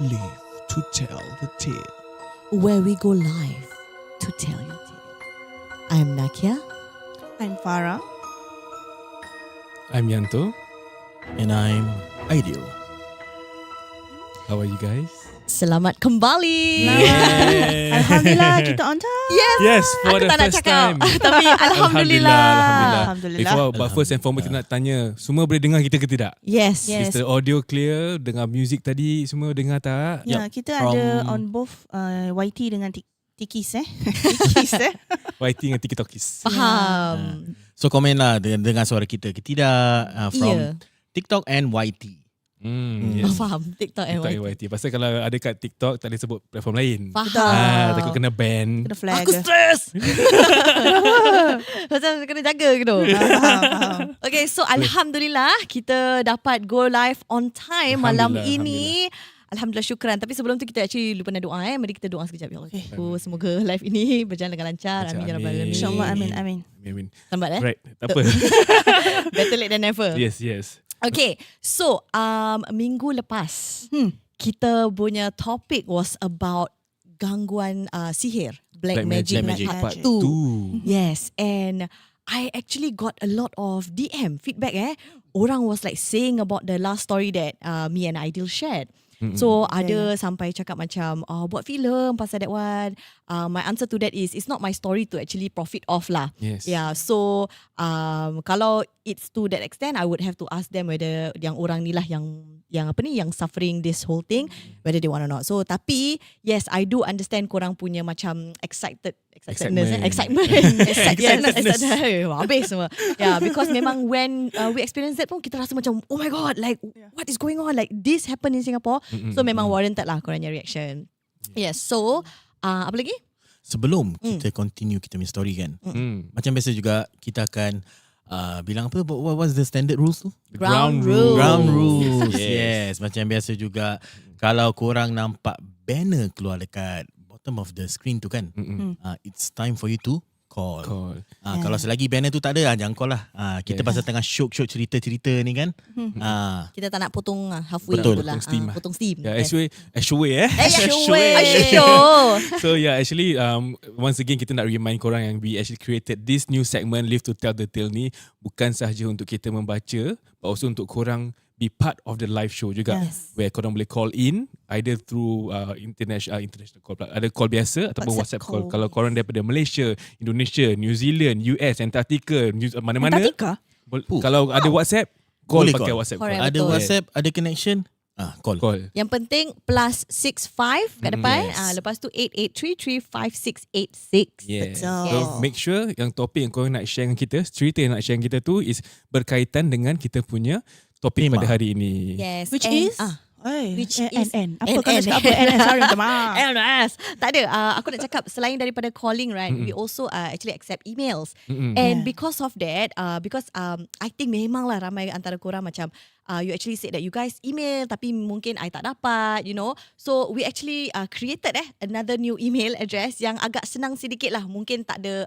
Live to tell the tale. Where we go live to tell your tale. I'm Nakia. I'm Farah. I'm Yanto. And I'm Ideal. How are you guys? Selamat kembali. Alhamdulillah kita on time. Yes, for Aku the tak nak first cakap. time. Tapi Alhamdulillah. Alhamdulillah. But first and foremost kita nak tanya, semua boleh dengar kita ke tidak? Yes. Yes. Is the audio clear? Dengar music tadi semua dengar tak? Ya, kita From- ada on both YT dengan Tikis Tikis YT dengan TikTokis. Faham. So komen lah dengan suara kita ke tidak from Ya. TikTok and YT. Yes. Faham. TikTok and TikTok YT. and YT. Pasal kalau ada kat TikTok tak boleh sebut platform lain. Faham. Takut kena ban. Kena flag. Aku stres. Pasal kena jaga gitu. Faham. Okay, so Alhamdulillah kita dapat go live on time malam Alhamdulillah, ini. Alhamdulillah, syukran. Tapi sebelum tu kita actually lupa nak doa. Mari kita doa sekejap. Ya Allah. Okay. Semoga live ini berjalan dengan lancar. Lancar, Amin ya rabbal amin. alamin. InsyaAllah amin. Amin. Lambat Right, tak apa. Better late than never. Yes. Okay, so minggu lepas kita punya topik was about gangguan sihir, Black Magic Part 2. Yes, and I actually got a lot of DM feedback. Orang was like saying about the last story that me and Ideal shared. So ada sampai cakap macam buat filem pasal that one. My answer to that is it's not my story to actually profit off lah. Yes. Yeah, so kalau it's to that extent, I would have to ask them whether yang orang ni lah yang suffering this whole thing, whether they want or not. So tapi yes, I do understand korang punya macam excitement. Habis semua. Yeah, because memang when we experience that pun kita rasa macam oh my god, like what is going on? Like this happened in Singapore. So memang warranted lah korangnya reaction. Yes, so apa lagi? Sebelum kita continue kita punya story kan, macam biasa juga kita akan bilang apa, what's the standard rules tu? Ground rules. Ground rules. Yes. Yes, macam biasa juga kalau korang nampak banner keluar dekat bottom of the screen tu kan, it's time for you to call. Kalau selagi banner tu tak ada, jangan call lah. Kita pasal tengah shock cerita-cerita ni kan. Kita tak nak potong halfway Betul. tu lah. Potong steam lah. Potong steam. Yeah, actually. So yeah, actually once again kita nak remind korang yang we actually created this new segment Live to Tell the Tale ni bukan sahaja untuk kita membaca, but also untuk korang be part of the live show juga. Yes. Where korang boleh call in either through international call, ada call biasa ataupun WhatsApp call. Kalau korang daripada Malaysia, Indonesia, New Zealand, US, Antarctica, mana-mana, kalau ada WhatsApp, call Boleh pakai call. WhatsApp Correct. call. Ada Betul. WhatsApp, ada connection, call. Yang penting +65 kat depan. Yes. Lepas tu 88335686. Yes. Betul. So make sure yang topik yang korang nak share dengan kita, cerita yang nak share dengan kita tu is berkaitan dengan kita punya topik Tema. pada hari ini. Yes. Which And- is Which is N. Apa kau nak cakap apa? N. Sorry, minta maaf. LNS. Tak ada. Aku nak cakap selain daripada calling, right? We also actually accept emails. And because of that, because I think memanglah ramai antara korang macam you actually said that you guys email tapi mungkin I tak dapat, you know. So we actually created another new email address yang agak senang sedikit lah. Mungkin tak ada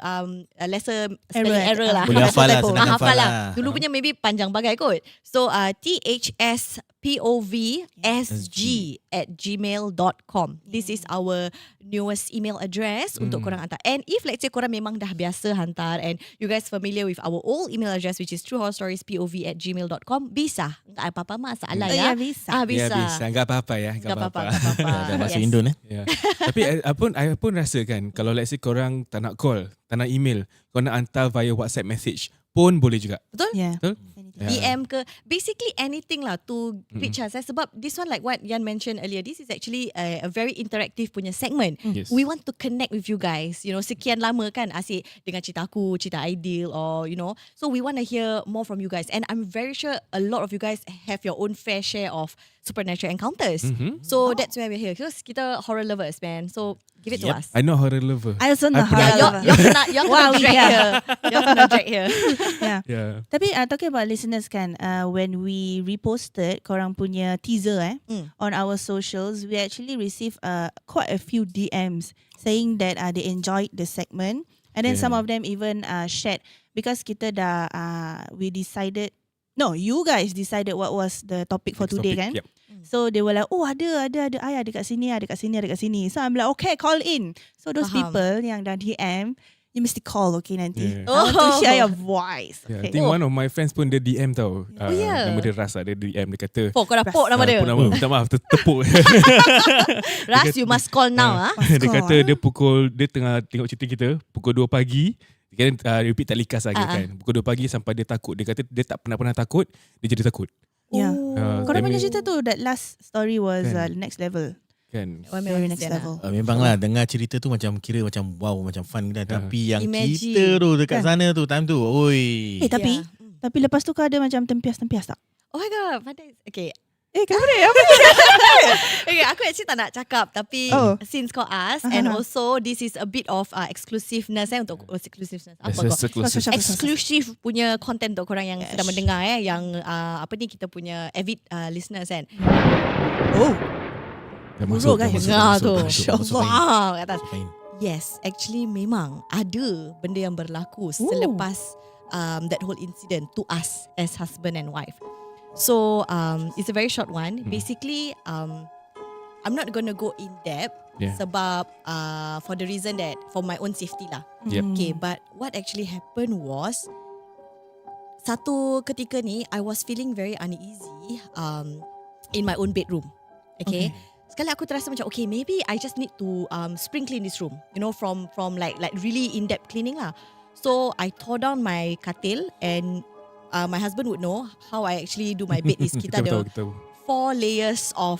lesser spelling error lah. Boleh hafal lah, senang Hafal hafal lah. lah. Dulu punya maybe panjang bagai kot. So thspovsg@gmail.com. This is our newest email address untuk korang hantar. And if let's say korang memang dah biasa hantar and you guys familiar with our old email address which is truehorrorsstoriespov@gmail.com, bisa. Tak apa-apa masalah ya. Ya, bisa. Bisa. Ya, bisa. Enggak apa-apa ya. Tak apa-apa. Dah bahasa Yes. Indon Ya. Tapi I pun rasa kan kalau let's say korang tak nak call, tak nak email, korang nak hantar via WhatsApp message pun boleh juga. Betul? Yeah. Betul? DM ke basically anything lah to reach us. Sebab this one like what Yan mentioned earlier, this is actually a very interactive punya segment. Yes. We want to connect with you guys. You know, sekian lama kan asyik dengan cerita aku, cerita Ideal or you know. So we want to hear more from you guys. And I'm very sure a lot of you guys have your own fair share of supernatural encounters. So that's why we're here. Because kita horror lovers, man. So give it to us. I know horror lover. I also know pernah- horror lover. Y'all kena drag here. Y'all kena drag here. Yeah. Yeah. Tapi talking about listeners kan, when we reposted korang punya teaser on our socials, we actually received quite a few DMs saying that they enjoyed the segment, and then some of them even shared because kita dah we decided No, you guys decided what was the topic for Next today, topic, kan? yep. So they were like, oh ada I ada kat sini, ada kat sini. So I'm like, okay, call in. So those Faham. people yang dah DM, you mesti call, okay, nanti. Yeah. I want to share your voice. Yeah, I Okay. think one of my friends pun dia DM tau. yeah. Nama dia Ras lah. Dia DM, dia kata Pok, kau dah pok nama dia. Pun nama, minta maaf, tepuk. Ras, you must call now. Dia kata dia tengah tengok cerita kita pukul 2 pagi. Dia kata repeat tak likas lagi kan. Pukul 2 pagi sampai dia takut. Dia kata dia tak pernah takut, dia jadi takut. Yeah. Korang that punya mean- cerita tu, that last story was Kan. next level. Kan. Very next level. Memanglah dengar cerita tu macam kira macam wow, macam fun kan. Tapi yang Imagine. kita tu dekat sana tu time tu, oi. Tapi tapi lepas tu kau ada macam tempias-tempias tak? Oh my god, pandai. Okay. Kamu ni Okay, aku actually tak nak cakap tapi since kau ask and also this is a bit of exclusiveness untuk exclusiveness apa kau eksklusif punya content untuk korang yang sedang mendengar yang apa ni kita punya avid listeners kan. Buruk guys. Dengar tu. Masuk Wow, kat atas. Fine. Yes, actually memang ada benda yang berlaku selepas that whole incident to us as husband and wife. So it's a very short one. Basically, I'm not gonna go in depth sebab for the reason that for my own safety lah. Yep. Okay, but what actually happened was satu ketika ni I was feeling very uneasy in my own bedroom. Okay. Sekali aku terasa macam okay, maybe I just need to spring clean this room, you know, from like really in depth cleaning lah. So I tore down my katil and my husband would know how I actually do my bed is kita ada 4 layers of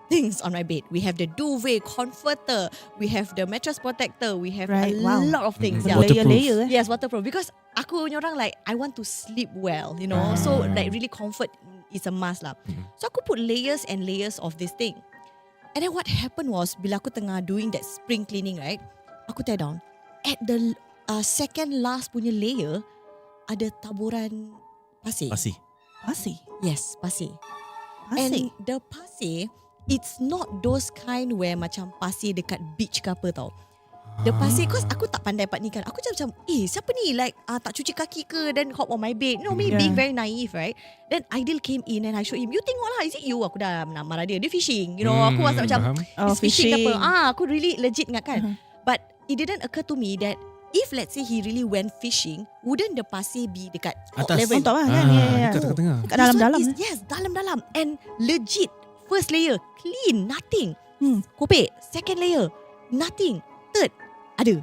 things on my bed. We have the duvet, comforter, we have the mattress protector, we have a lot of things. Layer. Yes, waterproof. Because aku punya orang like I want to sleep well, you know. So like really comfort is a must lah. So aku put layers and layers of this thing. And then what happened was bila aku tengah doing that spring cleaning, right? Aku tear down. At the second last punya layer ada taburan pasir. Pasir. Yes, pasir. And the pasir, it's not those kind where macam pasir dekat beach ke apa tau. The pasir, cause aku tak pandai part ni kan. Aku macam, siapa ni like tak cuci kaki ke then hop on my bed. You know me being very naive, right? Then Aidil came in and I showed him, you tengok lah, is it you? Aku dah nak marah dia. Dia fishing. You know, aku rasa macam, it's fishing ke apa. Aku really legit ingat kan. But it didn't occur to me that if let's say he really went fishing, wouldn't the pasir be dekat top Atas. level? On top lah kan. Dekat tengah-tengah. Kat dalam-dalam. Yes, dalam-dalam. And legit, first layer, clean, nothing. Kopek, second layer, nothing. Third, ada.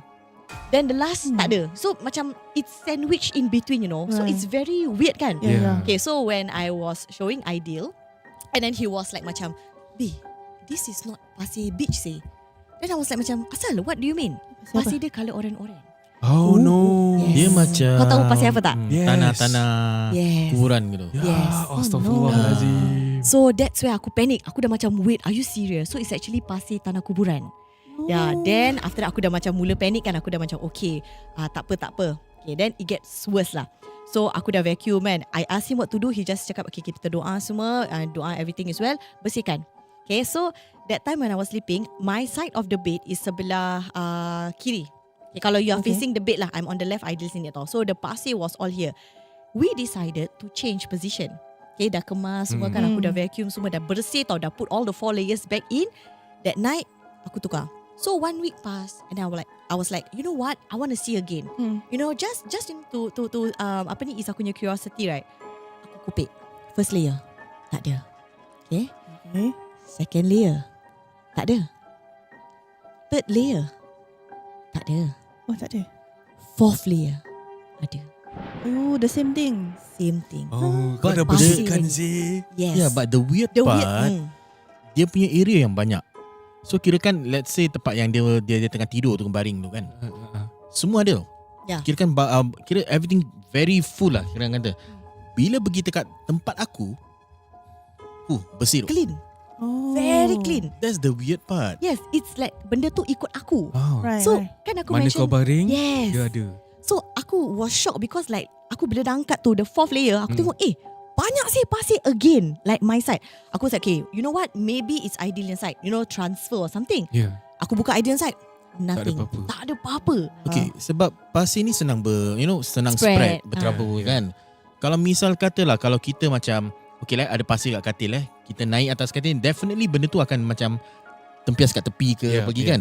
Then the last, tak ada. So macam it's sandwiched in between, you know. So it's very weird kan? Yeah. Okay, so when I was showing Aidil, and then he was like macam, B, this is not pasir beach say. Then I was like macam, asal, what do you mean? Pasir dia colour orange-orange. Oh no. Yes. Dia macam Kau tahu pasir apa tak? Tanah-tanah Yes. kuburan gitu. Yes. Astaghfirullahalazim. So that's where aku panic. Aku dah macam, wait, are you serious? So it's actually pasir tanah kuburan. Yeah, then after that aku dah macam mula panic kan. Aku dah macam okay, tak apa. Okay, then it gets worse lah. So aku dah vacuum kan. I asked him what to do. He just cakap okay, kita doa semua, doa everything is well, bersihkan. Okay, so that time when I was sleeping, my side of the bed is sebelah kiri. Okay, kalau you are facing the bed lah, I'm on the left, Aidil sini tau. So the pasir was all here. We decided to change position. Okay, dah kemas semua kan. Aku dah vacuum semua, dah bersih tau. Dah put all the 4 layers back in. That night, aku tukar. So 1 week passed and I was like, you know what? I want to see again. You know, just to apa ni is aku punya curiosity, right? Aku kupik. First layer, tak ada. Okay. Second layer, tak ada. Third layer, tak ada. Oh, tak ada. Fourth layer, ada. Oh, the same thing. Same thing. Oh, kau dah pasir bersihkan lagi. sih. Yes. Yeah, but the weird part, dia punya area yang banyak. So kira kan, let's say tempat yang dia tengah tidur tu, baring tu kan, semua ada. Yeah. Kira kan kira everything very full lah kira kata. Bila pergi dekat tempat aku, bersih tu. Clean. Oh. Very clean. That's the weird part. Yes, it's like benda tu ikut aku. Right, So right. kan aku Mana mention, kau baring, yes. dia ada. So aku was shocked because like aku bila dah angkat tu the 4th layer, aku tengok banyak sih pasir again like my side. Aku was like, okay, you know what, maybe it's Aidil side, you know, transfer or something. Yeah. Aku buka Aidil side, nothing. apa-apa. Tak ada apa-apa. Okay, sebab pasir ni senang senang Spread. spread berterabur kan. Kalau misal katalah, kalau kita macam okay lah, ada pasir kat katil kita naik atas katil, definitely benda tu akan macam tempias kat tepi ke pergi kan.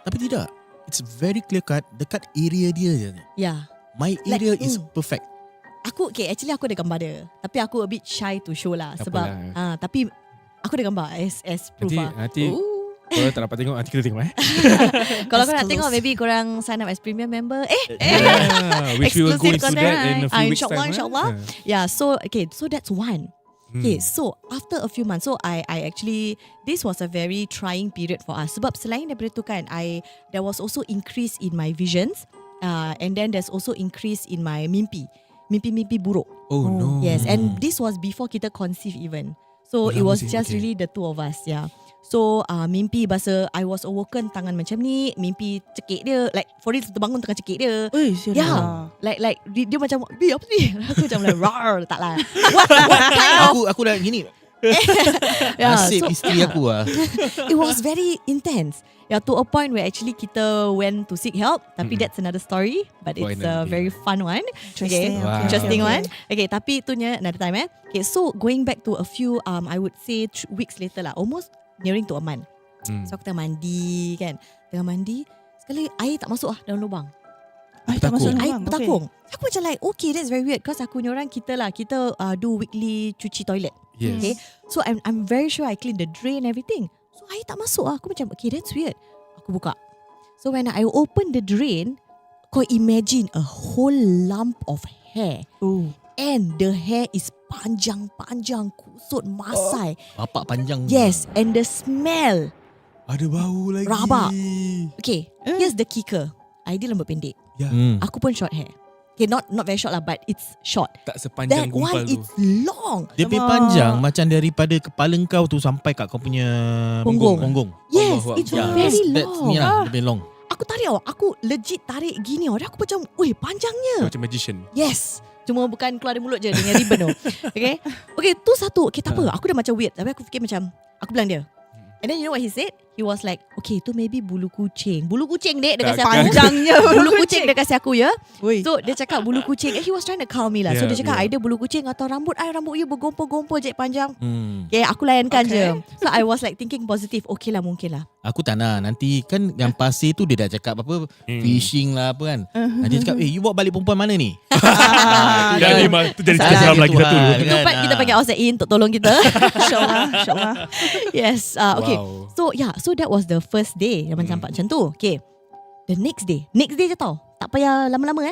Tapi tidak, it's very clear cut dekat area dia je. Yeah. My area is perfect. Aku actually aku ada gambar dia. Tapi aku a bit shy to show lah. Tak Sebab tapi aku ada gambar as proof Nanti kalau tak dapat tengok, nanti kita tengok Kalau korang nak tengok, maybe korang sign up as premium member. which we will go into that in a few weeks time. InsyaAllah. Yeah, so that's one. Okay, so after a few months, so I actually, this was a very trying period for us. Sebab selain daripada tu kan, there was also increase in my visions, and then there's also increase in my mimpi buruk. Oh no. Yes, and this was before kita conceive even. So it was just really the two of us, yeah. So mimpi bahasa I was awoken tangan macam ni, mimpi cekik dia, like for real terbangun tengah cekik dia. Yeah, like dia macam apa ni? Aku macam like rar, tak lah. What kind of Aku dah gini. yeah, Nasib isteri aku lah. It was very intense. Yeah, to a point where actually kita went to seek help. Tapi that's another story. But it's a very fun one. Interesting. Okay. Wow. Interesting one. Okay, tapi itunya another time Okay, so going back to a few I would say weeks later lah, almost nearing to a month. So aku tengah mandi kan. Tengah mandi, sekali air tak masuk dalam lubang. Air tak masuk Air lubang. bertakung. Aku macam like, okay, that's very weird. Because aku ni orang, kita do weekly cuci toilet. Yes. Okay, so I'm very sure I clean the drain everything. So air tak masuk Aku macam, okay, that's weird. Aku buka. So when I open the drain, kau imagine a whole lump of hair. And the hair is panjang-panjang, kusut, masai. Bapak panjang. Yes, and the smell. Ada bau lagi. Rabak. Okay, here's the kicker. I dia rambut pendek. Aku pun short hair. Okay, not very short lah, but it's short. Tak sepanjang That gumpal one, tu. it's long. Dia punya panjang macam daripada kepala kau tu sampai kat kau punya punggung. Yes, Allah it's Akbar. very That's long. ni lah, lebih long. Aku tarik aku legit tarik gini Dan aku macam, panjangnya. Macam magician. Yes. Cuma bukan keluar dari mulut je dengan ribbon tu. Okay, tu satu. Okay, tak apa. Aku dah macam weird. Tapi aku fikir macam, aku bilang dia. And then you know what he said? He was like, okay, tu maybe bulu kucing. Bulu kucing dek, dia kasi aku. Panjangnya Bulu kucing dia kasi aku ya. Ui. So dia cakap bulu kucing. He was trying to calm me lah. So dia cakap, either bulu kucing atau rambut you bergompol-gompol je panjang. Okay, aku layankan je. So I was like thinking positive. Okay lah, mungkin lah. Aku tak nak. Nanti kan yang pasir tu dia dah cakap apa, fishing lah apa kan. Nanti dia cakap, you bawa balik perempuan mana ni? Jadi tu jadi cerita seram lagi satu. Tempat kita panggil outside in untuk tolong kita. InsyaAllah. Yes. Okay. Wow. So yeah, so that was the first day Zaman campak macam tu. Okay, the next day je tau, tak payah lama-lama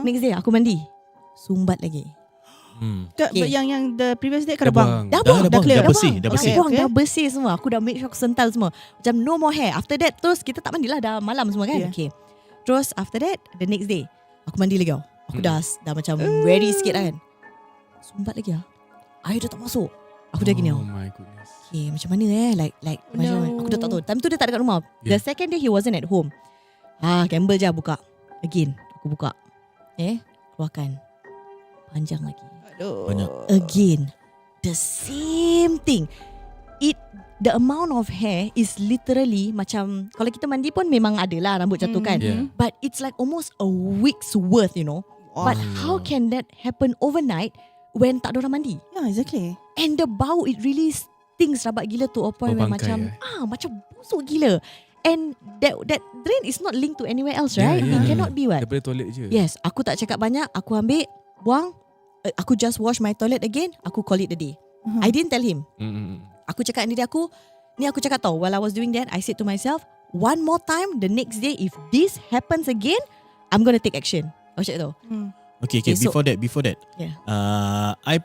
Next day aku mandi, sumbat lagi. Okay. Yang the previous day kena buang. Dah buang, dah clear, dah bersih, dah bersih. Buang, dah bersih semua. Aku dah make sure aku sental semua. Macam no more hair. After that terus kita tak mandilah, dah malam semua kan. Okay, terus after that the next day aku mandi lagi. Aku dah macam ready sikit lah kan. Sumbat lagi air dah tak masuk. Aku dah gini. Oh my goodness. Okay, macam mana like macam aku dah tak tahu. Time tu dia tak dekat rumah. The second day he wasn't at home. Gamble je buka. Again, aku buka. Keluarkan. Panjang lagi. Banyak. Again, the same thing. The amount of hair is literally macam kalau kita mandi pun memang ada lah rambut jatuh kan. But it's like almost a week's worth, you know. But how can that happen overnight when tak ada orang mandi? Yeah, exactly. And the bau, it really stinks rabak gila to a point where macam macam busuk gila. And that drain is not linked to anywhere else, right? It cannot be what? Daripada toilet je. Yes, aku tak cakap banyak. Aku ambil, buang. Aku just wash my toilet again. Aku call it a day. I didn't tell him. Aku cakap dengan diri aku, ni aku cakap tau, while I was doing that, I said to myself, one more time, the next day, if this happens again, I'm going to take action. Aku cakap tau. Okay, before that. Yeah.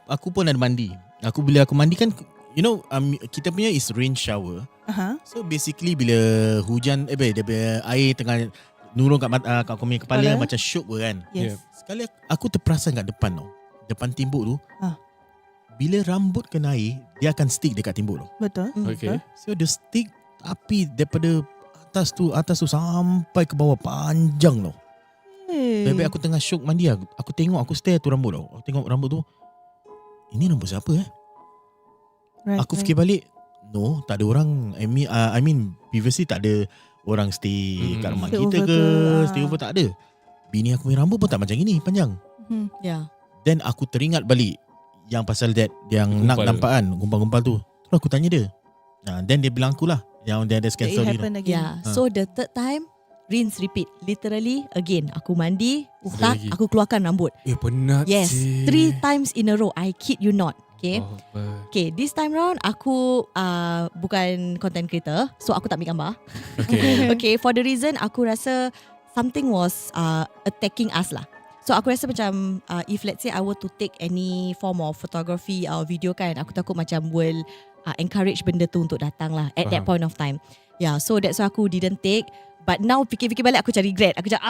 Aku pun ada mandi. Bila aku mandi kan, you know, kita punya is rain shower. So basically bila hujan, air tengah nurun kat kau punya kepala macam syok pun kan. Yes. Sekali aku terperasan kat depan tau. Depan timbuk tu. Bila rambut kena air, dia akan stick dekat timbuk tu. Betul. Okay. So the stick api daripada atas tu sampai ke bawah panjang tau. Baik-baik aku tengah syok mandi aku tengok, aku stare tu rambut tau. Aku tengok rambut tu. Ini rambut siapa Aku fikir balik, no, tak ada orang. I mean previously tak ada orang stay kat rumah Stay kita over ke, ke, stay over tak ada. Bini aku punya rambut pun tak macam gini panjang. Yeah. Then aku teringat balik yang pasal that yang nak nampak kan gumpal-gumpal tu. Terus aku tanya dia. Then dia bilang aku lah yang dia ada scan story tu. Yeah. So the third time, rinse repeat. Literally again, aku mandi, ustaz, aku keluarkan rambut. Penat. Yes, 3 times in a row. I kid you not. Okay. Okay, this time round aku bukan content creator, so aku tak ambil gambar. Okay, for the reason aku rasa something was attacking us lah. So aku rasa macam if let's say I were to take any form of photography or video kan, aku takut macam will encourage benda tu untuk datang lah at that point of time. Yeah, so that's why aku didn't take. But now fikir-fikir balik aku cari regret. Aku cakap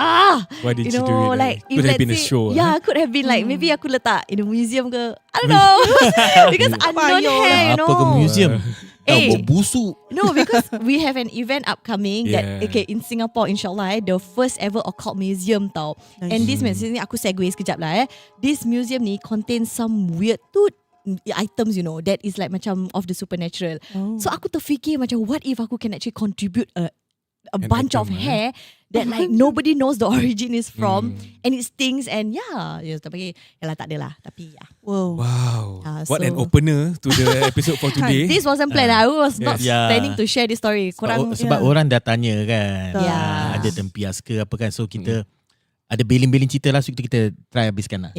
why did you do it? Like could have been a show. Yeah, could have been like maybe aku letak in a museum ke, I don't know. Because unknown hair, you know. Apa ke museum? Bau busuk. No, because we have an event upcoming that in Singapore, insyaAllah, the first ever occult museum tau. And this museum ni, aku segue sekejap lah. This museum ni contains some weird items, you know, that is like macam of the supernatural. So aku terfikir macam, what if aku can actually contribute a bunch of hair that like nobody knows the origin is from, and it stings, and tapi tak adalah, tapi wow, what an opener to the episode for today. This wasn't planned. I was not planning to share this story. Sebab orang dah tanya kan, ada tempias ke apa kan, so kita ada belin-belin cerita last week tu, kita try habiskan lah.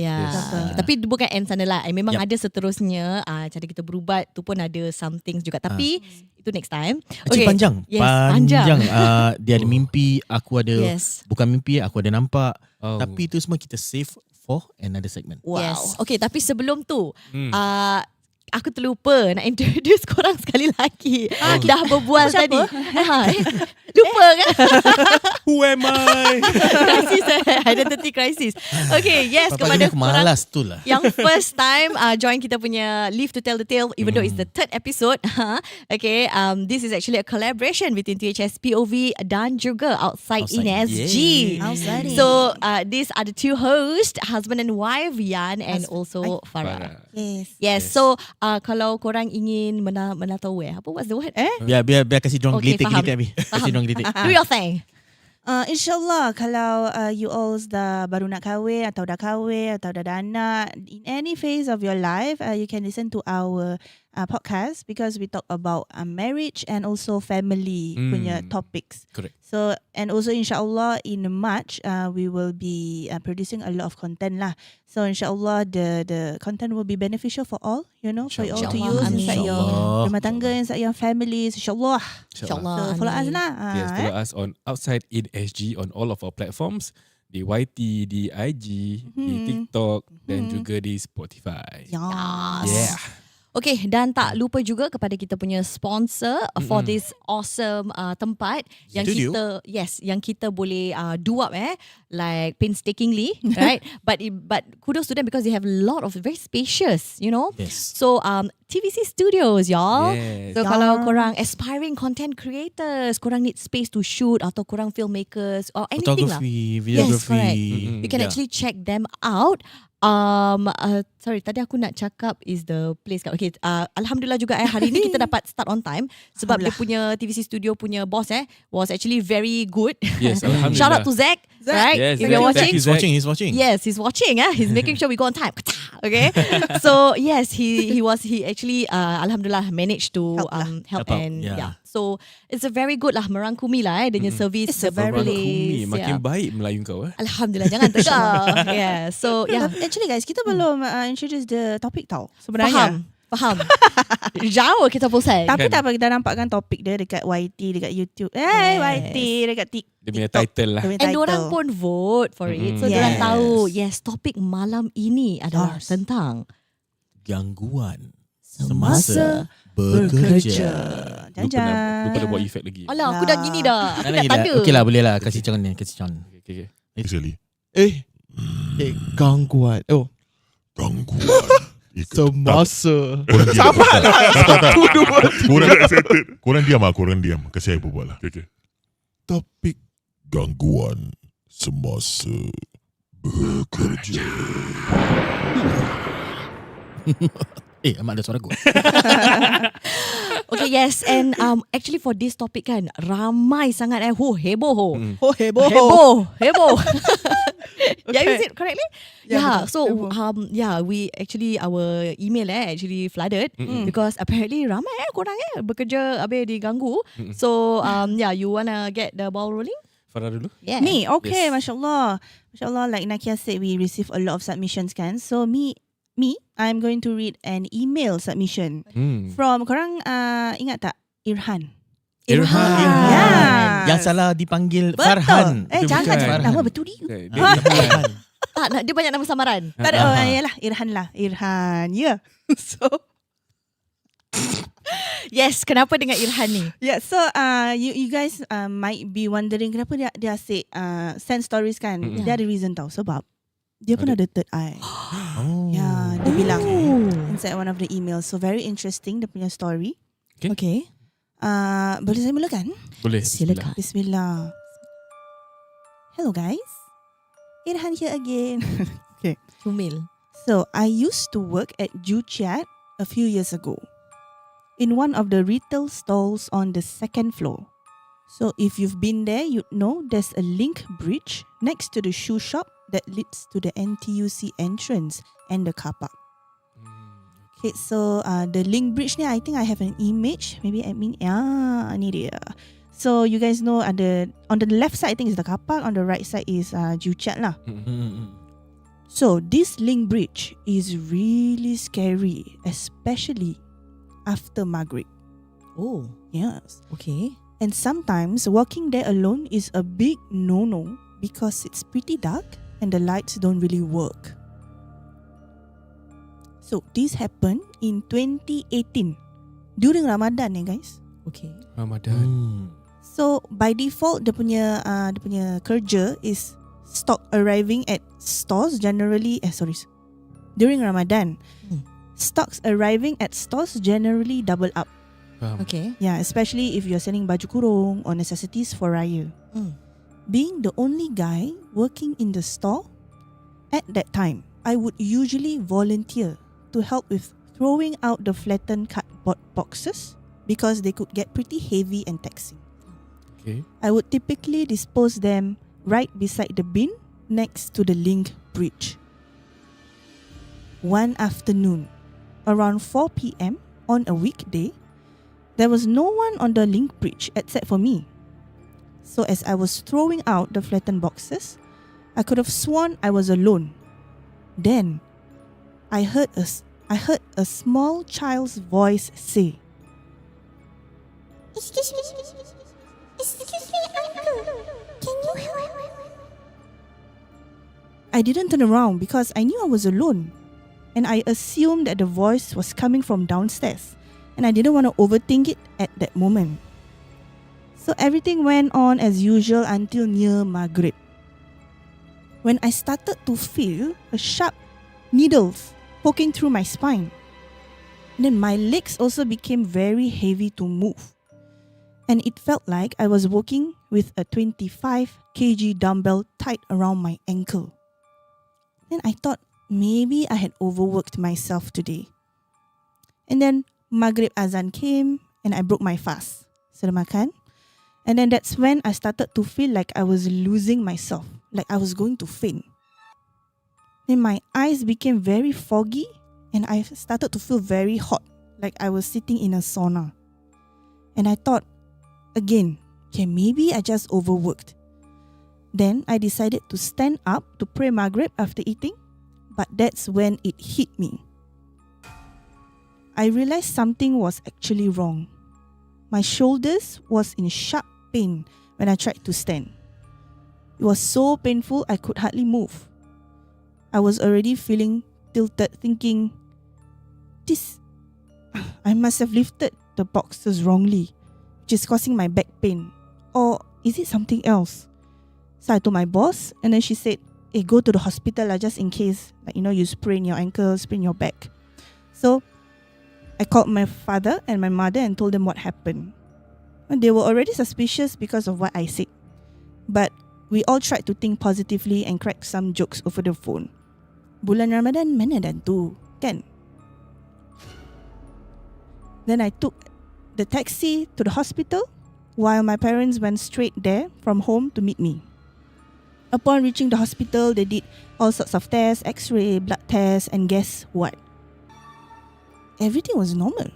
Tapi bukan end sana lah. Memang ada seterusnya, cara kita berubat tu pun ada some things juga. Tapi itu next time. Panjang. Panjang. Dia ada mimpi, aku ada bukan mimpi, aku ada nampak. Tapi itu semua kita save for another segment. Yes. Okay, tapi sebelum tu aku terlupa nak introduce korang sekali lagi. Dah berbual tadi. Lupa kan? Who am I? Crisis, identity crisis. Okay, yes, kepada korang malas tu lah. yang first time join kita punya Live to Tell the Tale, even though it's the third episode. Okay, this is actually a collaboration between THS POV dan juga Outside in SG. So these are the two hosts, husband and wife, Yan and also Farah. Yes. So kalau korang ingin tahu apa was the word? Biar kasih dorang gelitik habis. Kasih dorang gelitik. Do your thing. InsyaAllah kalau you all dah baru nak kahwin atau dah kahwin atau dah ada anak, in any phase of your life, you can listen to our podcast because we talk about marriage and also family punya topics. Correct. So and also insyaAllah in March we will be producing a lot of content lah. So insyaAllah the content will be beneficial for all, you know, for you all to use inside your rumah tangga, inside your families, insyaAllah. So follow us lah. Yes, follow us on Outside in SG on all of our platforms. Di YT, di IG, di TikTok dan juga di Spotify. Yeah. Okay, dan tak lupa juga kepada kita punya sponsor for this awesome tempat yang Studio. yang kita boleh do up like painstakingly, right? But kudos to them because they have a lot of very spacious, you know. Yes. So TVC Studios, y'all. Yes. So kalau korang aspiring content creators, korang need space to shoot atau korang filmmakers or anything Photography, lah. Yes, videography. correct. You can actually check them out. Sorry, tadi aku nak cakap is the place. Okay, Alhamdulillah juga hari ni kita dapat start on time sebab dia punya TVC Studio punya boss was actually very good. Yes, Alhamdulillah. Shout out to Zach. Right? Yes, if you're watching, He's watching. Yes, he's watching. He's making sure we go on time. Okay. So yes, he actually Alhamdulillah managed to help out. and so it's a very good lah merangkumi lah dengan service. It's a very Merangkumi. Makin baik Melayu kau. Alhamdulillah, jangan tegar. Yeah. So Actually guys, kita belum introduce the topic tau sebenarnya. Faham. Jauh kita bosan. Tapi tak apa, kita nampakkan topik dia dekat YT, dekat YouTube. YT, dekat TikTok. Dia punya title lah. And diorang pun vote for it. So diorang tahu, topik malam ini adalah tentang gangguan semasa bekerja. Lupa dah buat efek lagi. Alah, aku dah gini dah. Aku dah tanda. Okey lah, boleh lah. Kasih contoh ni. Okay. Sekali. Gangguan. Gangguan semasa. Korang diam lah. Kasi saya berbual lah. Okay. Topik gangguan semasa bekerja. Amat ada suara aku. Okay, yes. And actually for this topic kan, ramai sangat heboh. Heboh. Yeah, is it correctly? Yeah. betul. So we actually our email actually flooded because apparently ramai korang bekerja habis diganggu. So you wanna get the ball rolling? Farah dulu. Yeah. Me, okay, Yes. mashallah. Mashallah, like Nakia said, we receive a lot of submissions kan. So me, I'm going to read an email submission from korang ingat tak? Irhan. Irhan. Yeah. Yang salah dipanggil Betul. Farhan. Jangan bukan. cakap nama betul dia. Okay. Farhan. Tak, dia banyak nama samaran. Tak ada, yalah, Irhan lah. Irhan, yeah. So, Yes, kenapa dengan Irhan ni? yeah, so you guys might be wondering kenapa dia asyik send stories kan. Dia ada reason tau. Sebab dia pun ada third eye. Oh. Yeah, dia bilang inside one of the emails. So very interesting dia punya story. Okay. Boleh saya mulakan? Boleh. Silakan. Bismillah. Hello guys. Irhan here again. Cumil. So, I used to work at Juchat a few years ago in one of the retail stalls on the second floor. So, if you've been there, you'd know there's a link bridge next to the shoe shop that leads to the NTUC entrance and the car park. Okay, so the link bridge ni, I think I have an image. Maybe admin, ni dia. So you guys know on the left side I think is the car park, on the right side is Juchat lah. So this link bridge is really scary, especially after Maghrib. Oh, Yes. okay. And sometimes walking there alone is a big no-no because it's pretty dark and the lights don't really work. So this happened in 2018 during Ramadan guys. Okay. Ramadan. So by default dia punya kerja is stock arriving at stores generally during Ramadan. Stocks arriving at stores generally double up. Okay. Yeah, especially if you're selling baju kurung or necessities for Raya. Being the only guy working in the store at that time, I would usually volunteer to help with throwing out the flattened cardboard boxes because they could get pretty heavy and taxing. Okay. I would typically dispose them right beside the bin next to the link bridge. One afternoon, around 4 p.m. on a weekday, there was no one on the link bridge except for me. So as I was throwing out the flattened boxes, I could have sworn I was alone. Then, I heard a small child's voice say, "Excuse me, uncle. Can you help?" I didn't turn around because I knew I was alone, and I assumed that the voice was coming from downstairs, and I didn't want to overthink it at that moment. So everything went on as usual until near Maghrib, when I started to feel a sharp needles poking through my spine. And then my legs also became very heavy to move. And it felt like I was walking with a 25 kg dumbbell tied around my ankle. Then I thought maybe I had overworked myself today. And then Maghrib azan came and I broke my fast. Sudah makan. And then that's when I started to feel like I was losing myself, like I was going to faint. Then my eyes became very foggy and I started to feel very hot, like I was sitting in a sauna. And I thought, again, okay, maybe I just overworked. Then I decided to stand up to pray Maghrib after eating, but that's when it hit me. I realized something was actually wrong. My shoulders was in sharp pain when I tried to stand. It was so painful I could hardly move. I was already feeling tilted, thinking, I must have lifted the boxes wrongly, which is causing my back pain. Or is it something else? So I told my boss, and then she said, hey, go to the hospital just in case, you sprain your ankle, sprain your back. So I called my father and my mother and told them what happened. And they were already suspicious because of what I said. But we all tried to think positively and crack some jokes over the phone. Bulan Ramadan mana dan tu, kan? Then I took the taxi to the hospital while my parents went straight there from home to meet me. Upon reaching the hospital, they did all sorts of tests, X-ray, blood tests, and guess what? Everything was normal.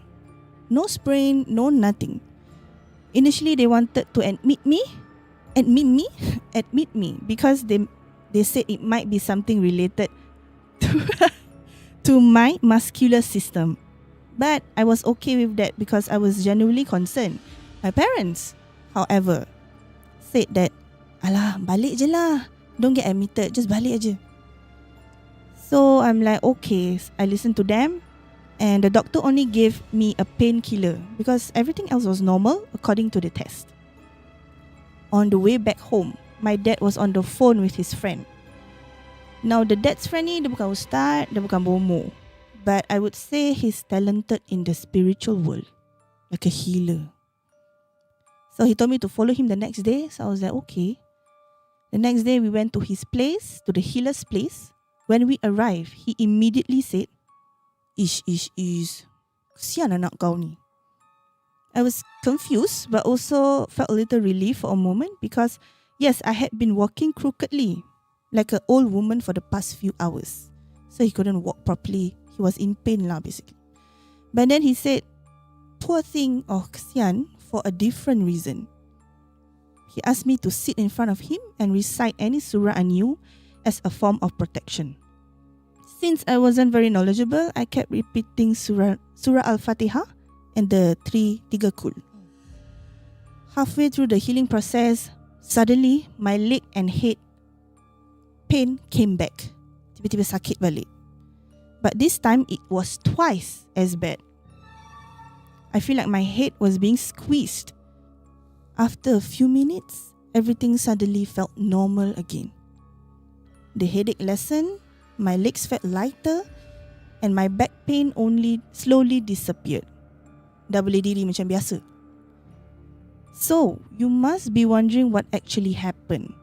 No sprain, no nothing. Initially, they wanted to admit me because they said it might be something related to my muscular system. But I was okay with that because I was genuinely concerned. My parents, however, said that, alah, balik je lah. Don't get admitted, just balik aje. So I'm like, okay, I listened to them. And the doctor only gave me a painkiller because everything else was normal according to the test. On the way back home, my dad was on the phone with his friend. Now the dad's friend ni, dia bukan ustaz, dia bukan bomo. But I would say he's talented in the spiritual world. Like a healer. So he told me to follow him the next day. So I was like, okay. The next day we went to his place, to the healer's place. When we arrived, he immediately said, Ish, kesian anak kau ni. I was confused but also felt a little relief for a moment because yes, I had been walking crookedly like an old woman for the past few hours. So he couldn't walk properly. He was in pain lah basically. But then he said, poor thing or kesian for a different reason. He asked me to sit in front of him and recite any surah I knew as a form of protection. Since I wasn't very knowledgeable, I kept repeating Surah Al-Fatihah and the tiga kul. Halfway through the healing process, suddenly my leg and head pain came back. Tiba-tiba sakit balik. But this time it was twice as bad. I feel like my head was being squeezed. After a few minutes, everything suddenly felt normal again. The headache lessened. My legs felt lighter and my back pain only slowly disappeared. Dah boleh diri macam biasa. So, you must be wondering what actually happened.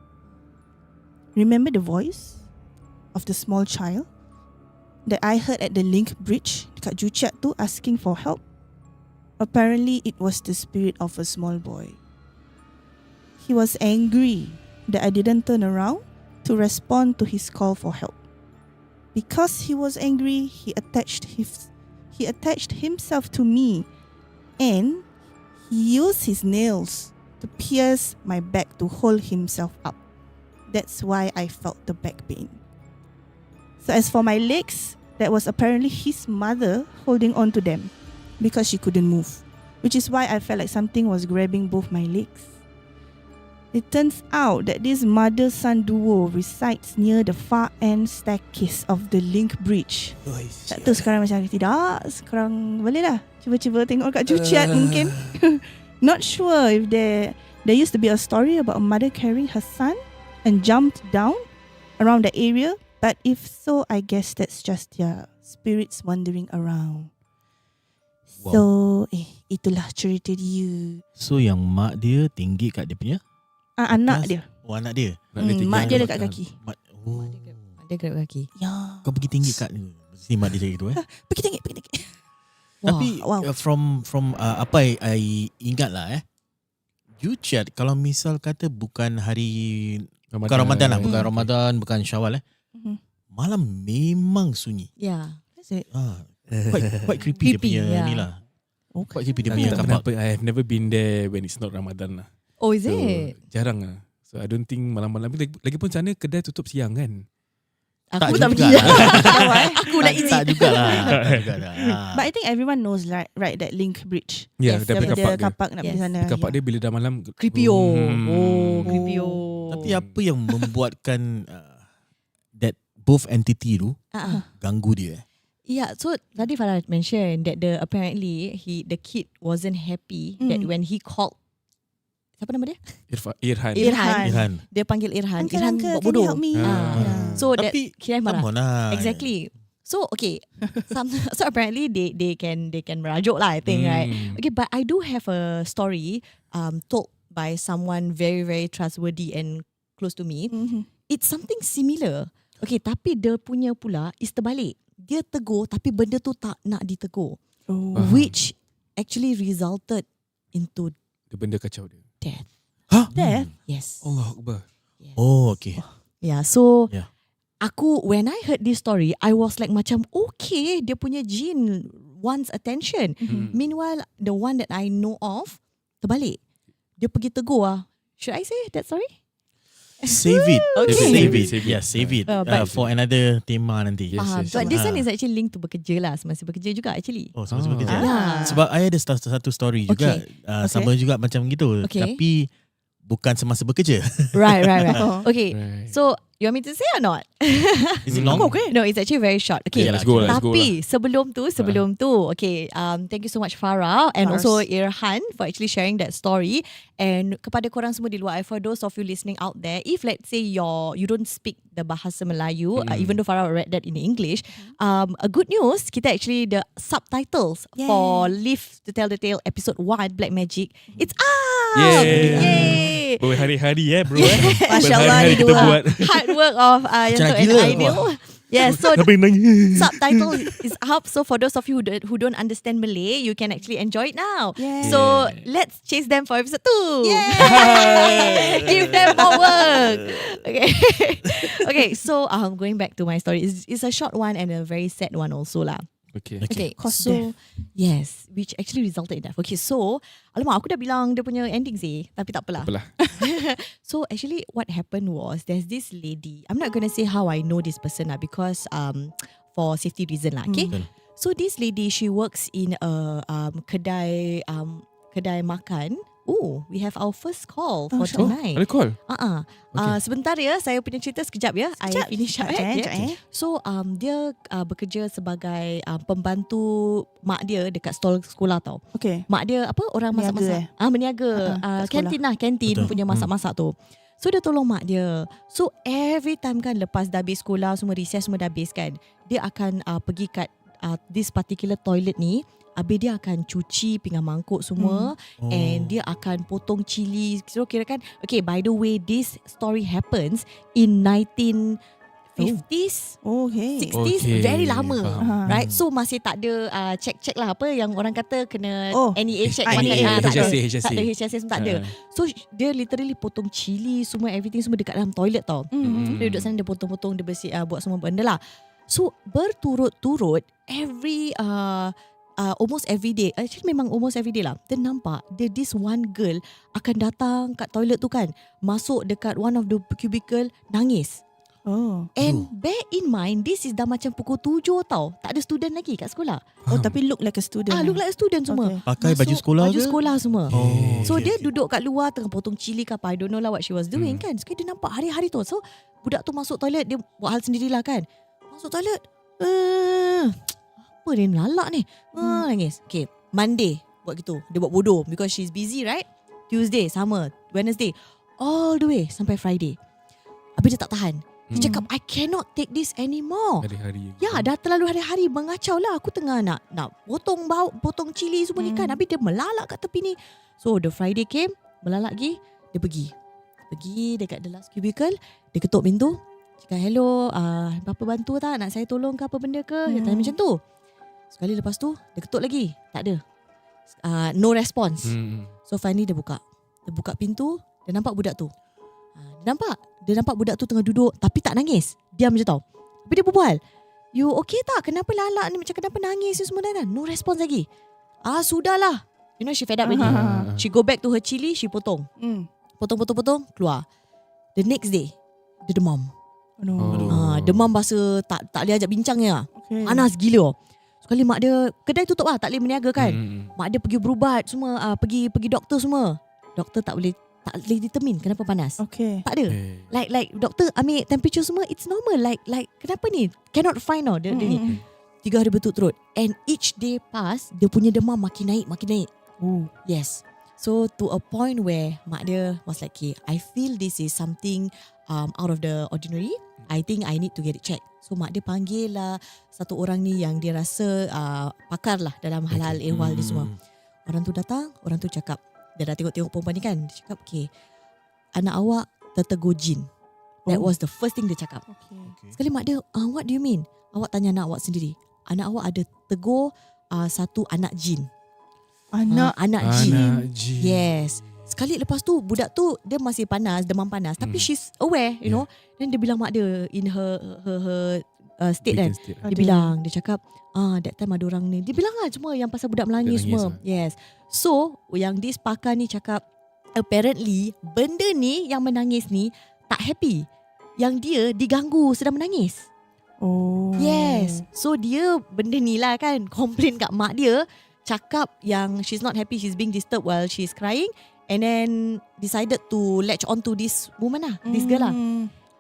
Remember the voice of the small child that I heard at the Link Bridge dekat Joo Chiat tu asking for help? Apparently, it was the spirit of a small boy. He was angry that I didn't turn around to respond to his call for help. Because he was angry, he attached himself to me and he used his nails to pierce my back to hold himself up. That's why I felt the back pain. So as for my legs, that was apparently his mother holding on to them because she couldn't move, which is why I felt like something was grabbing both my legs. It turns out that this mother-son duo resides near the far end staircase of the Link Bridge. Tak tahu sekarang macam tidak. Sekarang boleh lah. Cuba-cuba tengok kat Joo Chiat mungkin. Not sure if there used to be a story about a mother carrying her son and jumped down around the area. But if so, I guess that's just their spirits wandering around. Wow. So, itulah cerita dia. So, yang mak dia tinggi kat dia punya? Anak dia. Oh, anak dia. Mak dia dekat kaki. Mak dia dekat kaki. Ya. Kau pergi tinggi kat ni. Mesti mak dia cakap gitu Pergi tinggi. Tapi from apa I ingat lah Joo Chiat kalau misal kata bukan hari bukan Ramadan lah, bukan Ramadan, bukan Syawal malam memang sunyi. Yeah. Quite creepy dia punya ni lah. Quite creepy dia punya kapak. I have never been there when it's not Ramadan lah. Oh, is So, it? jarang lah. So I don't think malam-malam. Lagipun sana kedai tutup siang kan. Aku tak pergi. Aku nak izin. Tak jugalah. But I think everyone knows right that Link Bridge. Ya, Yes, daripada kapak nak pergi sana. Kapak dia bila dah malam Creepy creepy. Tapi apa yang membuatkan that both entity tu ganggu dia? Yeah, so tadi Farah mentioned that apparently the kid wasn't happy that when he called, siapa nama dia? Irhan. Dia panggil Irhan. Uncle, Irhan buat can you bodoh. help me? So Tapi that Kiran come on marah. lah. Exactly. So okay, so apparently they can merajuk lah, I think, right? Okay, but I do have a story told by someone very very trustworthy and close to me. It's something similar. Okay, tapi dia punya pula is terbalik. Dia tegur tapi benda tu tak nak ditegur. Which actually resulted into benda kacau dia. death. Huh? Death? Yes. Allah Akbar. Yes. Oh, okay. So Yeah. aku, when I heard this story, I was like macam, okay, dia punya jin wants attention. Meanwhile, the one that I know of, terbalik. Dia pergi tegur. Should I say that story? Save it. Okay. Save it. Save it. Yeah, save it. But- For another tema nanti. Yes, Faham. yes. But this one Ah. is actually linked to bekerja lah. Semasa bekerja juga actually. Oh, sama-sama kerja. Ah. Sebab I ada satu story juga. Sama juga macam gitu. Okay. Tapi bukan semasa bekerja. Right. Oh. Okay. Right. So, you want me to say or not? Is it long? No, it's actually very short. Okay. Yeah, let's go. Tapi sebelum tu, okay, thank you so much Farah and Of also course. Irhan for actually sharing that story. And kepada korang semua di luar, for those of you listening out there, if let's say you don't speak the bahasa Melayu, even though Farah read that in English, a good news, kita actually the subtitles for Live to Tell the Tale episode 1 Black Magic, it's out. Yay. Bro, hari-hari bro. Masya Allah, Hari-hari ni kita dua. buat. Hard work of Macam Yanto and gila. Aidil. Yes, so Sampai nangis. subtitle is up. So for those of you who don't understand Malay, you can actually enjoy it now. Yay. So let's chase them for episode 2. Yay. Give them more work. Okay. Okay. So going back to my story, it's a short one and a very sad one also lah. Okay. Okay, Cause so yes, which actually resulted in death. Okay, so alamak, aku dah bilang dia punya ending sih, tapi tak apalah. Apalah. So actually what happened was there's this lady. I'm not gonna say how I know this person lah because for safety reason lah. Okay. Betul. So this lady, she works in a kedai makan. Oh, we have our first call for tonight. Ada call? Sebentar ya, saya punya cerita sekejap ya. I finish up. So dia bekerja sebagai pembantu mak dia dekat stall sekolah tau. Okay. Mak dia apa orang Meniaga, masak-masak. Meniaga. kat Kantin lah, kantin Betul. punya masak-masak tu. So dia tolong mak dia. So every time kan lepas dah habis sekolah, semua recess semua dah habis kan, dia akan pergi kat this particular toilet ni. Habis dia akan cuci pinggan mangkuk semua and dia akan potong cili. So kira kan, okay, by the way, this story happens in 1950s, Okay. 60s, Okay, very lama, faham. right? So masih tak ada check lah apa yang orang kata kena NEA check, NEA, tak ada. HSA. Tak ada HSA semua tak ada. So dia literally potong cili semua, everything semua dekat dalam toilet tau. Dia duduk sana, dia potong-potong, dia bersih, buat semua benda lah. So berturut-turut almost every day, actually memang almost every day lah, dia nampak this one girl akan datang kat toilet tu kan, masuk dekat one of the cubicle, nangis. Oh. And bear in mind, this is dah macam pukul 7 tau, tak ada student lagi kat sekolah. Oh, tapi look like a student. Look like a student semua. Okay. Pakai baju sekolah Baju ke? sekolah semua. Oh, So okay, dia okay. duduk kat luar tengah potong cili ke apa, I don't know lah what she was doing kan. Sekali dia nampak hari-hari tu. So budak tu masuk toilet, dia buat hal sendirilah kan. Masuk toilet, apa dia melalak ni? Nangis. Okay, Monday buat gitu. Dia buat bodoh because she's busy, right? Tuesday sama, Wednesday, all the way sampai Friday. Habis dia tak tahan. Dia cakap, I cannot take this anymore. Hari-hari. Ya, dah terlalu hari-hari mengacau lah. Aku tengah nak potong cili semua ni kan. Habis dia melalak kat tepi ni. So the Friday came, melalak lagi, dia pergi dekat the last cubicle. Dia ketuk pintu, cakap, hello, apa bantu tak? Nak saya tolong ke apa benda ke? Dia tanya macam tu. Sekali lepas tu, dia ketuk lagi, tak ada. No response. So finally dia buka pintu. Dia nampak budak tu. Dia nampak budak tu tengah duduk tapi tak nangis. Diam je tau. Tapi dia berbual, you okay tak? Kenapa lalak ni? Macam kenapa nangis ni semua dah? No response lagi. Sudahlah. You know, she fed up already. She go back to her chili, she potong. Potong, keluar. The next day, dia demam. Demam bahasa tak boleh ajak bincang ya. Okay. Panas gila. Sekali mak dia, kedai tutup lah, tak boleh berniaga kan. Mak dia pergi berubat semua, pergi doktor semua. Doktor tak boleh determine kenapa panas. Okay. Tak ada. Like doktor ambil temperature semua, it's normal. Like kenapa ni? Cannot find dia ni. 3 hari berturut-turut. And each day pass, dia punya demam makin naik. Yes. So to a point where mak dia was like, okay, I feel this is something out of the ordinary. I think I need to get it checked. So mak dia panggil lah satu orang ni yang dia rasa pakar lah dalam hal-hal ehwal ni semua. Orang tu datang, orang tu cakap, dia dah tengok perempuan ni kan. Dia cakap, okay, anak awak tertegur jin. That was the first thing dia cakap. Sekali mak dia, what do you mean? Awak tanya anak awak sendiri. Anak awak ada tegur satu anak jin. Anak Anak jin. Jin. Yes. Sekali lepas tu budak tu dia masih panas, demam panas, tapi she's aware, you know. Then dia bilang mak dia in her state kan. Dia bilang, dia cakap, that time ada orang ni. Dia bilang lah semua yang pasal budak menangis semua. Yes. So, yang this pakar ni cakap, apparently benda ni yang menangis ni tak happy. Yang dia diganggu sedang menangis. Oh. Yes. So dia benda ni lah kan, complain kat mak dia, cakap yang she's not happy, she's being disturbed while she's crying, and then decided to latch on to this woman lah, this girl lah.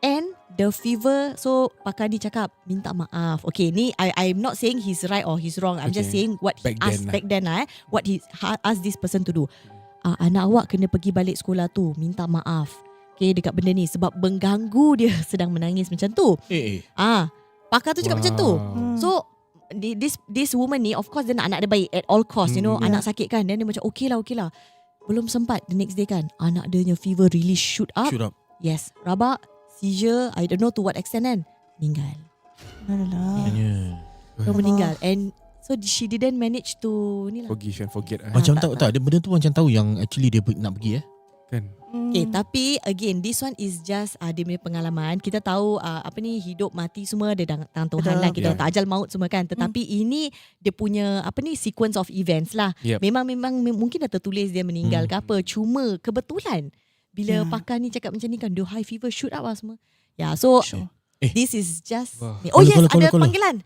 And the fever, so pakar ni cakap minta maaf. Okay, ni I'm not saying he's right or he's wrong. I'm just saying what he asked back then lah. What he asked this person to do. Anak awak kena pergi balik sekolah tu, minta maaf. Okay, dekat benda ni sebab mengganggu dia sedang menangis macam tu. Pakar tu cakap macam tu. So this woman ni, of course dia nak anak dia baik at all cost, you know. Anak sakit kan, dan dia macam okay lah. Belum sempat the next day kan, anak dia punya fever really shoot up. Yes, rabak, seizure, I don't know to what extent kan, meninggal. Meninggal. And so she didn't manage to ni lah, forgive and forget. Macam tak dia benda tu macam tahu yang actually dia nak pergi kan. Okay, tapi again this one is just dia punya pengalaman. Kita tahu apa ni, hidup mati semua ada tangan Tuhan lah. Kita tak ajal maut semua kan. Tetapi ini dia punya apa ni, sequence of events lah. Memang mungkin dah tertulis dia meninggal ke apa. Cuma kebetulan bila pakar ni cakap macam ni kan, the high fever shoot up lah semua. So this is just ada panggilan.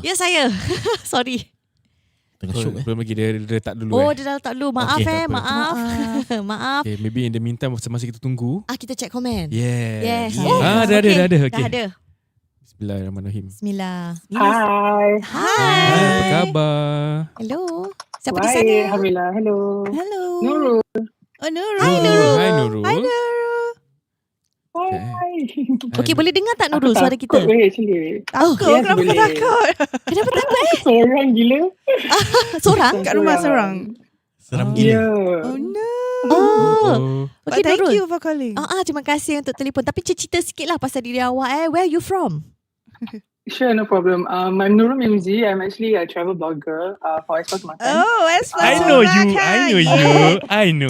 Ya saya. Sorry. Tengah shock Belum lagi dia letak dulu. Dia dah letak dulu. Maaf maaf. Maaf. Okay, maybe in the meantime semasa kita tunggu, kita check komen. Yes. Dah ada. Dah ada. Bismillahirrahmanirrahim. Bismillah. Hi. Apa khabar? Hello. Siapa di Baik, sana? Alhamdulillah. Hello. Nurul. Nurul. Hai Nurul. Hai Nurul. Hai. Okay, boleh dengar tak Nurul suara kita? Takut actually. Takut. Yes, Kenapa boleh. takut? Kenapa takut Seorang gila. Seorang? Kat rumah seorang. Seram gila. Ya. Oh no. Okay, Thank Nurul. you for calling. Terima kasih untuk telefon. Tapi cerita sikit lah pasal diri awak. Where are you from? Sure, no problem. I'm Nurul Mimzi. I'm actually a travel blogger for Espas Makan. Oh, I know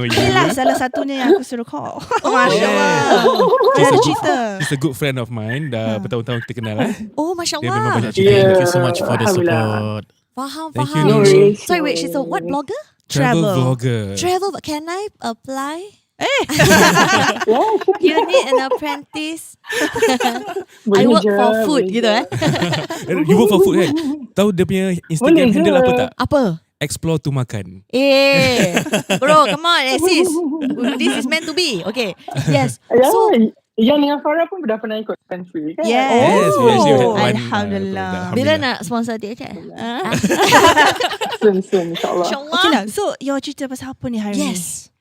you. Itulah salah satunya yang aku suruh call. Masya Allah. Cerita. She's a good friend of mine. Dah bertahun-tahun kita kenal Oh, Masya Dia memang Allah. banyak cerita. Yeah. Thank you so much for the support. Faham. Thank you, No Nurul. worries. Sorry, wait. She's a what blogger? Travel Travel. vlogger. Travel. Can I apply? Yeah, You need an apprentice. I boleh work je, for food boleh gitu je. You work for food kan? Tahu dia punya Instagram Boleh handle je. apa tak? Apa? Explore to makan. Bro, come on, sis. This is meant to be. Okay. Yes. Ya, So, yang dengan Farah pun dah pernah ikut country kan? Yes, we actually had one, Alhamdulillah. bila nak sponsor dia kan? Soon, insyaAllah. InsyaAllah. Okay lah. So, your cerita pasal apa ni hari ni? Yes.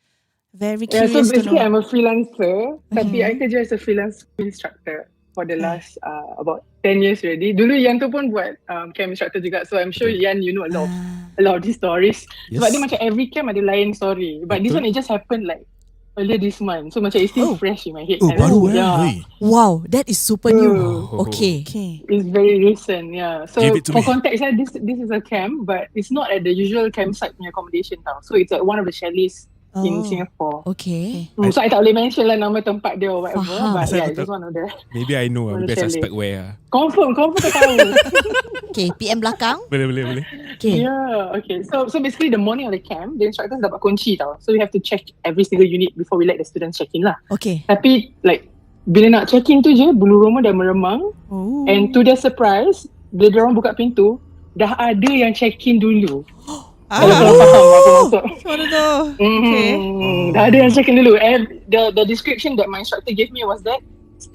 Very Yeah, so curious to basically know. I'm a freelancer, tapi I kerja as a freelance instructor for the last about 10 years already. Dulu Yan tu pun buat camp instructor juga, so I'm sure Yan you know a lot of these stories. Yes. Sebab dia macam every camp ada lain story. But this one it just happened like earlier this month, so macam it's still fresh in my head. And Baru yeah, Wow, that is super new. Okay. Okay. it's very recent. Yeah. So Give it to for me. context, this is a camp, but it's not at the usual campsite punya accommodation tau. So it's at one of the chalets in Singapore. Okay. So I tak boleh mention lah nama tempat dia or whatever, Faham. but Asal yeah, aku it's just one of the Maybe I know. Maybe I suspect where. confirm kau tahu. Okay, PM belakang. Boleh. Okay. Yeah, okay. So basically the morning of the camp, the instructors dapat kunci tau. So we have to check every single unit before we let the students check in lah. Okay. Tapi like bila nak check in tu je, bulu roma dah meremang. And to their surprise, bila diorang buka pintu, dah ada yang check in dulu. Kalau korang faham aku maksud. Suara tu. Okay. Dah ada yang check in dulu. And the description that my instructor gave me was that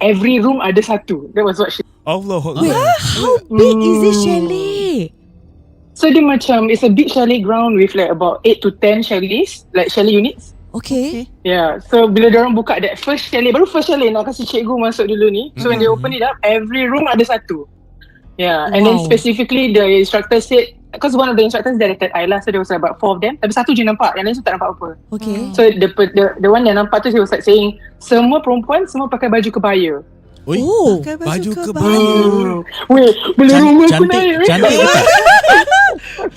every room ada satu. That was what she. Allah Wait, how big is this chalet? So dia macam, it's a big chalet ground with like about 8 to 10 chalets, like chalet units. Okay. Yeah, so bila diorang buka that first chalet, baru first chalet nak kasi cikgu masuk dulu ni. So when they open it up, every room ada satu. Yeah, and then Wow. specifically the instructor said, because one of the instructors dari third eye lah, so there was about 4 of them. Tapi satu je nampak, yang lain tu tak nampak apa. Okay. So the one yang nampak tu, he was like saying, semua perempuan semua pakai baju kebaya. Oi. Oh. Pakai Baju kebaya. Weh, bila rumah aku Cantik naik. ke tak?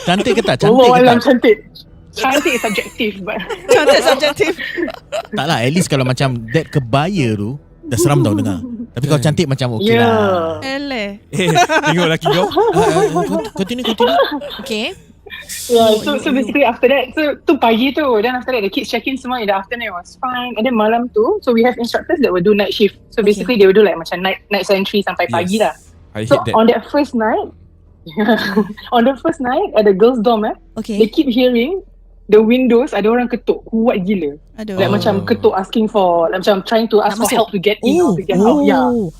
Cantik ke tak? Cantik ke Allah tak? alam cantik. cantik is subjective, but Cantik subjektif. Tak lah, at least kalau macam that kebaya tu dah seram tau dengar. Tapi kalau cantik macam okey lah. Eleh. Tengok lelaki kau. Continue. Okay. yeah, so basically after that, so tu pagi tu, then after that the kids check in semua in the afternoon, it was fine, and then malam tu, so we have instructors that will do night shift. So basically they will do like macam night sentry sampai pagi lah. I So hate that. on that first night, at the girls' dorm, they Okay. keep hearing the windows ada orang ketuk kuat gila. Aduh. Like macam ketuk asking for, like macam trying to ask Nak for masuk. help to get in or to get out. Oh.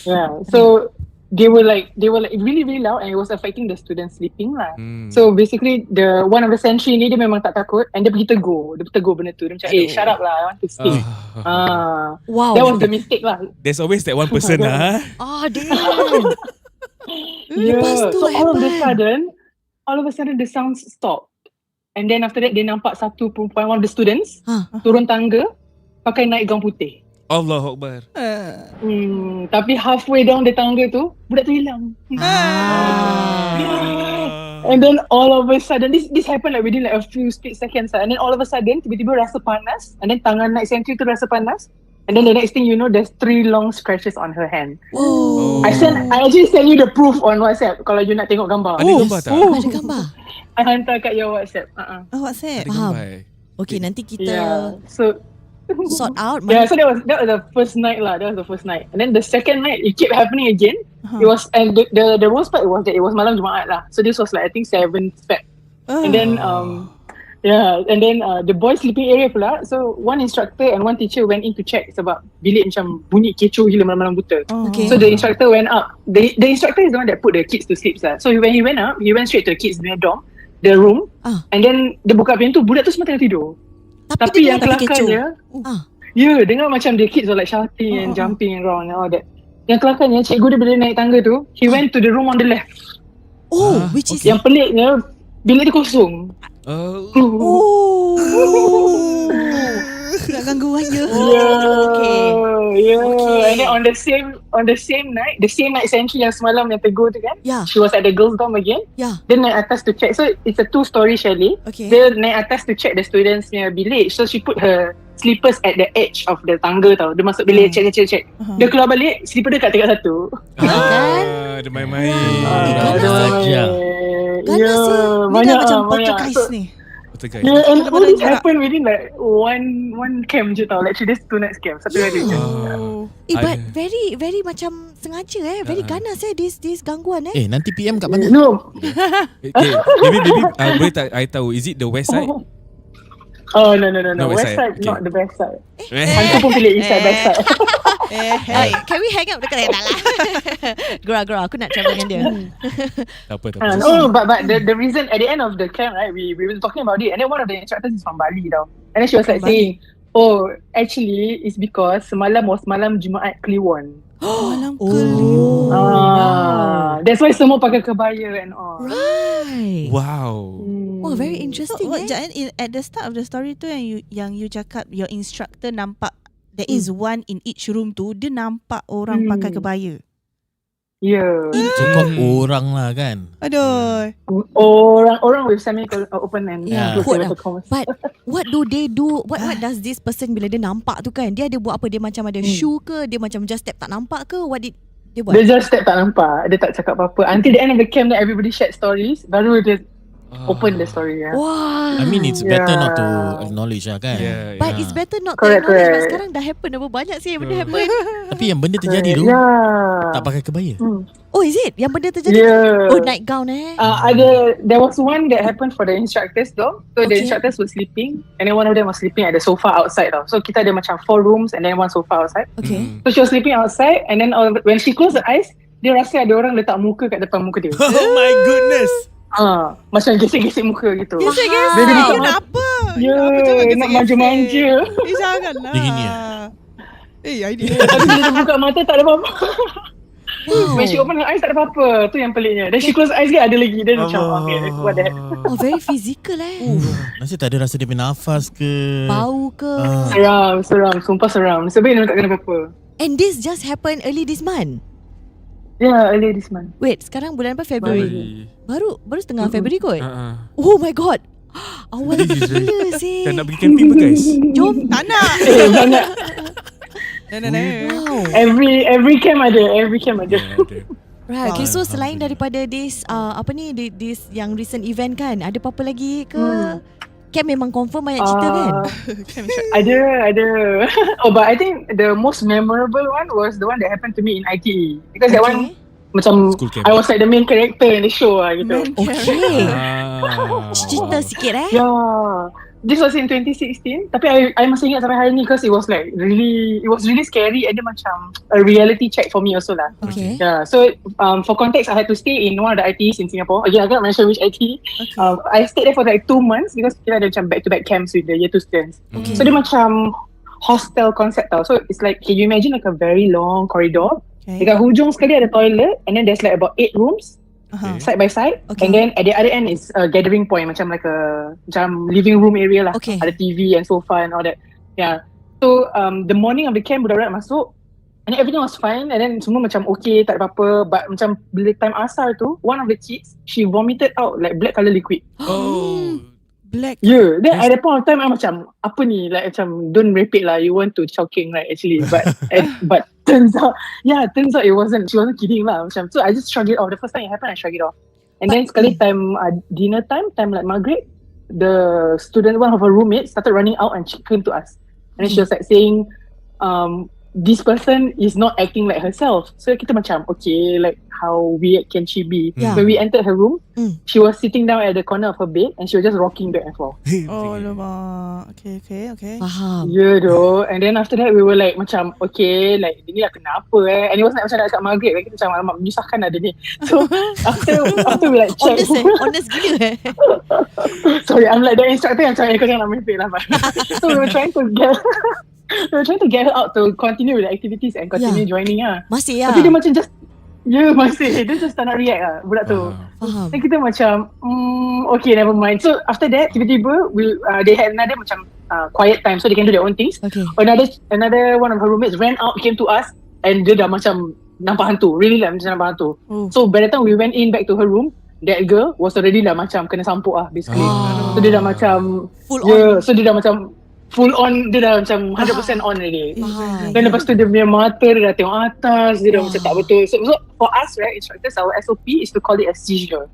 Yeah. So they were like really really loud, and it was affecting the students sleeping lah. So basically the one of the sentry ni dia memang tak takut, and dia pergi tegur benda tu. Dia macam, shut up lah, I want to sleep. Wow. That was the mistake lah. There's always that one person lah. Damn. Lepas Yeah. tu So what all of a sudden the sounds stopped. And then after that dia nampak satu perempuan, one of the students, turun tangga pakai night gown putih. Allahu Akbar. Tapi halfway down the tangga tu budak tu hilang. And then all of a sudden this happened like within like a few split seconds and then all of a sudden tiba-tiba rasa panas, and then tangan night sentry tu rasa panas, and then the next thing you know there's 3 long scratches on her hand. Oh. I actually send you the proof on WhatsApp kalau you nak tengok gambar. Ada gambar tak? Ada gambar. I hantar kat your WhatsApp. WhatsApp. Ada Faham. gambar. Okay, nanti kita Yeah. So sort out. yeah, so that was the first night lah. That was the first night, and then the second night it kept happening again. It was, and the worst part was that it was malam Jumaat lah. So this was like I think 7th Feb, and then the boys sleeping area pula. So one instructor and one teacher went in to check sebab bilik macam bunyi kecoh gila malam-malam buta. Okay. So the instructor went up. The instructor is the one that put the kids to sleep lah. So when he went up, he went straight to the kids' dorm, the room, and then dia buka pintu, budak tu semua tengah tidur. Tapi dia yang kelakarnya, dengar macam the kids were like shouting and jumping around and all that. Yang kelakarnya, cikgu dia bila naik tangga tu, he went to the room on the left. Which is Yang peliknya, bilik dia kosong. nak gangguan je. Okay. And then on the same night, the same night sentry yang semalam yang tegur tu kan, she was at the girls' dorm again. Dia naik atas to check. So it's a 2-story chalet. Dia naik atas to check the students punya bilik. So she put her slippers at the edge of the tangga tau. Dia masuk bilik check. Dia keluar balik, slipper dia kat tingkat 1. Dia main-main. Ganas sih. Ni dah macam poltergeist ni. Yeah, and all this happened within like one camp je tau. Like 3 days 2 nights camp. Satu hari je. But very very macam sengaja very ganas this gangguan nanti PM kat mana? No. Baby, boleh tak I tahu, is it the west side? Oh no. West West side, side, not the best side. Aku pun pilih east side, best side. Can we hang up dekat tak lah. Gura aku nak travel dengan dia. Tak apa. But the reason at the end of the camp, right, we were talking about it, and then one of the instructors is from Bali tau. And then she was like saying, actually it's because semalam was malam Jumaat Kliwon. Malam Kliwon. That's why semua pakai kebaya and all. Right. Wow. Oh, very interesting. At the start of the story tu yang you cakap your instructor nampak there is one in each room tu, dia nampak orang pakai kebaya. Yeah. So orang lah kan. Aduh. Orang with semi open and But what do they do? What does this person bila dia nampak tu kan? Dia ada buat apa? Dia macam ada shoe ke? Dia macam just step tak nampak ke? What did dia buat? Dia just step tak nampak. Dia tak cakap apa-apa. Until the end of the camp, then everybody shared stories. Baru dia open the story. Wow. I mean it's better not to acknowledge lah kan. But it's better not to acknowledge. But sekarang dah happen. Dah banyak sih benda happen. Tapi yang benda terjadi tu tak pakai kebaya. Oh, is it? Yang benda terjadi? Oh, night gown There was one that happened for the instructors though. So the instructors were sleeping, and then one of them was sleeping at the sofa outside tau. So kita ada macam 4 rooms and then 1 sofa outside. Okay. So she was sleeping outside, and then when she closed her eyes, dia rasa ada orang letak muka kat depan muka dia. Oh my goodness. Macam gesek-gesek muka gitu. Gesek-gesek. Kenapa? Nak manja-manja. Janganlah. Dia gini idea. Tapi bila dia buka mata tak ada apa-apa. When she open her eyes tak ada apa-apa. Tu yang peliknya. Then she close eyes dia ada lagi. Then macam what the heck. Oh, very physical Masih tak ada rasa dia punya nafas ke? Bau ke? Seram. Sumpah seram. Sebenarnya dia tak kena apa-apa. And this just happened early this month? Yeah, early this month. Wait, sekarang bulan apa? February. Baru setengah February kot? Oh my god. Awal gila sih. Tak nak pergi camping ke guys? Jom. Tak nak. Tak nak. Wow. Every camp ada. Right. Okay, so selain daripada this this yang recent event kan, ada apa-apa lagi ke? Camp memang confirm banyak cerita kan? Ada. Oh, but I think the most memorable one was the one that happened to me in ITE. Because that one macam I was like the main character in the show lah gitu. Okay. Cerita sikit Yeah. This was in 2016. Tapi I masih ingat sampai hari ni because it was really scary and dia macam a reality check for me also lah. Okay. Yeah. So for context, I had to stay in one of the ITEs in Singapore. Again, I cannot mention which ITE. Okay. I stayed there for like 2 months because kita ada macam back-to-back camps with the year 2 students. Okay. So dia macam hostel concept tau. So it's like, can you imagine like a very long corridor? Okay. Dekat hujung sekali ada toilet and then there's like about 8 rooms. Side by side, and then at the other end is a gathering point, macam like a living room area lah. Okay. Ada TV and sofa and all that. Yeah. So the morning of the camp, budak-budak masuk, and then everything was fine, and then semua macam okay, tak ada apa-apa. But macam bila time asar tu, one of the kids, she vomited out like black colour liquid. Black. Yeah. Then at that point of time, I macam apa ni, like macam don't repeat lah. You want to choking right actually, but turns out it wasn't. She wasn't kidding lah. Macam, so I just shrugged it off. The first time it happened, I shrugged it off. And then sekali time dinner time like maghrib, the student, one of her roommates started running out and she came to us. And then she was like saying, this person is not acting like herself. So kita macam, okay, like how weird can she be? Yeah. When we entered her room, she was sitting down at the corner of her bed and she was just rocking back and forth. Oh, lama. Okay. Faham. Yeah, though. And then after that, we were like macam, okay, like ini lah kenapa And it was like macam nak kat maghrib. Kita macam alamak menyusahkan ada ni. So after we like check. Honest gila Sorry, I'm like the instructor yang macam kau jangan nak mimpi lah. So we were trying to get her out to continue with the activities and continue joining lah. Masih lah. Tapi dia macam just masih. Dia just tak nak react lah budak tu. Faham. Dan kita macam okay, never mind. So after that, tiba-tiba they had another macam quiet time, so they can do their own things. Okay. Another one of her roommates ran out, came to us, and dia dah macam nampak hantu. Really lah macam nampak hantu. So by the time we went in back to her room, that girl was already dah macam kena sampuk lah basically. So dia dah macam full on. So dia dah macam full on, dia dah macam 100% on already. Dan lepas tu dia punya mata, dia dah tengok atas, dia dah macam tak betul. So for us, right, instructors, our SOP is to call it a seizure.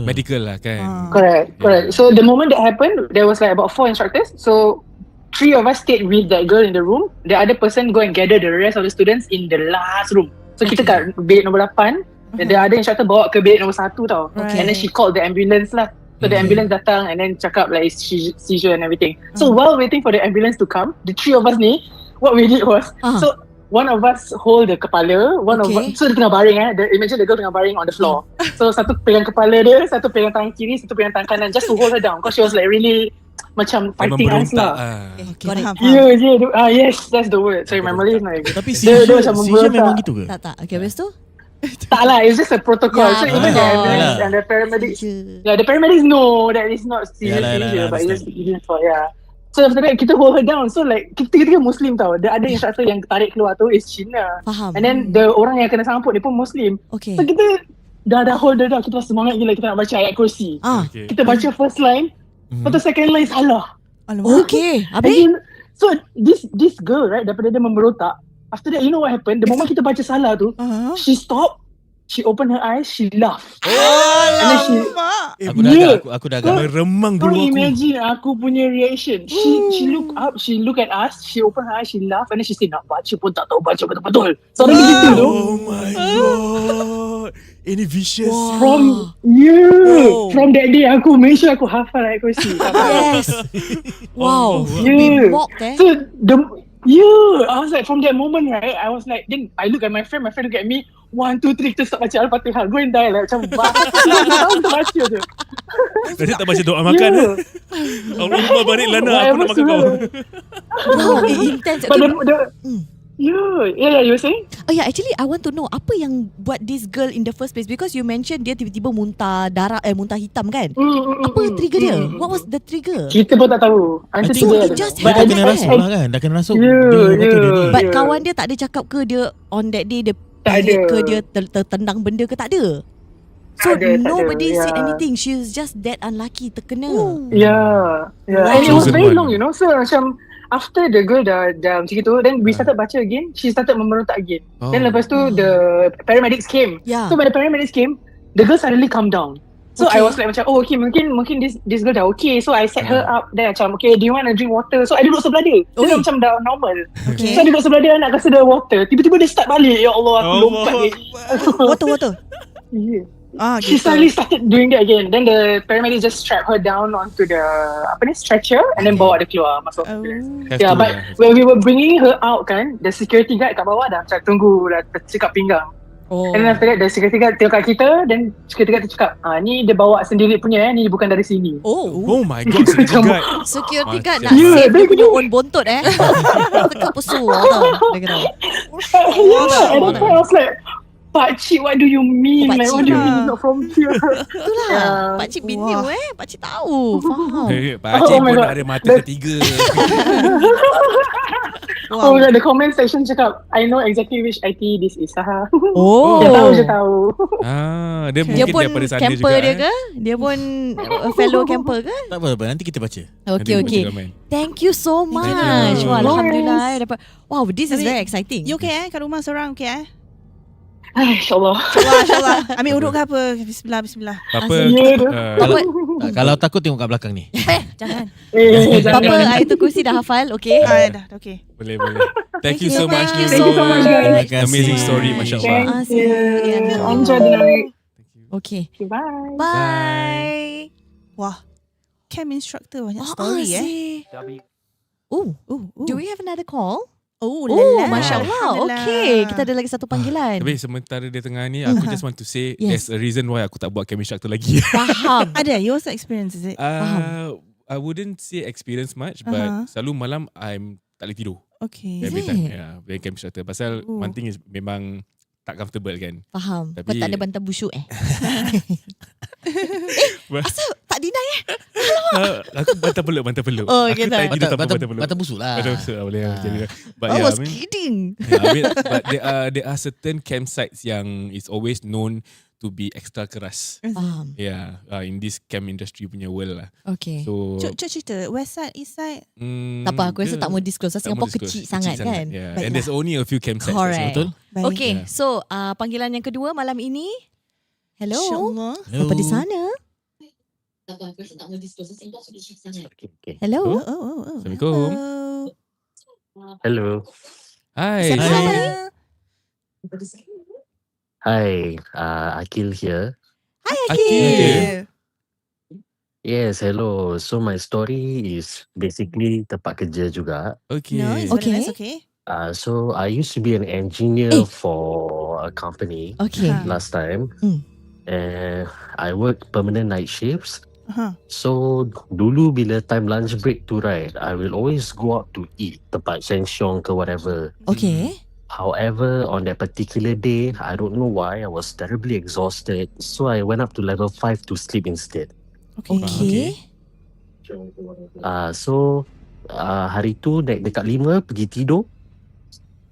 Medical lah kan. Correct. So the moment that happened, there was like about 4 instructors. So 3 of us stayed with that girl in the room. The other person go and gather the rest of the students in the last room. So kita kat bilik nombor 8, the other instructor bawa ke bilik nombor 1 tau. And then she called the ambulance lah. So the ambulance datang and then cakap like seizure and everything. So while waiting for the ambulance to come, the 3 of us ni, what we did was, so one of us hold the kepala, so dia tengah baring imagine the girl tengah baring on the floor. So satu pegang kepala dia, satu pegang tangan kiri, satu pegang tangan kanan, just to hold her down because she was like really macam fighting us lah. Yes, that's the word. Sorry, my Malay is not good. Tapi seizure memang gitu ke? Tak. Okay, habis tu? Tak lah, it's just a protocol. So even the ambulance and the paramedics, the paramedics know that it's not seizure, but it's just for So after that, kita hold her down. So like, kita Muslim tau. The other instructor yang tarik keluar tu is Cina. Faham. And then the orang yang kena samput dia pun Muslim. Okay. So kita dah hold her down. Kita dah semangat gila, kita nak baca ayat kursi. Kita baca first line, lepas tu second line salah. Okay. Habis? So this girl, right, daripada dia memberontak, after that, you know what happened? The moment kita baca salah tu, she stopped, she opened her eyes, she laughed. And then Aku dah agak meremang bulu aku. Imagine aku punya reaction. She look up, she look at us, she open her eyes, she laugh, and then she say nak baca pun tak tahu baca betul-betul. So dia gitu tu. Oh my god. Ini vicious. From that day aku make sure aku hafal ayat kursi. Yes. Wow. So I was like, from that moment, right, I was like, then I look at my friend look at me, 1, 2, 3, kita start baca Al-Fatihah, go and die lah, macam tahu kita baca tu. Nanti tak baca doa makan. Allahumma barik lana, aku nak makan kau. Wow, intense. Yeah, you were saying? Oh yeah, actually I want to know apa yang buat this girl in the first place, because you mentioned dia tiba-tiba muntah darah, muntah hitam kan? Apa trigger dia? What was the trigger? Kita pun tak tahu. Dia kena rasuk lah kan? Dah kena rasuk. But kawan dia tak ada cakap ke dia on that day dia pelik ke dia tertendang benda ke, tak ada? So Tak ada, nobody said yeah. anything. She was just that unlucky terkena. Yeah. Wow. And it was Chosen very one. long, so macam after the girl dah macam gitu, then we started baca again, she started memberontak again. Then lepas tu the paramedics came. Yeah. So when the paramedics came, the girl suddenly calmed down. So Okay. I was like macam, okay, mungkin this girl dah okay. So I set her up there macam, okay, do you want to drink water? So I duduk sebelah dia. Dia dah macam dah normal. Okay. So I duduk sebelah dia, nak kasi dia water. Tiba-tiba dia start balik. Ya Allah, aku lompat ni. Water. Yeah. gitu. She suddenly started doing that again. Then the paramedics just strap her down onto the stretcher and then bawa dia keluar masuk. Yeah, but when we were bringing her out kan, the security guard kat bawah dah macam tunggu dah tercikap pinggang. And then after that, the security guard tengok kat kita, then security guard tu cakap, ni dia bawa sendiri punya, ni bukan dari sini. Oh my god, security guard. Security guard Macam- nak save dia punya own bontot Teka pesu tau. Dia kata. At the point I was like, Pakcik, what do you mean? Oh, Like, pakcik what do you lah. mean not from here? Itulah. Yeah. Pakcik biniu Pakcik tahu. Faham. Pakcik Oh my pun God. ada mata ketiga. Oh my god, the comment section cakap, I know exactly which IT this is. Haha. Oh. Dia tahu. Dia Dia mungkin pun daripada sana camper juga. dia ke? Dia pun fellow camper ke? Tak apa, nanti kita baca. Okay. Thank you so much. you. Wah, Alhamdulillah dapat. Wow, this is Tapi, very exciting. You okay kat rumah seorang okay InsyaAllah. InsyaAllah. Ambil urut ke apa? Bismillah. Apa? Kalau takut tengok kat belakang ni. Jangan. Papa, ayatul kursi dah hafal, okay? Dah, okay. Boleh. Thank you so much. Thank you Thank you so much, guys. Terima kasih. Amazing story, Masya Allah. Thank you. Enjoy the night. Okay. Bye. Bye. Wah. Camp instructor banyak story Oh, do we have another call? Oh, Masya Allah. Okay, kita ada lagi satu panggilan. Tapi sementara dia tengah ni, aku just want to say Yes. there's a reason why aku tak buat camp instructor lagi. Faham. Ada, you also experience is it? I wouldn't say experience much, but selalu malam I'm tak boleh tidur. Okay. Every it? time, being camp instructor. Pasal one thing is memang tak comfortable kan. Faham. Tapi- Kau tak ada bantal busuk Asal tak deny Aku bantal peluk. Oh, aku gitu. tak tidur tanpa bantal peluk. Mata busuk lah. Bantal busuk lah boleh. Jadi, but I yeah, was I mean, kidding. but there are certain campsites yang is always known to be extra keras. Faham. Yeah, in this camp industry punya world lah. Okay. So Cuk cerita, west side, east side. Tak apa, aku rasa tak mau disclose. tak Singapore mau disclose. kecil sangat kan. Yeah. Baiklah. And there's only a few campsites. Correct. Betul? Baik. Okay, Yeah. so panggilan yang kedua malam ini. Hello. InsyaAllah. Siapa di sana? Hello. Oh. Assalamualaikum. Hello. Hi. Siapa Hi. sana? Hi, Akil here. Hi, Akil. Akil. Yes, hello. So my story is basically tempat kerja juga. Okay. No, it's Okay. very nice, okay. So I used to be an engineer for a company Okay. last time. Hmm. And I work permanent night shifts. So dulu bila time lunch break tu right, I will always go out to eat tempat Sheng Siong ke whatever. Okay. However, on that particular day, I don't know why, I was terribly exhausted. So I went up to level 5 to sleep instead. Okay. Hari tu naik dekat 5 pergi tidur.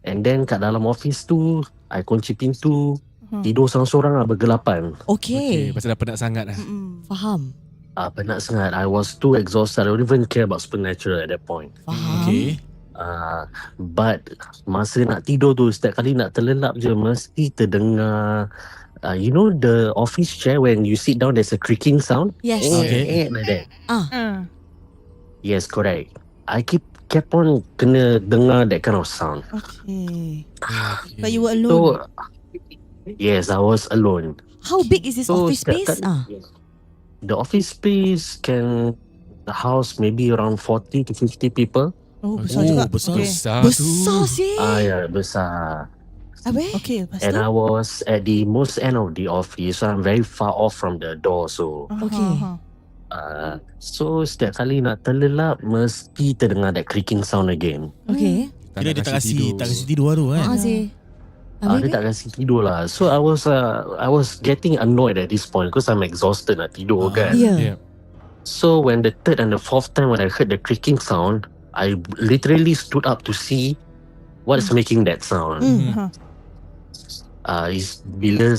And then kat dalam office tu, I kunci pintu, tidur seorang-seorang lah bergelapan. Okay. Pasal dah penat sangat lah. Faham. Penat sangat. I was too exhausted. I don't even care about Supernatural at that point. Faham. Okay. But masa nak tidur tu, setiap kali nak terlelap je, mesti terdengar you know the office chair when you sit down there's a creaking sound? Yes. Okay. Like that. Yes, correct. I kept on kena dengar that kind of sound. Okay. But you were So alone. yes, I was alone. How big is this So office setiap space? kali- The office space can house maybe around 40 to 50 people. Oh, besar juga. besar. Okay. Besar tu. Besar sih. Ya, besar. Habis? Okay, lepas And tu. I was at the most end of the office, so I'm very far off from the door. So Okay. so setiap kali nak terlelap, mesti terdengar that creaking sound again. Okay. Kira dia tak kasi tidur lah tu kan. Sih. Dia tak kasi tidur lah. So I was getting annoyed at this point because I'm exhausted nak tidur kan. Yeah. So when the third and the fourth time when I heard the creaking sound, I literally stood up to see what is making that sound. Bila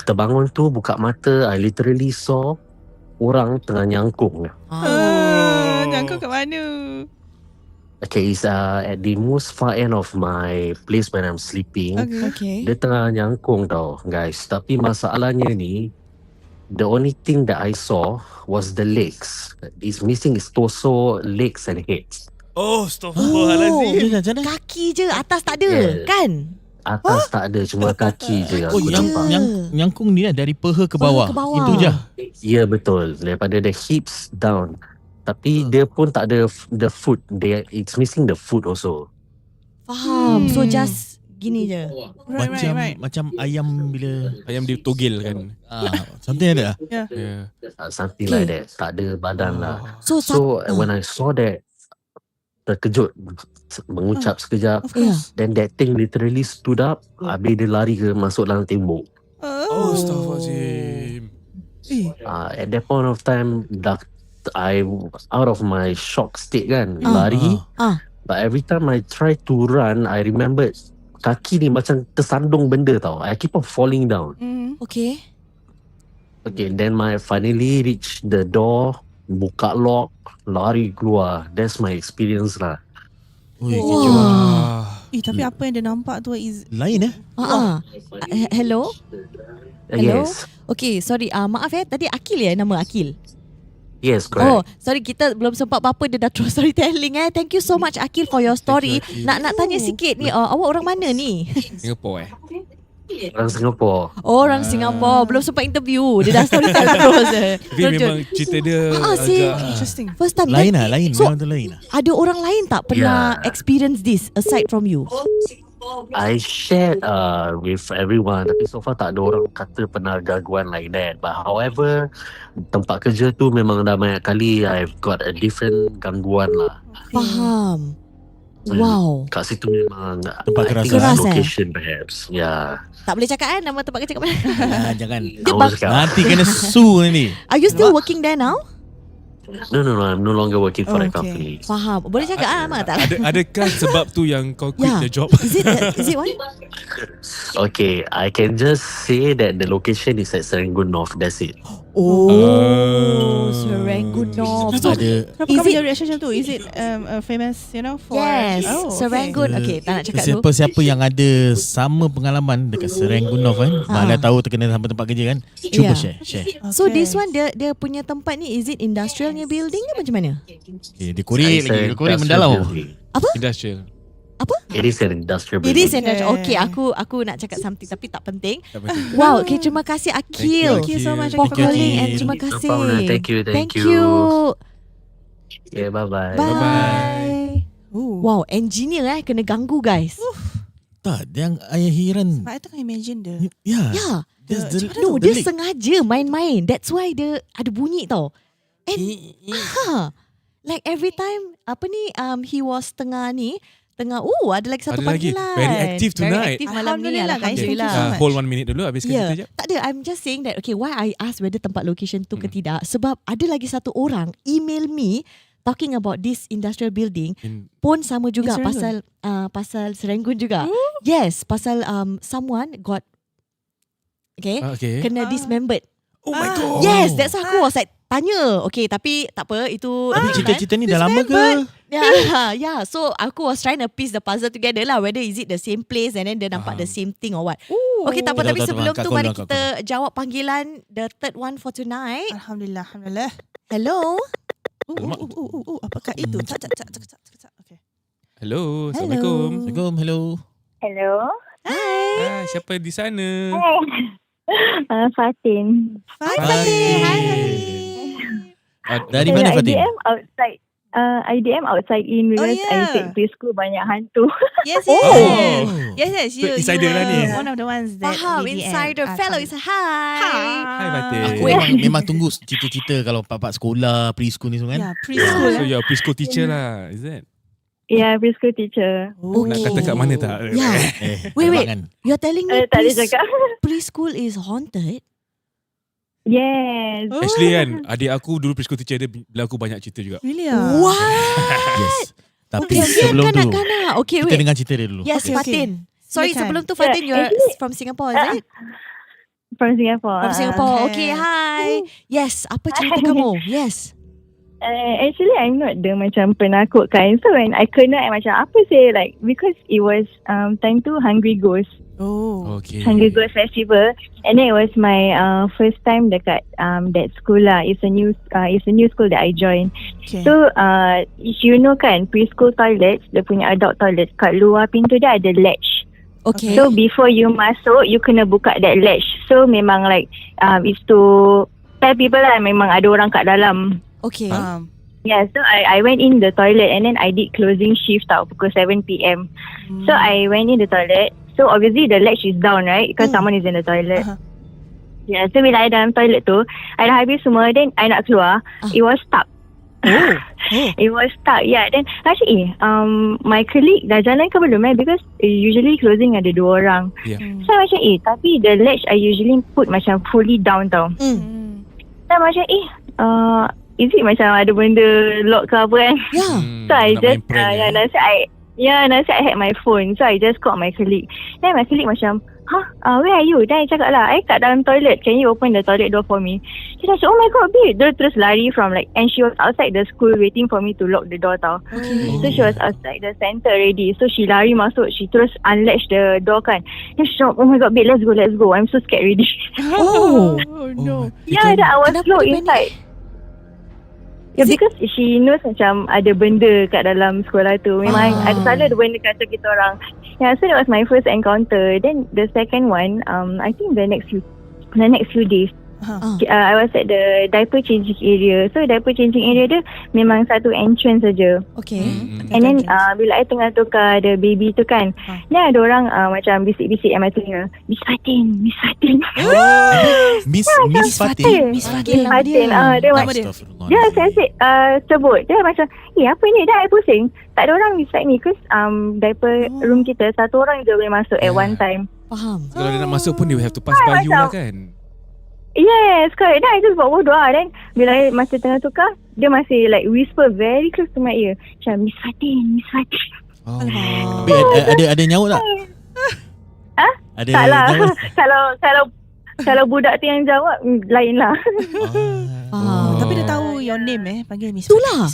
terbangun tu, buka mata, I literally saw orang tengah nyangkung. Nyangkung kat mana? Okay, it's at the most far end of my place when I'm sleeping. Okay. Dia tengah nyangkung tau, guys. Tapi masalahnya ni, the only thing that I saw was the legs. It's missing his torso, legs and head. Astagfirullahalazim. Kaki je, atas tak ada, kan? Atas tak ada, cuma kaki je yang aku nampak. Nyangkung ni dari peha ke bawah. Itu je. Ya, betul. Daripada the hips down. Tapi dia pun tak ada the foot. It's missing the foot also. Faham. So just gini je. Macam ayam bila Ayam dia togel kan. something like that. Something like that. Tak ada badan lah. So when I saw that, terkejut, mengucap sekejap. Then that thing literally stood up. Habis dia lari ke masuk dalam tembok. Astagfirullahalazim. At that point of time, I out of my shock state kan, lari. But every time I try to run, I remembered kaki ni macam tersandung benda tau. I keep on falling down. Okay. Then I finally reach the door, buka lock, lari keluar. That's my experience lah. Tapi apa yang dia nampak tu is lain Hello? Yes. Okay, sorry. Maaf tadi Akil nama Akil. Yes, correct. Sorry, kita belum sempat apa-apa. Dia dah terus storytelling. Thank you so much Akil for your story. Nak tanya sikit ni, awak orang mana ni? Singapore Orang Singapore. Orang Singapore. Belum sempat interview. Dia dah storytell terus. Tapi memang cerita dia agak interesting. First time lain lah. So, memang tu lain lah. ada orang lain tak pernah experience this aside from you? I shared with everyone, tapi so far tak ada orang kata pernah gangguan like that. But however, tempat kerja tu memang dah banyak kali I've got a different gangguan lah. Faham. Wow. Kat situ memang tempat I think keras location perhaps. Yeah. Tak boleh cakap nama tempat kerja kat mana? Jangan. Cakap. Nanti kena sue nanti. Are you still working there now? No, I'm no longer working for that company. Faham. Boleh cakap Mak tak? Adakah sebab tu yang kau quit the job? Is it one? Okay, I can just say that the location is at Serangoon North. That's it. Serangoon North. So, kenapa kamu jadi reaction macam tu? Is it famous, for... Yes, Serangoon. Okay, tak nak cakap tu. Siapa-siapa yang ada sama pengalaman dekat Serangoon North kan, mana tahu terkena sama tempat kerja kan, cuba share. So this one dia punya tempat ni, is it industrial building ke macam mana? Dia korek lagi. Korek mendalam. Apa? Industrial. Apa? It is an industrial building. It is an industrial. Okay, aku nak cakap something tapi tak penting. Wow, okay, terima kasih Akil. Thank you so much for calling and terima kasih. Thank you. Yeah, bye-bye. Bye. Wow, engineer kena ganggu guys. Tak, yang ayah heran. I tengah imagine dia. Yeah. Dia sengaja main-main. That's why dia ada bunyi tau. And like every time he was tengah ada lagi satu panggilan. Very active tonight. Very active malam ni. Alhamdulillah. Hold 1 minute dulu, habiskan kita je. Tak ada, I'm just saying that okay, why I ask whether tempat location tu ke tidak, sebab ada lagi satu orang email me talking about this industrial building pun sama juga pasal Serangoon juga. Yes, pasal someone got kena dismembered. Oh my god. Yes, that's why aku was like tanya. Okay, tapi tak apa, itu cerita-cerita ni dah lama ke? Yeah. So aku was trying to piece the puzzle together lah, whether is it the same place and then dia nampak the same thing or what. Okay, tak apa. Tapi sebelum tu mari kita jawab panggilan the third one for tonight. Alhamdulillah. Hello. Apakah itu? Cak. Okay. Hello. Assalamualaikum. Hello. Hi. Siapa di sana? Fatin. Hai. Dari mana Fatin? IDM outside in because I said preschool banyak hantu. Yes. You insider lah ni. One of the ones that Faham, insider fellow is hi. Hi Fatin. Aku memang tunggu cerita-cerita kalau pak sekolah, preschool ni semua kan? Yeah, preschool. So you're preschool teacher lah, is it? Yeah, preschool teacher. Nak kata kat mana tak? Yeah. Wait. You're telling me tak boleh cakap. preschool is haunted? Yes. Actually kan, adik aku dulu preschool teacher dia bila aku banyak cerita juga. Really? What? Yes. Tapi Okay, sebelum tu kanak-kanak. Okay, kita wait. dengar cerita dia dulu. Yes, Okay. Fatin. Sorry, sebelum tu Fatin, you're from Singapore, is it? From Singapore. From Singapore. Okay, hi. Yes, apa cerita kamu? Yes. Actually, I'm not the macam penakut kind. So when I kena, I macam apa say like, because it was time to Hungry Ghost. Oh, okay. Hungry Ghost Festival, and then it was my first time dekat that school lah. It's a new school that I joined. Okay. So if you know kan, preschool toilets, dia punya adult toilet, kat luar pintu dia ada latch. Okay. So before you masuk, you kena buka that latch. So memang like it's to tell people lah, memang ada orang kat dalam. Okay. Yeah, so I went in the toilet and then I did closing shift tau, pukul 7 p.m. So I went in the toilet. So obviously the latch is down, right? Because someone is in the toilet. Yeah, so bila I dalam toilet tu, I dah habis semua, then I nak keluar, it was stuck. It was stuck, yeah. Then actually, my colleague dah jalan ke belum because usually closing ada 2 orang. Yeah. So macam tapi the latch I usually put macam fully down tau. So macam is it macam ada benda lock ke apa kan? Yeah. So I just nasib I had my phone. So I just called my colleague. Then my colleague macam, where are you? Then I cakap lah, I kat dalam toilet. Can you open the toilet door for me? She said, oh my god, babe. Dia terus lari from like, and she was outside the school waiting for me to lock the door tau. Okay. So she was outside the center already. So she lari masuk. She terus unlatch the door kan. Then she said, oh my god, babe, let's go. I'm so scared already. Oh no. Yeah, that I was slow inside. Yeah, because she knows macam ada benda kat dalam sekolah tu. Memang ada selalu ada benda kata kita orang. Yeah, so that was my first encounter. Then the second one, I think the next few days, I was at the diaper changing area. So diaper changing area dia memang satu entrance saja. Okay. And then bila I tengah tukar the baby tu kan, then ada orang macam bisik-bisik at my telinga, Miss Fatin. Miss Fatin. Dia macam dia asyik sebut. Dia macam, apa ni? Dah I pusing. Tak ada orang beside ni. Because diaper room kita, satu orang je boleh masuk at one time. Faham. Kalau dia nak masuk pun, dia have to pass by you lah kan. Yes, correct. Then I just buat bodoh lah. Then bila I masa tengah tukar, dia masih like whisper very close to my ear. Macam, Miss Fatin. Ada nyaut tak? Ada tak lah. nyaut? Kalau budak tu yang jawab, lain lah. Tapi dia tahu your name panggil Miss Itulah.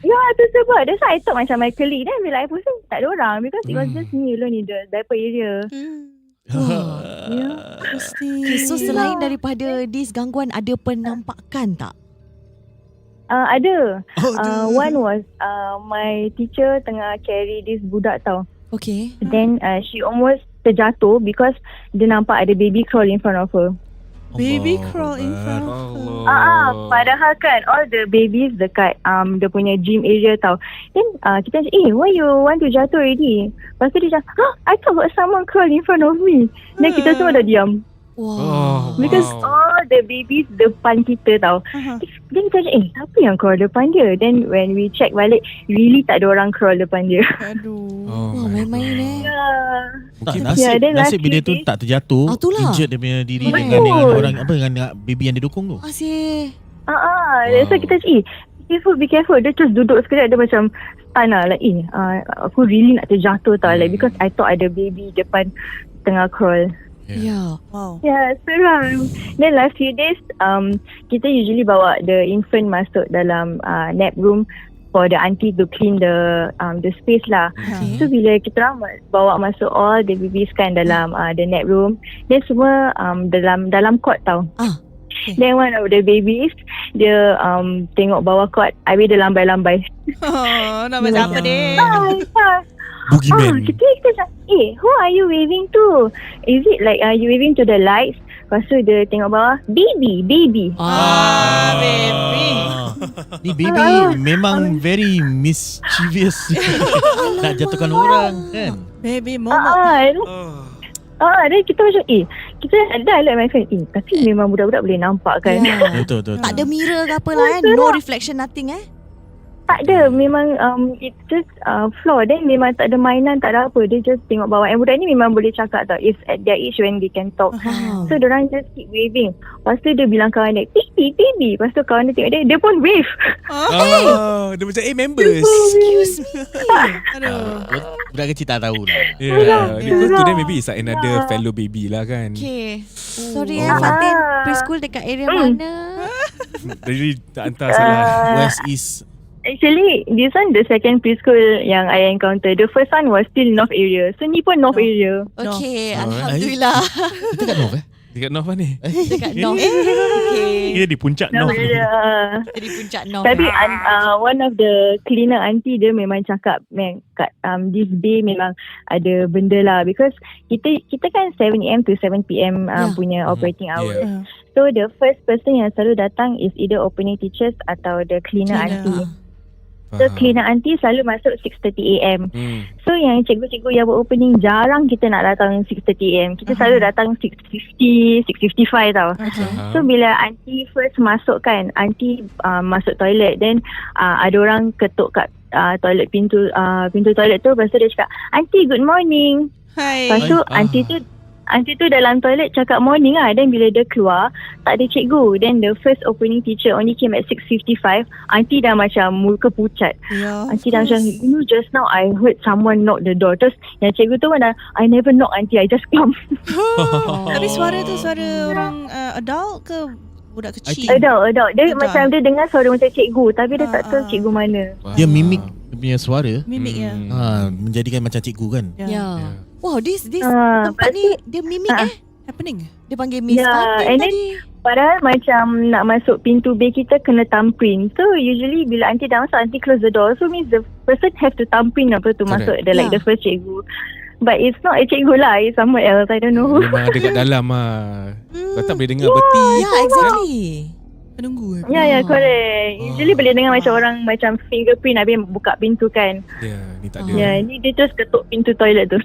Ya, tu sebab. That's why I thought macam my colleague. Then bila I pusing, tak ada orang. Because it was just me alone in the diaper area. Okay, so selain daripada this gangguan, ada penampakan tak? Ada. One was my teacher tengah carry this budak tau. Okay. Then she almost terjatuh because dia nampak ada baby crawl in front of her. Baby crawl in front of her. Padahal kan all the babies dekat dia punya gym area tau. Then kita macam, why you want to jatuh already? Lepas tu dia macam, I thought got someone crawl in front of me. Then kita semua dah diam. Wow. Because all the babies depan kita tau. Then kita macam, siapa yang crawl depan dia? Then when we check balik, really tak ada orang crawl depan dia. Aduh. Wah, main-main Nasib bila tu tak terjatuh, injured dia punya diri dengan orang dengan baby yang dia dukung tu. Asyik. So kita cakap, be careful. Dia terus duduk sekejap, dia macam stun lah. Like, aku really nak terjatuh tau. Like, because I thought ada baby depan tengah crawl. Yeah. Wow. Yeah, seram. Then last few days, kita usually bawa the infant masuk dalam nap room for the auntie to clean the space lah. Okay. So bila kita orang bawa masuk all the babies kan dalam the nap room, then semua dalam cot tau. Okay. Then one of the babies, dia tengok bawah cot, habis dia lambai-lambai. Nama siapa ni? Boogeyman. Kita macam, who are you waving to? Is it like you waving to the lights? Lepas tu dia tengok bawah, baby. Baby. Ni baby memang very mischievous. Nak jatuhkan orang kan. Baby Momo. Dan kita macam kita dah like my friend tapi memang budak-budak boleh nampak kan. Betul. Tak ada mirror ke apa lah No reflection, nothing Tak ada, memang it's just floor. Then memang tak ada mainan, tak ada apa. Dia just tengok bawah. And budak ni memang boleh cakap tau, if at their age when they can talk. So diorang just keep waving. Lepas tu dia bilang kawan dia, baby. Lepas tu kawan dia tengok dia pun wave. Dia macam members. Excuse me. Budak kecil tak tahu lah. Because to them maybe it's like another fellow baby lah kan. Okay. Sorry Fatin, preschool dekat area mana? Jadi tak hantar salah. West East. Actually, this one the second preschool yang I encounter. The first one was still North area. So ni pun North area. Okay, Alhamdulillah. Itu kat North Dekat North mana ni? Dekat North. Okay. Dia di puncak North. Jadi puncak North. Tapi one of the cleaner auntie dia memang cakap, man, kat this bay memang ada benda lah. Because kita kan 7 AM to 7 PM punya operating hours. So the first person yang selalu datang is either opening teachers atau the cleaner auntie. So cleaner auntie selalu masuk 6:30 AM. So yang cikgu-cikgu yang buat opening jarang kita nak datang 6:30 AM. Kita selalu datang 6:50, 6:55 tau. So bila auntie first masuk kan, auntie masuk toilet, then ada orang ketuk kat toilet pintu toilet tu. Lepas tu dia cakap, "Auntie, good morning." Hai. Lepas tu auntie tu dalam toilet cakap morning lah. Then bila dia keluar, tak ada cikgu. Then the first opening teacher only came at 6:55. Auntie dah macam muka pucat. Auntie dah macam, just now I heard someone knock the door. Terus yang cikgu tu pun dah, I never knock auntie, I just come. Tapi suara tu suara orang adult ke budak kecil? Adult. Dia macam dia dengar suara macam cikgu. Tapi dia tak tahu cikgu mana. Dia mimik dia punya suara. Mimik ya. Menjadikan macam cikgu kan. Wow, this tempat ni dia mimik happening. Dia panggil Miss Fatin tadi. Padahal macam nak masuk pintu bay kita kena thumbprint. So usually bila auntie dah masuk, auntie close the door. So means the person have to thumbprint apa tu masuk like the first cikgu. But it's not a cikgu lah, it's somewhere else. I don't know. Memang ada kat dalam lah. Kau tak boleh dengar beti. Exactly. Penunggu. Ya, correct. Usually boleh dengar macam orang macam fingerprint habis buka pintu kan. Ni tak ada. Ni dia terus ketuk pintu toilet tu.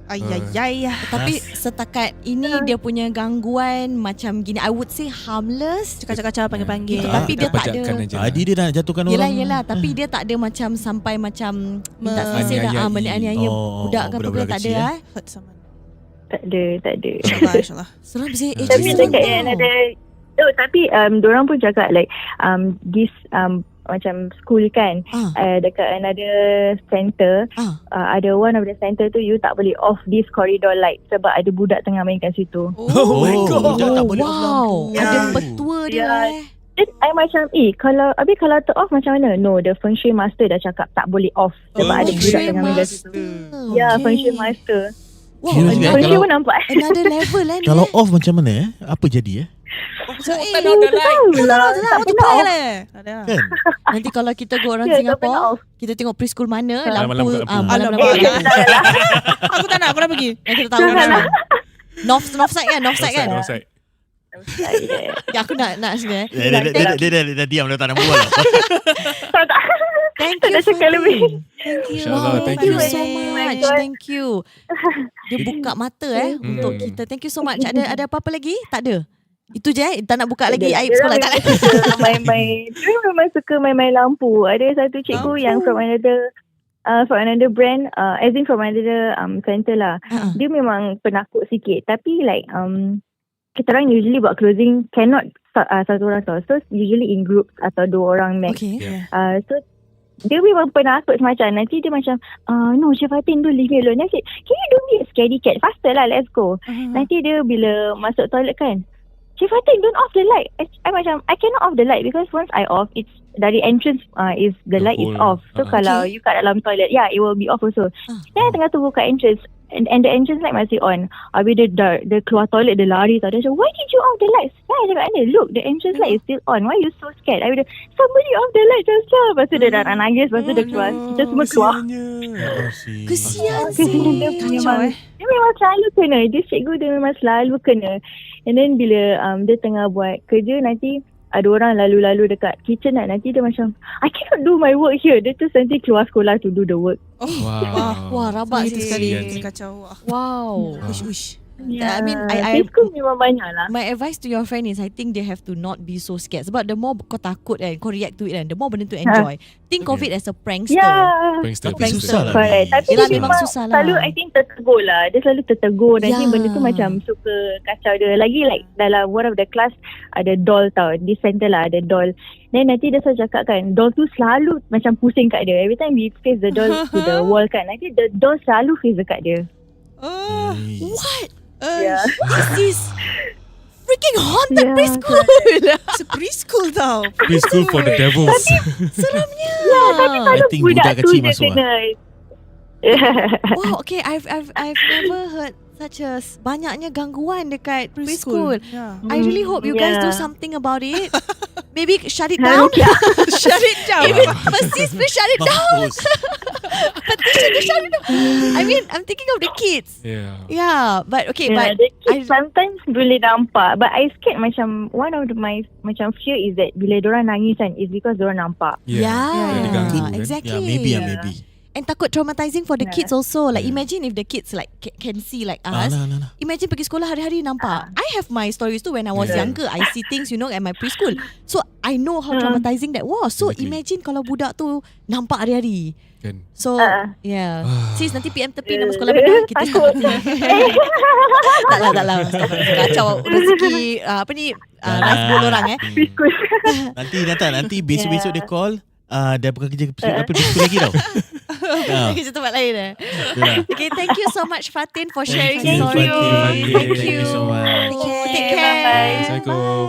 Ayayay. Tapi setakat ini dia punya gangguan macam gini, I would say harmless. Kacau-kacau panggil-panggil. Tapi dia tak ada. Jadi dia dah nak jatuhkan orang. Yelah. Tapi dia tak ada macam sampai macam minta sisir dah menganiaya budak ke apa, tak ada Hurt someone. Tak ada. InsyaAllah. Seram sih. Tapi dekat yang ada tapi diorang pun cakap like this macam school kan, dekat another center, ada one of the center tu you tak boleh off this corridor light sebab ada budak tengah main kat situ. Oh my god. Tak boleh off lampu. Ada petua dia. Then I macam kalau tu off macam mana? No, the feng shui master dah cakap tak boleh off sebab ada budak tengah main kat situ. Feng shui master. Wow, feng shui pun nampak. Another level ni. Kalau off macam mana Apa jadi So, tak pernah kan? Nanti kalau kita go orang Singapore, kita tengok preschool mana, lampu malam. Aku tak nak, aku nak pergi. Kita tahu mana. North side kan? North side. Ya, aku nak sini. Dia dah diam, dia tak nak buat. Thank you. Thank you so much. Thank you. Dia buka mata untuk kita. Thank you so much. Ada apa-apa lagi? Tak ada. Itu je tak nak buka lagi aib sekolah tak nak. Main-main. Dia memang suka main-main lampu. Ada satu cikgu yang from another brand, as in from another center lah. Dia memang penakut sikit. Tapi like kita orang usually buat closing cannot satu orang tau. So usually in groups atau 2 orang max. So dia memang penakut semacam. Nanti dia macam no, Chef Fatin do leave me alone. Then I said, can you do me a scaredy cat? Faster lah, let's go. Nanti dia bila masuk toilet kan, Chef Fatin, don't off the light. I cannot off the light because once I off, it's dari entrance is the light is off. So kalau you kat dalam toilet, it will be off also. Then tengah tunggu kat entrance and the entrance light masih on. Habis dia keluar toilet, dia lari tau. Dia cakap, why did you off the lights? Saya cakap, look, the entrance light is still on. Why are you so scared? Habis dia, somebody off the light just now. Lepas tu dia dah nak nangis. Lepas tu dia keluar. Kita semua keluar. Kesian sih. Dia memang selalu kena. Dia cikgu dia memang selalu kena. And then bila dia tengah buat kerja, nanti ada orang lalu-lalu dekat kitchen nanti dia macam, I cannot do my work here. Dia terus nanti keluar sekolah to do the work. Wah, rabak sekali. Kacau. Wow. Uish. I mean, I preschool memang banyak lah. my advice to your friend is I think they have to not be so scared. Sebab the more kau takut kan, kau react to it kan, the more benda tu enjoy. Think of it as a prankster. Prankster. Tapi susah lah. Correct. Tapi Yelah, dia memang susah lah. selalu I think tertegur lah. Dia selalu tertegur. Nanti benda tu macam suka kacau dia. Lagi like dalam one of the class ada doll tau. Di center lah ada doll. Then nanti dia selalu cakap kan, doll tu selalu macam pusing kat dia. Every time we face the doll to the wall kan, nanti the doll selalu face dekat dia. What? Yeah. This is freaking haunted preschool. It's a preschool tau. Preschool for the devils. Seramnya. Tapi I selalu think budak budak tu kecil je masuk kena. Wow, okay, I've never heard such a banyaknya gangguan dekat preschool. Yeah. I really hope you guys do Yeah. something about it. Maybe shut it down. Shut it down. If it persists, please shut it down. Petition to shut it down. I mean, I'm thinking of the kids. Yeah. Yeah, but okay, Yeah, but the kids sometimes boleh nampak, but I scared macam one of my macam fear is that bila diorang nangis kan is because diorang nampak. Dia diganggu kan. exactly. Yeah, maybe. And takut traumatizing for the kids also. Like imagine if the kids like can see like us. Nah. Imagine pergi sekolah hari-hari nampak. I have my stories too when I was younger. I see things, you know, at my preschool. So I know how traumatizing that was. So imagine kalau budak tu nampak hari-hari. Kan. So yeah. Sis nanti PM tepi nama sekolah mana kita start. Taklah. Kacau rezeki apa ni nasib orang Preschool. Nanti besok-besok dia call. Dah bukan kerja apa preschool lagi tau. Kerja tempat lain Okay, thank you so much Fatin for sharing Thank you, story. Fatin. Thank Thank you so much. Take care. Assalamualaikum.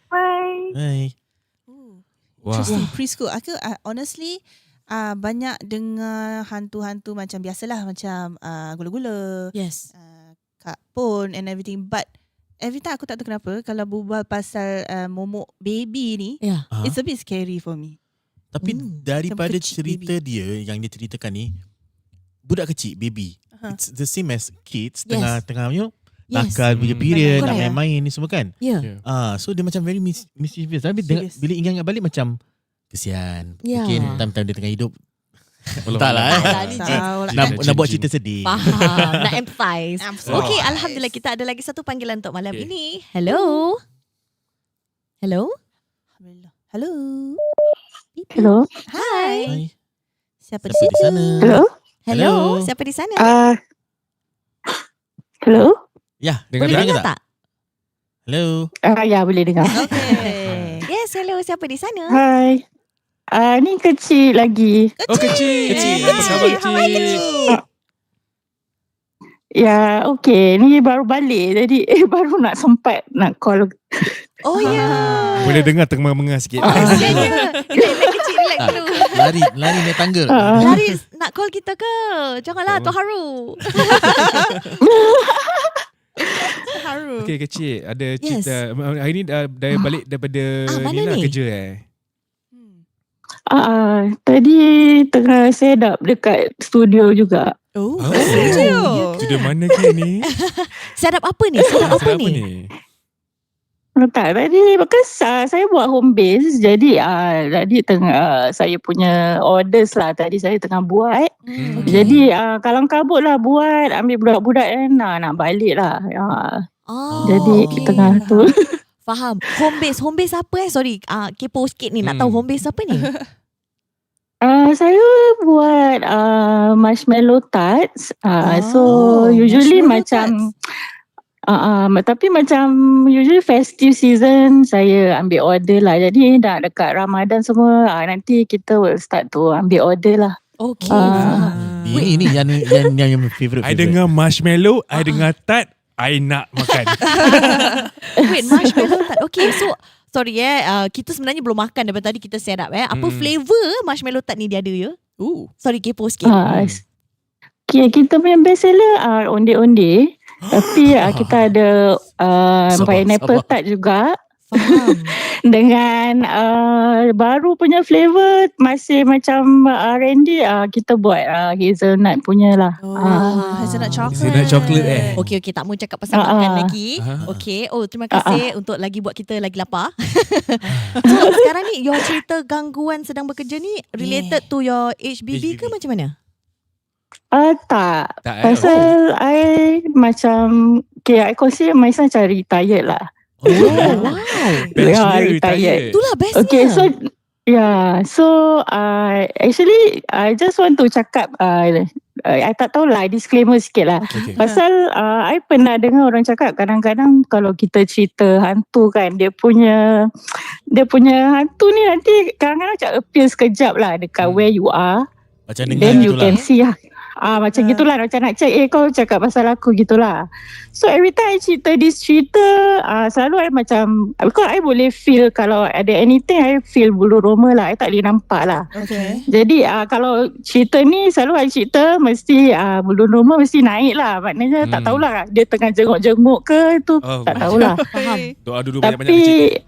Bye. Hai. Wah. Interesting. Preschool. Aku honestly banyak dengar hantu-hantu macam biasalah macam gula-gula, Yes. Kak Pon and everything. But every time aku tak tahu kenapa kalau berbual pasal momok baby ni, Yeah. it's a bit scary for me. Tapi daripada Macam kecil cerita dia yang dia ceritakan ni, budak kecil, baby. It's the same as kids, tengah you know, nakal punya period, nak main-main ni semua kan. Yeah. So dia macam very mischievous. Tapi bila ingat balik macam kesian. Yeah. Mungkin time-time dia tengah hidup. Entahlah nak buat cerita sedih. Faham. Nak empathize. Okay, Alhamdulillah kita ada lagi satu panggilan untuk malam ini. Hello. Hello. Alhamdulillah. Hello. Hello. Hi. Siapa di sana? Hello. Siapa di sana? Hello. Ya, Boleh dengar tak? Hello. Ya, boleh dengar. Okay. Yes, hello. Siapa di sana? Hai. Ni kecil lagi. Oh, kecil. Apa khabar kecil? Ya, okay. Ni baru balik. Jadi baru nak sempat nak call. Oh, ya. Boleh dengar tengah-mengah sikit. Kecil, relax dulu. Lari naik tangga. Lari nak call kita ke? Janganlah, tu haru. Haru. Okay, kecil. Ada cerita. Hari ni dah balik daripada ni lah kerja Tadi tengah set up dekat studio juga. Studio mana ke ni? Set up apa ni? Set up apa ni? Tak, tadi bekas saya buat home base. Jadi tadi tengah saya punya orders lah. Tadi saya tengah buat. Jadi kalang kabut lah buat. Ambil budak-budak kan nak balik lah. Jadi tengah tu. Faham. Home base apa Sorry, kepo sikit ni. Nak tahu home base apa ni? Saya buat marshmallow tarts. So usually macam tapi macam usually festive season saya ambil order lah. Jadi dah dekat Ramadan semua, nanti kita will start to ambil order lah. Okay. Ini yang favorite. I dengar marshmallow, I dengar tart, I nak makan. Wait, marshmallow tart. Okay, so sorry kita sebenarnya belum makan daripada tadi kita set up Apa flavor marshmallow tart ni dia ada ya? Sorry, kepo sikit. Okay, kita punya best seller onde-onde. Tapi kita ada pineapple tart juga. Faham. Dengan baru punya flavor masih macam R&D, kita buat hazelnut punya lah. Hazelnut chocolate. Hazelnut chocolate Okay, tak mau cakap pasal makan lagi. Okay, terima kasih untuk lagi buat kita lagi lapar. So sekarang ni your cerita gangguan sedang bekerja ni related to your HBB ke macam mana? Tak. Pasal I macam I consider myself macam retired lah. Wow. Retired. Itulah bestnya. Okay, so actually I just want to cakap I tak tahulah, disclaimer sikit lah. Okay. Pasal I pernah dengar orang cakap kadang-kadang kalau kita cerita hantu kan, dia punya hantu ni nanti kadang-kadang macam appear sekejap lah dekat where you are. Macam dengar then you itulah. can see lah. Macam gitulah, macam nak check kau cakap pasal aku gitulah. So every time I cerita selalu I macam, because I boleh feel kalau ada anything, I feel bulu roma lah. I tak boleh nampak lah. Okay. Jadi kalau cerita ni selalu I cerita mesti bulu roma mesti naik lah. Maknanya tak tahulah dia tengah jenguk-jenguk ke tu, tak tahulah. Faham. Doa dulu banyak-banyak kecil.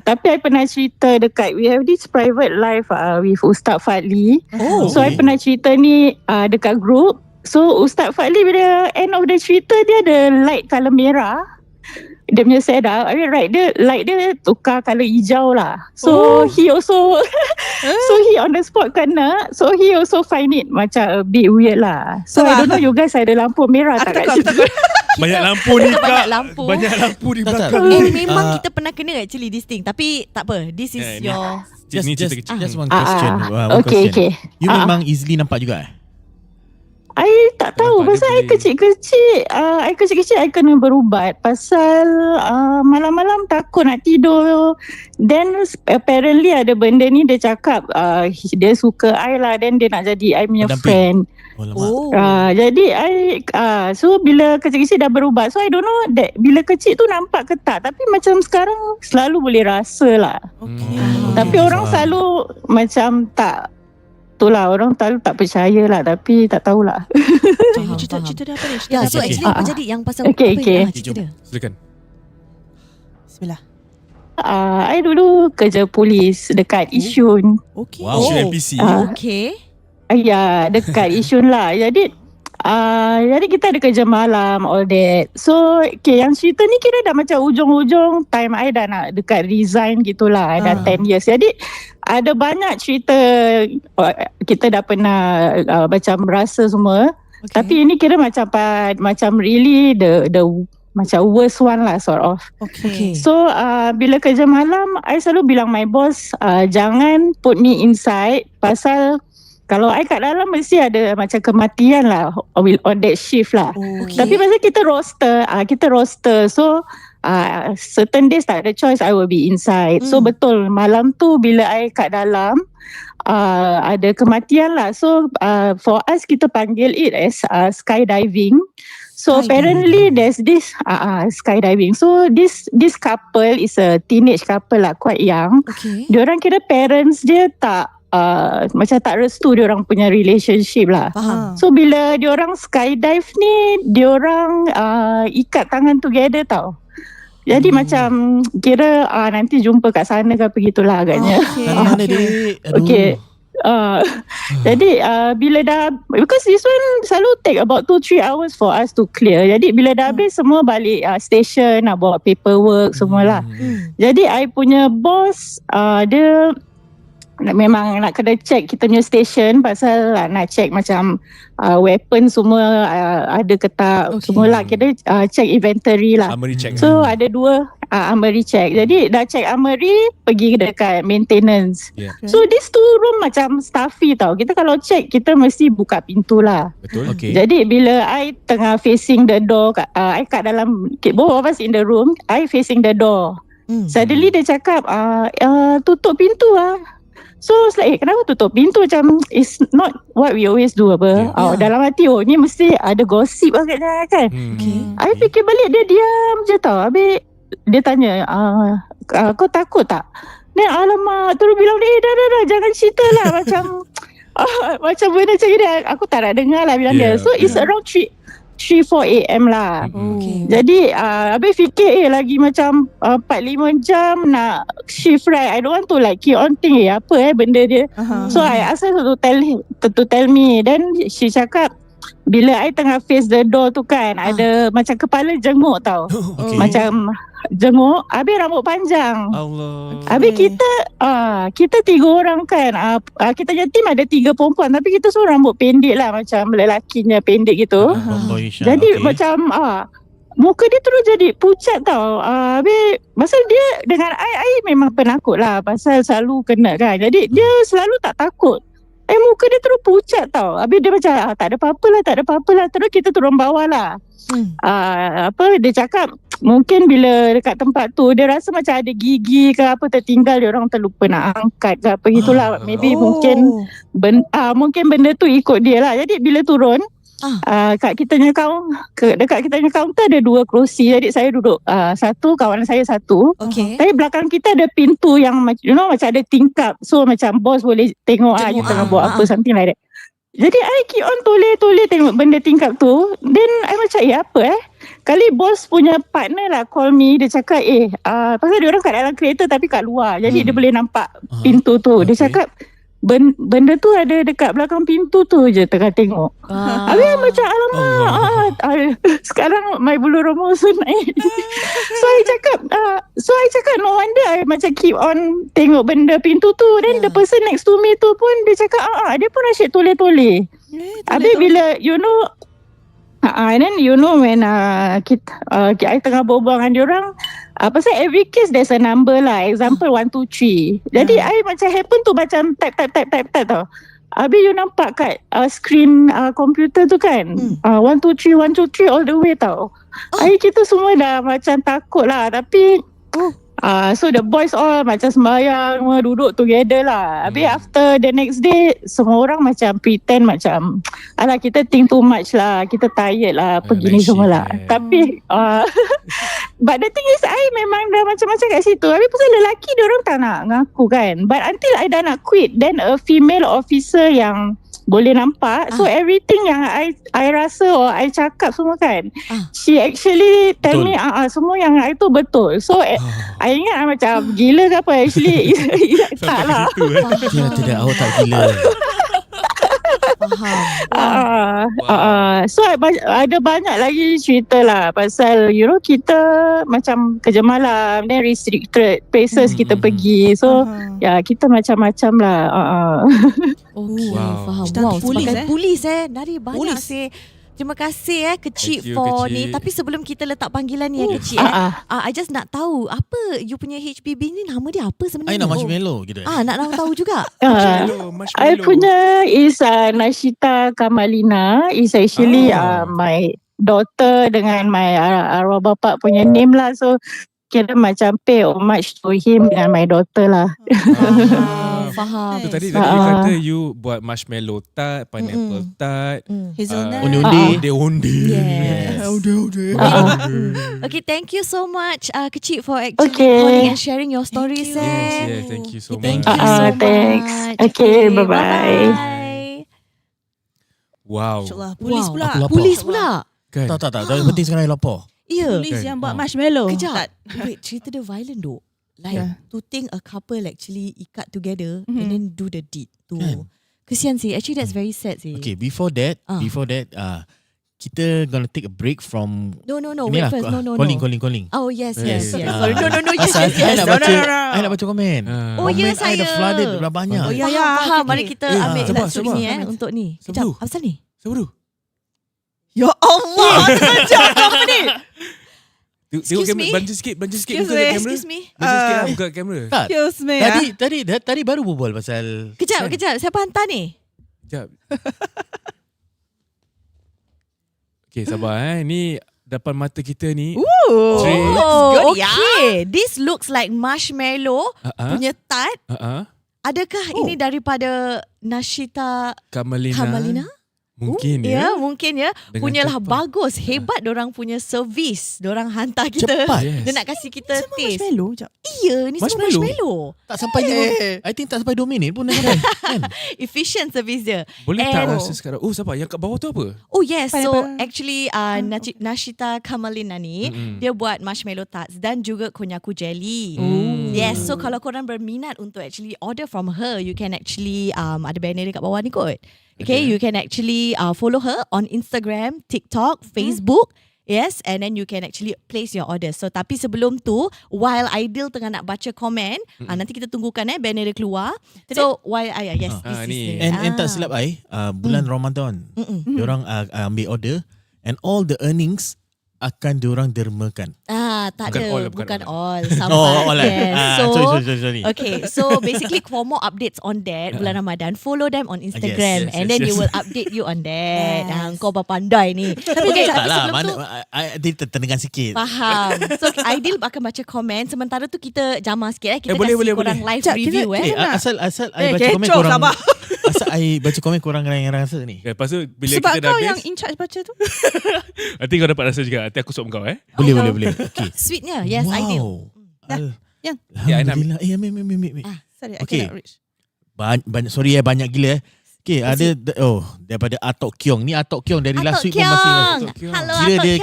Tapi I pernah cerita dekat, we have this private live with Ustaz Fadli. So I pernah cerita ni dekat group. So Ustaz Fadli bila end of the cerita, dia ada light colour merah. Dia punya setup, light dia tukar colour hijau lah. So he also so he on the spot kena. So he also find it macam a bit weird lah. So I don't know you guys ada lampu merah tak kat situ. Banyak lampu ni Kak. Banyak lampu di belakang. Memang kita pernah kena actually this thing. Tapi tak apa. This is your... Just one question. Okay. You memang easily nampak juga I tak tahu pasal I kecil-kecil I kena berubat pasal malam-malam takut nak tidur. Then apparently ada benda ni dia cakap dia suka I lah, then dia nak jadi I punya friend. Jadi I so bila kecil-kecil dah berubat, so I don't know that bila kecil tu nampak ke tak, tapi macam sekarang selalu boleh rasa lah. Tapi orang selalu macam tak. Itulah, orang tak percaya lah, tapi tak tahulah. Cerita dia apa ni? So actually apa jadi yang pasal Okay. cerita dia? Silakan. Bismillah. I dulu kerja polis dekat Yishun. Okay. Wow, Yishun NPC. Okay. Ya, dekat Yishun lah. Jadi kita ada kerja malam, all that. So, yang cerita ni kira dah macam ujung-ujung time I dah nak dekat resign gitulah. Dah 10 years. Jadi, ada banyak cerita kita dah pernah macam rasa semua. Tapi ini kira macam really the macam worst one lah sort of. Okay. So, bila kerja malam, I selalu bilang my boss, jangan put me inside pasal kalau I kat dalam mesti ada macam kematian lah on that shift lah. Tapi pasal kita roster. So certain days tak ada choice, I will be inside. So betul, malam tu bila I kat dalam ada kematian lah. So for us kita panggil it as skydiving. So apparently there's this skydiving. So this couple is a teenage couple lah, quite young. Diorang kira parents dia tak macam tak restu diorang punya relationship lah. So bila diorang skydive ni, diorang ikat tangan together tau. Jadi macam kira nanti jumpa kat sana ke apa gitulah agaknya. Okay. Jadi bila dah, because this one selalu take about 2-3 hours for us to clear. Jadi bila dah habis semua balik station, nak bawa paperwork semualah. Jadi I punya boss dia memang nak kena check kita punya station pasal nak check macam weapon semua ada ke tak, semualah kita check inventory lah. Armory check. So ada 2 armory check. Jadi dah check armory, pergi dekat maintenance. So these 2 room macam stuffy tau. Kita kalau check kita mesti buka pintu lah. Betul. Jadi bila I tengah facing the door, I kat dalam, both of us in the room, I facing the door. Suddenly dia cakap tutup pintu lah. So it's like, kenapa tutup pintu? Macam it's not what we always do apa. Dalam hati, ni mesti ada gosip agaknya kan. I fikir balik, dia diam je tau. Habis dia tanya, kau takut tak? Ni alamak, terus bilang dia, dah jangan cerita lah. Macam benda macam ni, aku tak nak dengar lah bilang dia. So it's around 3-4 AM lah. Jadi habis fikir lagi macam 4-5 jam nak shift right. I don't want to like keep on think apa benda dia. So I ask her to tell me. Then she cakap bila I tengah face the door tu kan, ada macam kepala jenguk tau. Okay. Macam jenguk, habis rambut panjang. Allah. Habis kita 3 orang kan. Kita punya team ada 3 perempuan, tapi kita semua rambut pendek lah, macam lelakinya pendek gitu. Jadi macam muka dia terus jadi pucat tau. Habis pasal dia dengan I memang penakut lah, pasal selalu kena kan. Jadi dia selalu tak takut. Muka dia terus pucat tau. Habis dia macam tak ada apa-apa lah. Terus kita turun bawah lah. Dia cakap mungkin bila dekat tempat tu dia rasa macam ada gigi ke apa tertinggal, dia orang terlupa nak angkat ke apa gitulah. Maybe mungkin benda tu ikut dia lah. Jadi bila turun dekat kita punya kaunter ada 2 kerusi. Jadi saya duduk satu, kawan saya satu. Tapi belakang kita ada pintu yang macam ada tingkap. So macam bos boleh tengok you tengah buat apa, something like that. Jadi I keep on toleh tengok benda tingkap tu. Then I macam apa kali bos punya partner lah call me. Dia cakap pasal dia orang kat dalam kereta tapi kat luar. Jadi dia boleh nampak pintu tu. Dia cakap benda tu ada dekat belakang pintu tu je, tengah tengok. Habis macam alamak, sekarang my bulu roma so naik. So I cakap no wonder I macam keep on tengok benda pintu tu. Then the person next to me tu pun dia cakap dia pun asyik toleh-toleh. Habis bila and then when I tengah berbual dengan diorang, pasal every case there's a number lah. Example 1, 2, 3. Jadi I macam happen tu macam type tau. Habis you nampak kat screen komputer tu kan, 1, 2, 3 all the way tau. Kita semua dah macam takut lah. Tapi so the boys all macam sembahyang, semua duduk together lah. Habis after the next day, semua orang macam pretend macam alah kita think too much lah, kita tired lah, begini semua lah. Tapi but the thing is I memang dah macam-macam kat situ. Habis pasal lelaki diorang tak nak ngaku kan. But until I dah nak quit, then a female officer yang boleh nampak. So everything yang I rasa or I cakap semua kan, she actually tell me semua yang I tu betul. So I ingat macam gila ke apa. Actually tak lah. Tidak, awak tak gila. So ada banyak lagi cerita lah. Pasal kita macam kerja malam, then restricted places kita pergi. So kita macam-macam lah. Faham. Polis dari banyak terima kasih kecil for kecil. Ni. Tapi sebelum kita letak panggilan ni kecil I just nak tahu apa you punya HPB ni, nama dia apa sebenarnya? I nak marshmallow gitu. Nak tahu juga. I punya is Nashita Kamalina. Is actually my daughter dengan my arwah bapa punya name lah. So kira macam pay homage to him dengan my daughter lah. Faham. So tadi kata you buat marshmallow tart, pineapple tart, hazelnut, onde-onde. Yes. Onde-onde. Okay, thank you so much kecil for actually calling and sharing your stories. Yes, thank you so much. Thank you so thanks. much. Okay, bye-bye. Wow. Polis pula. Kan? Tak. Yang penting sekarang lapor. Polis yang buat marshmallow. Kejap. Wait, cerita dia violent though. Like to think a couple actually ikat together and then do the deed tu. Kesian sih. Actually that's very sad sih. Okay, before that, kita gonna take a break from. No. Wait first. No. Calling. Oh yes. Sorry. No. Yes. I nak baca komen. Oh ya, saya. I dah flooded dah banyak. Oh ya. Faham. Mari kita ambil langsung ni untuk ni. Kejap. Apa ni? Siapa tu? Ya Allah. Macam apa ni? Tengok kamera, bantu sikit buka kamera. Excuse me. Bantu sikit buka kamera. Excuse me. Tadi baru berbual pasal. Kejap. Siapa hantar ni? Kejap. Okay, sabar Ni depan mata kita ni. Okay. This looks like marshmallow punya tart. Adakah ini daripada Nashita Kamalina? Mungkin mungkin punyalah bagus, hebat dorang punya servis. Dorang hantar kita. Cepat. Dia nak kasih kita taste. Marshmallow je. Iya, ni semua marshmallow. Tak sampai I think tak sampai 2 minit pun dah kan. Efficient servis dia. Boleh tak rasa sekarang? Oh, sabar. Yang kat bawah tu apa? Oh yes. So actually Nashita Kamalina ni dia buat marshmallow tarts dan juga konyaku jelly. Yes. So kalau korang berminat untuk actually order from her, you can actually ada banner dekat bawah ni kot. Okay, you can actually follow her on Instagram, TikTok, Facebook. Yes, and then you can actually place your order. So tapi sebelum tu, while Aidil tengah nak baca komen, nanti kita tunggukan banner dia keluar. So while yes, this ni. is And tak silap bulan Ramadan, diorang ambil order and all the earnings akan diorang dermakan. Tak Bukan ada, all, bukan bukan all. Sampai. all Yes. sorry. Okay, so basically for more updates on that bulan Ramadan, follow them on Instagram and then you will update you on that. Kau pandai ni. Okay, tak lah, dia terdengar sikit. Faham. So Aidil akan baca komen. Sementara tu kita jamah sikit Kita boleh, kasih boleh, korang live review Asal I baca komen korang. Asal I baca komen korang yang rasa ni. Lepas tu bila Sebab kita dah kau habis, yang in charge baca tu. nanti kau dapat rasa juga. Nanti aku suap kau Boleh. Okay. Sweetnya. Yes, Aidil. Ya, I nak Alhamdulillah. Ambil. Sorry, I Okay. cannot reach. Banyak sorry banyak gila. Okay, ada daripada Atok Kiong. Ni Atok Kiong dari last week pun masih. Hello,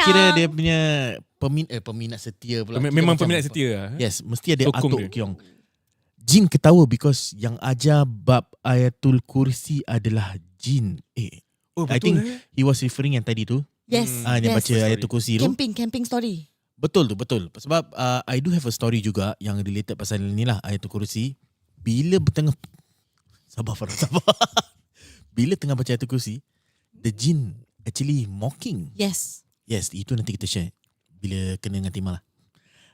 Kira dia punya peminat setia pula. Memang peminat setia. Yes, mesti ada Sokong Atok dia. Kiong. Jin ketawa because yang ajar bab Ayatul Kursi adalah jin. I think he was referring yang tadi tu. Yes. Yang baca Ayatul Kursi tu. Camping story. Betul. Sebab I do have a story juga yang related pasal ni lah, Ayatul Kursi. Bila bertengah sabar. Bila tengah baca Ayatul Kursi, the jin actually mocking. Yes, itu nanti kita share bila kena dengan Timah lah.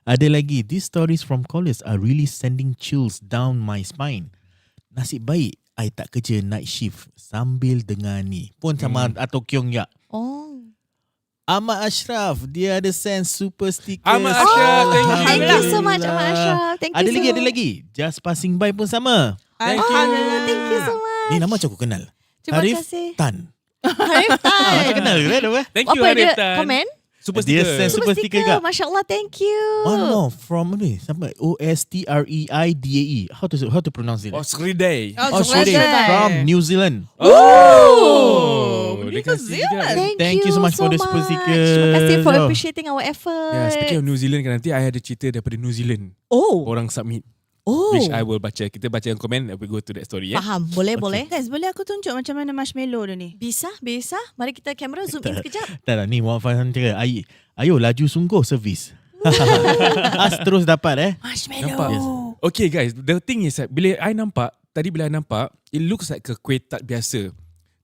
Ada lagi, these stories from callers are really sending chills down my spine. Nasib baik I tak kerja night shift sambil dengar ni. Pun sama Atok Kiong ya. Ahmad Ashraf, dia ada send super sticker. Ahmad Ashraf, thank you so much Ahmad Ashraf. Thank you Ada lagi. Just passing by pun sama. Thank you so much. Ni nama macam aku kenal. Terima Harif kasih. Tan. Harif Tan. Macam kenal ke? Thank you Apa Harif dia Tan. komen? Super Dia sticker. send super sticker juga. Masya Allah, thank you. One more from ni, sampai OSTREIDAE. How to pronounce it? Osriday. Australia from New Zealand. Dia kasih juga. Thank you so much for the super sticker. Terima kasih for appreciating our effort. Yeah, speaking of New Zealand kan, nanti I ada cerita daripada New Zealand. Orang submit. Which I will baca. Kita baca yang komen, we go to that story. Faham, boleh. Guys, boleh aku tunjuk macam mana marshmallow dia ni? Bisa. Mari kita kamera zoom in sekejap. Tak ni Muhammad Faham cakap, ayo laju sungguh servis. As terus dapat Marshmallow. Nampak? Yes. Okay guys, the thing is bila I nampak, it looks like a kuih tart biasa.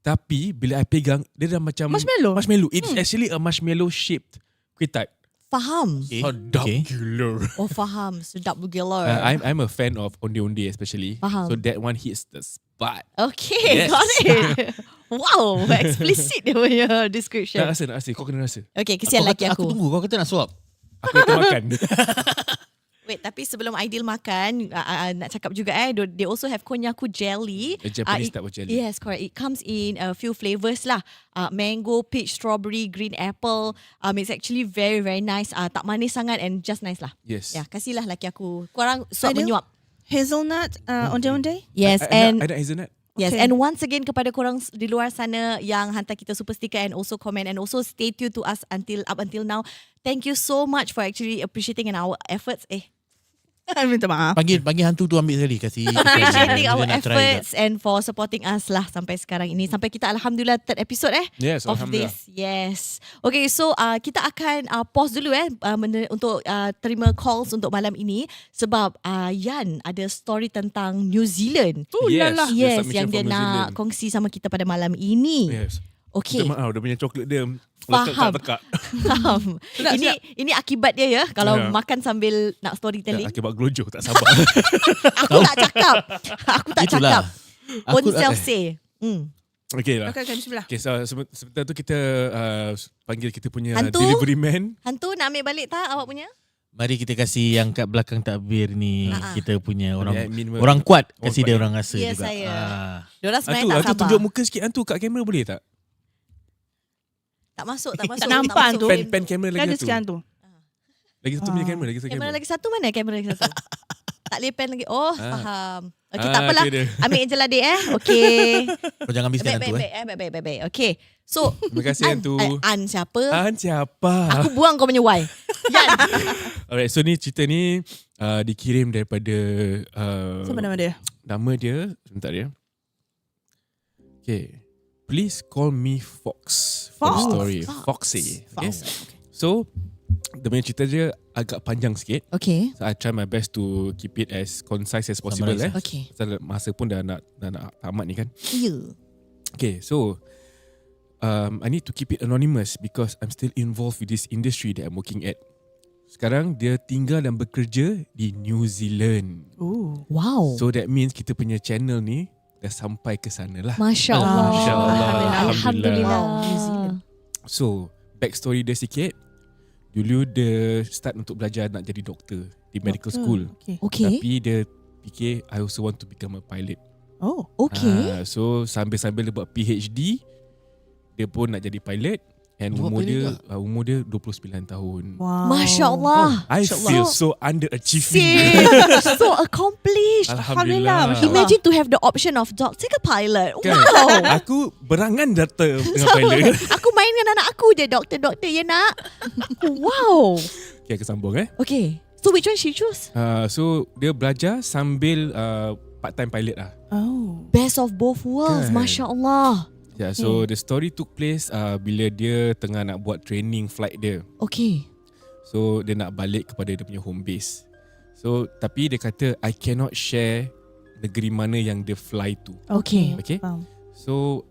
Tapi bila I pegang, dia dah macam marshmallow. It's actually a marshmallow shaped kuih tart. Faham. Sedap gila. Faham. Sedap gila. I'm a fan of onde-onde especially. Faham. So that one hits the spot. Okay, Yes. got it. Wow, explicit dia punya description. Nak rasa. Kau kena rasa. Okay, kesian lelaki Aku aku. tunggu, kau kata nak suap. Aku nak makan. Wait, tapi sebelum Aidil makan, nak cakap juga they also have konyaku jelly. A Japanese type of jelly. Yes, correct. It comes in a few flavors lah. Mango, peach, strawberry, green apple. It's actually very, very nice. Tak manis sangat and just nice lah. Yes. Ya, kasihlah lelaki aku. Korang suap Aidil? menyuap. Hazelnut, onde-onde? Yes, I and nak hazelnut. yes, Okay. and once again kepada korang di luar sana yang hantar kita super sticker and also comment and also stay tuned to us up until now. Thank you so much for actually appreciating our efforts. Minta maaf. Panggil hantu tu ambil sekali kasih. Appreciating our Dia nak try efforts and for supporting us lah sampai sekarang ini. Sampai kita alhamdulillah third episode Yes, of alhamdulillah. this. Yes. Okay, so kita akan pause dulu untuk terima calls untuk malam ini sebab Yan ada story tentang New Zealand. Yes, the Yes, submission yang dia from New nak Zealand. kongsi sama kita pada malam ini. Yes. Okay. Minta maaf, dia punya coklat dia Faham. tekak. Faham. Ini akibat dia kalau Ya. makan sambil nak storytelling. Akibat gelojoh, tak sabar. Aku tak cakap. Aku tak Itulah. cakap. Own self say. Okay lah. Okay, bismillah. Okay, so sebentar tu kita panggil kita punya Hantu? delivery man. Hantu nak ambil balik tak awak punya? Mari kita kasih yang kat belakang takbir ni. Kita punya Admin orang kuat. orang Kasih kuat dia ni. orang rasa Ya, juga. saya. Diorang sebenarnya tak Hantu sabar. tunjuk muka sikit hantu kat kamera boleh tak? Tak masuk. Tak nampak hantu. Pen kamera Kan ada lagi satu. sekian tu. Lagi satu punya kamera, lagi satu Kamera kamera. lagi satu mana kamera lagi satu? Tak boleh pen lagi. Oh, faham. Okay, tak Ah, apalah. okay dia. Ambil je lah, dek. Okay. Kau jangan habiskan hantu. Baik. Okay. So, Terima kasih hantu. An siapa? Siapa? Aku buang kau punya Y. Yan. Alright, so ni cerita ni dikirim daripada Siapa nama dia? nama dia sebentar ya. Okay. please call me Fox for the story. Foxy. Okay. So the main cerita dia agak panjang sikit. Okay. So I try my best to keep it as concise as possible. Okay. Pasal masa pun dah nak tamat ni kan. Yeah. Okay, so I need to keep it anonymous because I'm still involved with this industry that I'm working at. Sekarang dia tinggal dan bekerja di New Zealand. Oh, wow. So that means kita punya channel ni dah sampai ke sana lah. Masya Allah. Masya Allah. Alhamdulillah. So backstory dia sikit. Dulu dia start untuk belajar nak jadi doktor di medical school. Okay. Tapi dia fikir I also want to become a pilot. Oh, okay. So sambil-sambil dia buat PhD, dia pun nak jadi pilot. And umur dia 29 tahun. Wow. Masya Allah. I feel so underachieving. So accomplished. Alhamdulillah. Imagine to have the option of doctor ke pilot. Kan? Wow. Aku berangan data dengan pilot. Aku main dengan anak aku je doktor-doktor ya nak. Wow. Okay, aku sambung Okay. So which one she choose? So dia belajar sambil part-time pilot lah. Oh. Best of both worlds. Kan? Masya Allah. Yeah, so the story took place bila dia tengah nak buat training flight dia. Okay. So dia nak balik kepada dia punya home base. So tapi dia kata I cannot share negeri mana yang dia fly to. Okay. Okay. So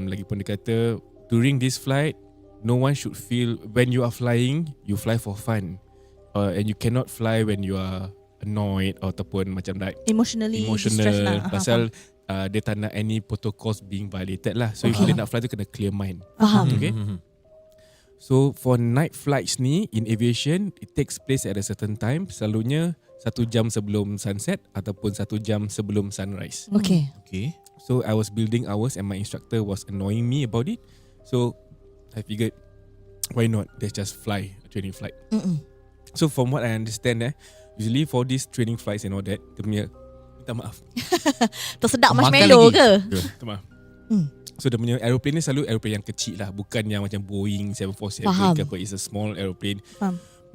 lagipun dia kata during this flight no one should feel when you are flying you fly for fun. And you cannot fly when you are annoyed ataupun macam like emotional distress lah. Pasal dia tak nak any protocols being violated lah. So if dia nak fly tu kena clear mind. Faham. Okay. So for night flights ni in aviation it takes place at a certain time. Selalunya 1 jam sebelum sunset ataupun 1 jam sebelum sunrise. Okay. So I was building hours and my instructor was annoying me about it. So I figured why not let's just fly a training flight. So from what I understand usually for these training flights and all that dia punya minta maaf. Tersedak marshmallow ke? Minta maaf. So dia punya aeroplane ni selalu aeroplane yang kecil lah. Bukan yang macam Boeing 747 ke apa. It's a small aeroplane.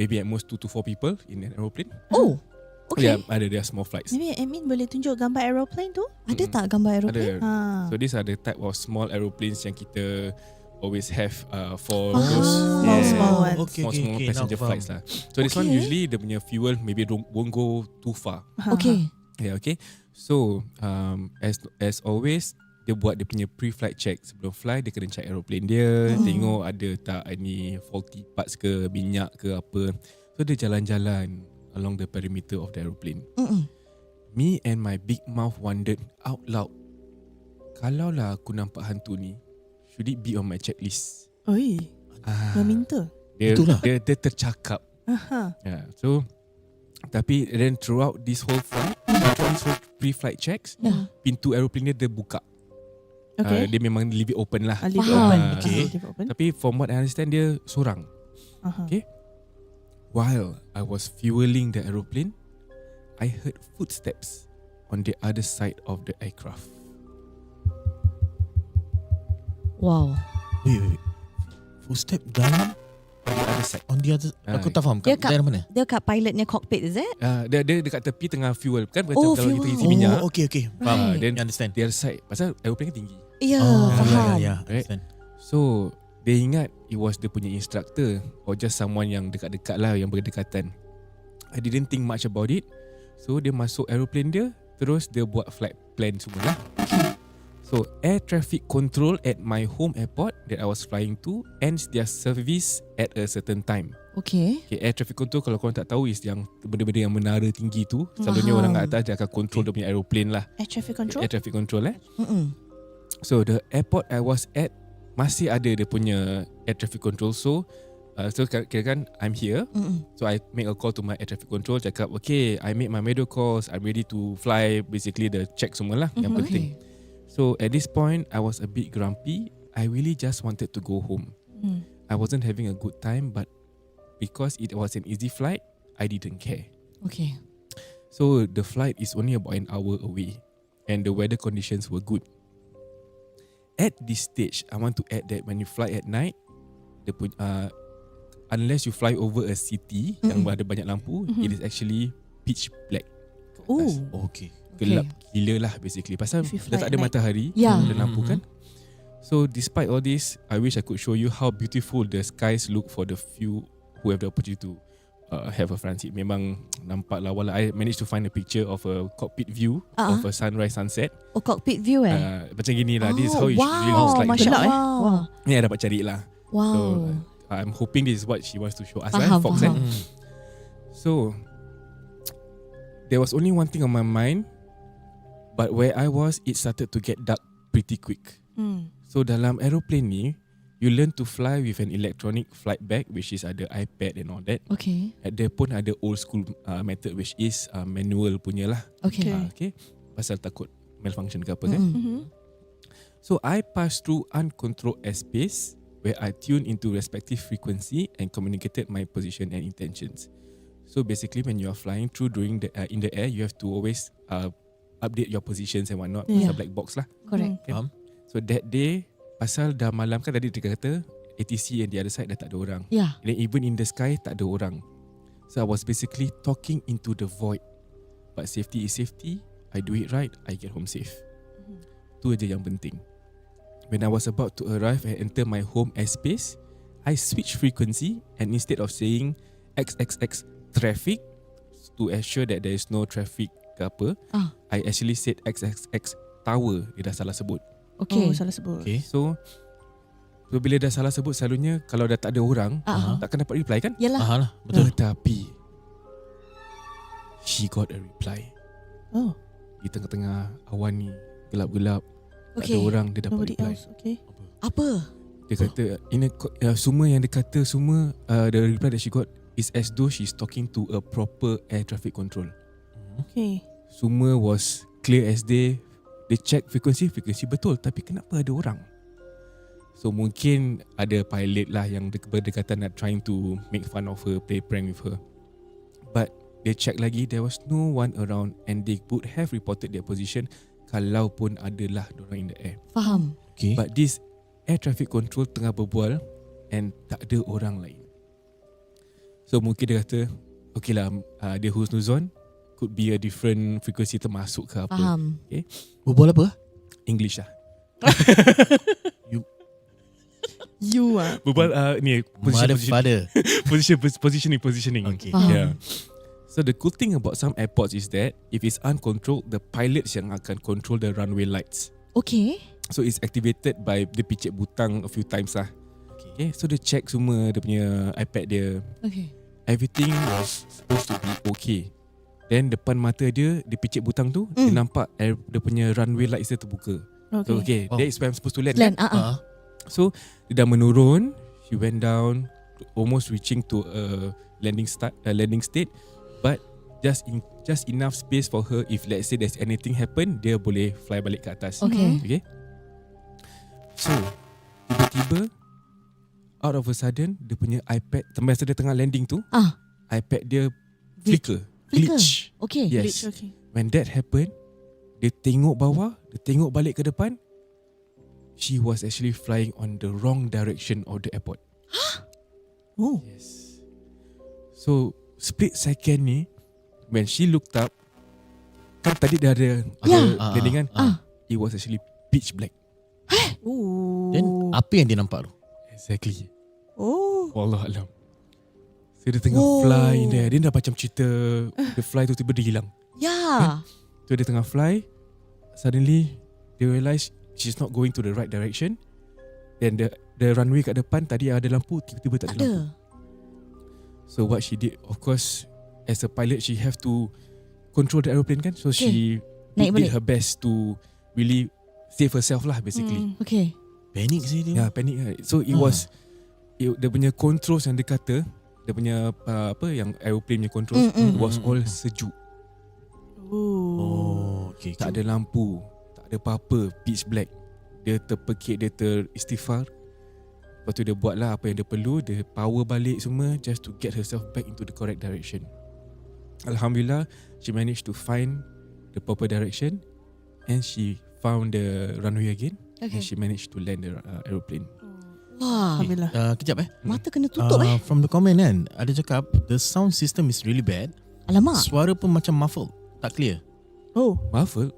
Maybe at most 2 to 4 people in an aeroplane. Oh, okay. Yeah, ada small flights. Maybe Amin boleh tunjuk gambar aeroplane tu? Ada tak gambar aeroplane? Ada. So these are the type of small aeroplanes yang kita always have for small ones. Small passenger flights lah. So this one usually dia punya fuel maybe won't go too far. Okay. Yeah, okay. So as always dia buat dia punya pre-flight check. Sebelum fly dia kena check aeroplane dia, tengok ada tak any faulty parts ke, minyak ke apa. So dia jalan-jalan along the perimeter of the aeroplane. Me and my big mouth wondered out loud, kalau lah aku nampak hantu ni, should it be on my checklist? Oi. Dia minta. Dia tercakap. Yeah, so tapi then throughout this whole flight, throughout this whole pre-flight checks, pintu aeroplane dia buka. Dia memang leave it open lah. Leave it open. Tapi from what I understand dia sorang. Okay. While I was fueling the aeroplane, I heard footsteps on the other side of the aircraft. Wow. Wait. Footstep dalam on the other side. On the other aku tak faham kat daerah mana? Dia kat pilotnya cockpit is it? Dia dekat tepi tengah fuel kan, kalau kita isi minyak. Okay. Faham. Then understand. The other side pasal aeroplane tinggi. Faham. Understand. So dia ingat it was dia punya instructor or just someone yang dekat-dekat lah, yang berdekatan. I didn't think much about it. So dia masuk aeroplane dia, terus dia buat flight plan semua lah. So air traffic control at my home airport that I was flying to ends their service at a certain time. Okay. Air traffic control kalau korang tak tahu is yang benda-benda yang menara tinggi tu. Selalunya orang kat atas dia akan control dia punya aeroplane lah. Air traffic control? Air traffic control So the airport I was at masih ada dia punya air traffic control. So kira kan I'm here. So I make a call to my air traffic control, cakap okay, I made my medical calls, I'm ready to fly. Basically the check semua lah yang penting. So at this point I was a bit grumpy. I really just wanted to go home. I wasn't having a good time, but because it was an easy flight, I didn't care. Okay. So the flight is only about an hour away and the weather conditions were good. At this stage, I want to add that when you fly at night, unless you fly over a city yang ada banyak lampu, it is actually pitch black. Okay. Gelap gila lah basically. Pasal dah tak ada matahari, ada lampu kan. So despite all this, I wish I could show you how beautiful the skies look for the few who have the opportunity to have a front seat. Memang nampak lah. I managed to find a picture of a cockpit view of a sunrise sunset. Oh, cockpit view macam gini lah. This is how it really wow, looks like. Masya Allah. Ni dapat cari lah. Wow. So I'm hoping this is what she wants to show us. Faham, Fox. faham. So there was only one thing on my mind, but where I was, it started to get dark pretty quick. So dalam aeroplane ni, you learn to fly with an electronic flight bag, which is ada iPad and all that. Okay. Ada pun ada old school method, which is manual punya lah. Okay. Okay. Pasal takut malfunction ke apa kan. So I passed through uncontrolled airspace where I tuned into respective frequency and communicated my position and intentions. So basically, when you are flying through during the in the air, you have to always update your positions and whatnot. It's a black box lah. Correct. Okay. So that day, pasal dah malam kan tadi dia kata ATC and the other side dah tak ada orang. Yeah. And then even in the sky tak ada orang. So I was basically talking into the void. But safety is safety. I do it right, I get home safe. Tu aja yang penting. When I was about to arrive and enter my home airspace, I switched frequency and instead of saying XXX traffic to assure that there is no traffic ke apa, I actually said XXX tower. Dia dah salah sebut. Okay. Salah sebut. Okay. So bila dah salah sebut, selalunya kalau dah tak ada orang, takkan dapat reply kan? Yalah. Lah, betul. Tetapi she got a reply. Oh. Di tengah-tengah awan ni gelap-gelap, tak ada Okay. orang, dia dapat Nobody reply. else. Okay. Apa? Dia kata semua yang dia kata semua the reply that she got is as though she's talking to a proper air traffic control. Okay. Semua was clear as day. Dia check frekuensi betul, tapi kenapa ada orang? So mungkin ada pilot lah yang berdekatan nak trying to make fun of her, play prank with her. But they check lagi, there was no one around and they would have reported their position kalau pun adalah diorang in the air. Faham. Okay. But this air traffic control tengah berbual and tak ada orang lain. So mungkin dia kata, okay lah, dia husnuzon, could be a different frequency termasuk ke apa. Faham. Okay. Berbual apa? English lah. You Berbual ni positioning. Okay. Yeah. So the cool thing about some airports is that if it's uncontrolled, the pilots yang akan control the runway lights. Okay. So it's activated by the picit butang a few times lah. Okay. So dia check semua dia punya iPad dia. Okay. Everything was supposed to be okay. Then depan mata dia picit butang tu, dia nampak dia punya runway lights dia terbuka. So okay, that is where I'm supposed to land. Land, kan? So dia dah menurun, she went down, almost reaching to a landing state, but just enough space for her if let's say there's anything happen, dia boleh fly balik ke atas. Okay. So tiba-tiba out of a sudden, dia punya iPad masa dia tengah landing tu, iPad dia flicker. Glitch. Okay. Yes. Glitch, okay. When that happened, dia tengok bawah, dia tengok balik ke depan. She was actually flying on the wrong direction of the airport. Oh. Yes. So split second ni, when she looked up, kan tadi dah ada landing kan? It was actually pitch black. Ooh. Then apa yang dia nampak tu? Exactly. Oh. Wallahualam. So dia tengah fly in there. Dia dah macam cerita dia fly tu tiba dia hilang. Yeah. So dia tengah fly, suddenly they realise she's not going to the right direction. Then the runway kat depan tadi ada lampu, tiba-tiba tak ada lampu. So what she did, of course, as a pilot she have to control the aeroplane kan. So she did her best to really save herself lah basically. Okay. Panic sih dia. Yeah, panic lah. So it was dia punya controls yang dia kata, dia punya yang aeroplane punya controls was all sejuk. Okay. Tak ada lampu, tak ada apa-apa, pitch black. Dia terpekik, dia teristighfar. Lepas tu dia buatlah apa yang dia perlu, dia power balik semua just to get herself back into the correct direction. Alhamdulillah, she managed to find the proper direction and she found the runway again. And she managed to land the aeroplane. Wah. Alhamdulillah. Kejap Mata kena tutup From the comment kan, ada cakap the sound system is really bad. Alamak. Suara pun macam muffled, tak clear. Oh. Muffled?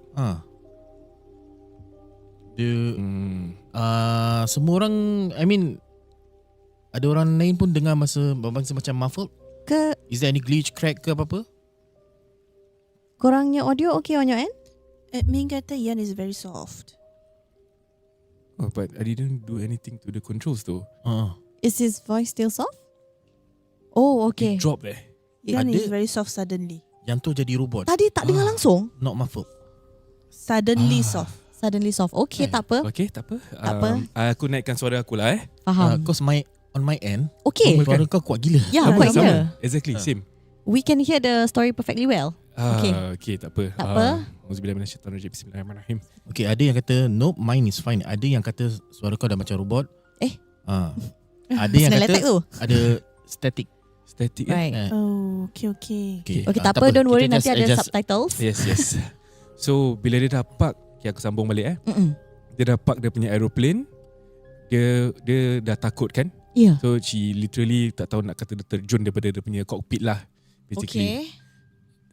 Dia semua orang, I mean, ada orang lain pun dengar masa macam muffled ke? Is there any glitch, crack ke apa-apa? Korangnya audio okay on your end? Admin kata Yan is very soft. Oh, but I didn't do anything to the controls though. Is his voice still soft? Oh, okay. It dropped Yan is very soft suddenly. Yang tu jadi robot. Tadi tak dengar langsung? Not muffled. Suddenly soft. Suddenly soft. Okay, tak apa. Okay, tak apa. Tak apa. Aku naikkan suara aku lah Faham. Cause on my end, Okay. suara kau kuat gila. Yeah, quite clear. Exactly, same. We can hear the story perfectly well. Okay, tak apa. Tak apa. Auzubillahi minasyaitanirrajim. Bismillahirrahmanirrahim. Okay, ada yang kata nope, mine is fine. Ada yang kata suara kau dah macam robot. Ada yang kata ada static. Static right. Oh, okay. Okay, tak apa, don't worry, nanti ada subtitles. Yes. So bila dia dah park, aku sambung balik dia dah park dia punya aeroplane. Dia dah takut kan? Yeah. So she literally tak tahu nak kata dia terjun daripada dia punya cockpit lah basically. Okay.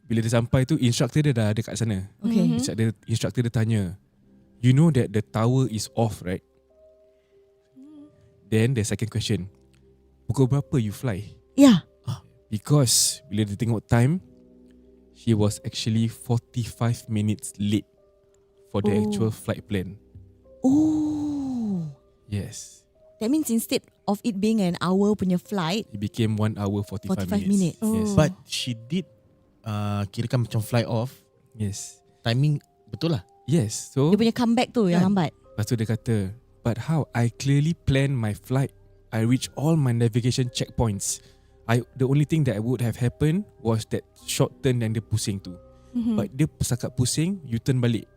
Bila dia sampai tu, instructor dia dah ada kat sana. Okay. Instructor dia tanya, you know that the tower is off, right? Then the second question, pukul berapa you fly? Yeah. Because bila dia tengok time, she was actually 45 minutes late for the actual flight plan. Oh. Yes. That means instead of it being an hour punya flight, it became 1 hour 45 minutes. Yes. But she did kirakan macam fly off. Yes. Timing betul lah. Yes. So dia punya comeback tu yang lambat. Lepas tu dia kata, but how? I clearly planned my flight. I reached all my navigation checkpoints. The only thing that would have happened was that short turn yang dia pusing tu. But dia setakat pusing, you turn balik.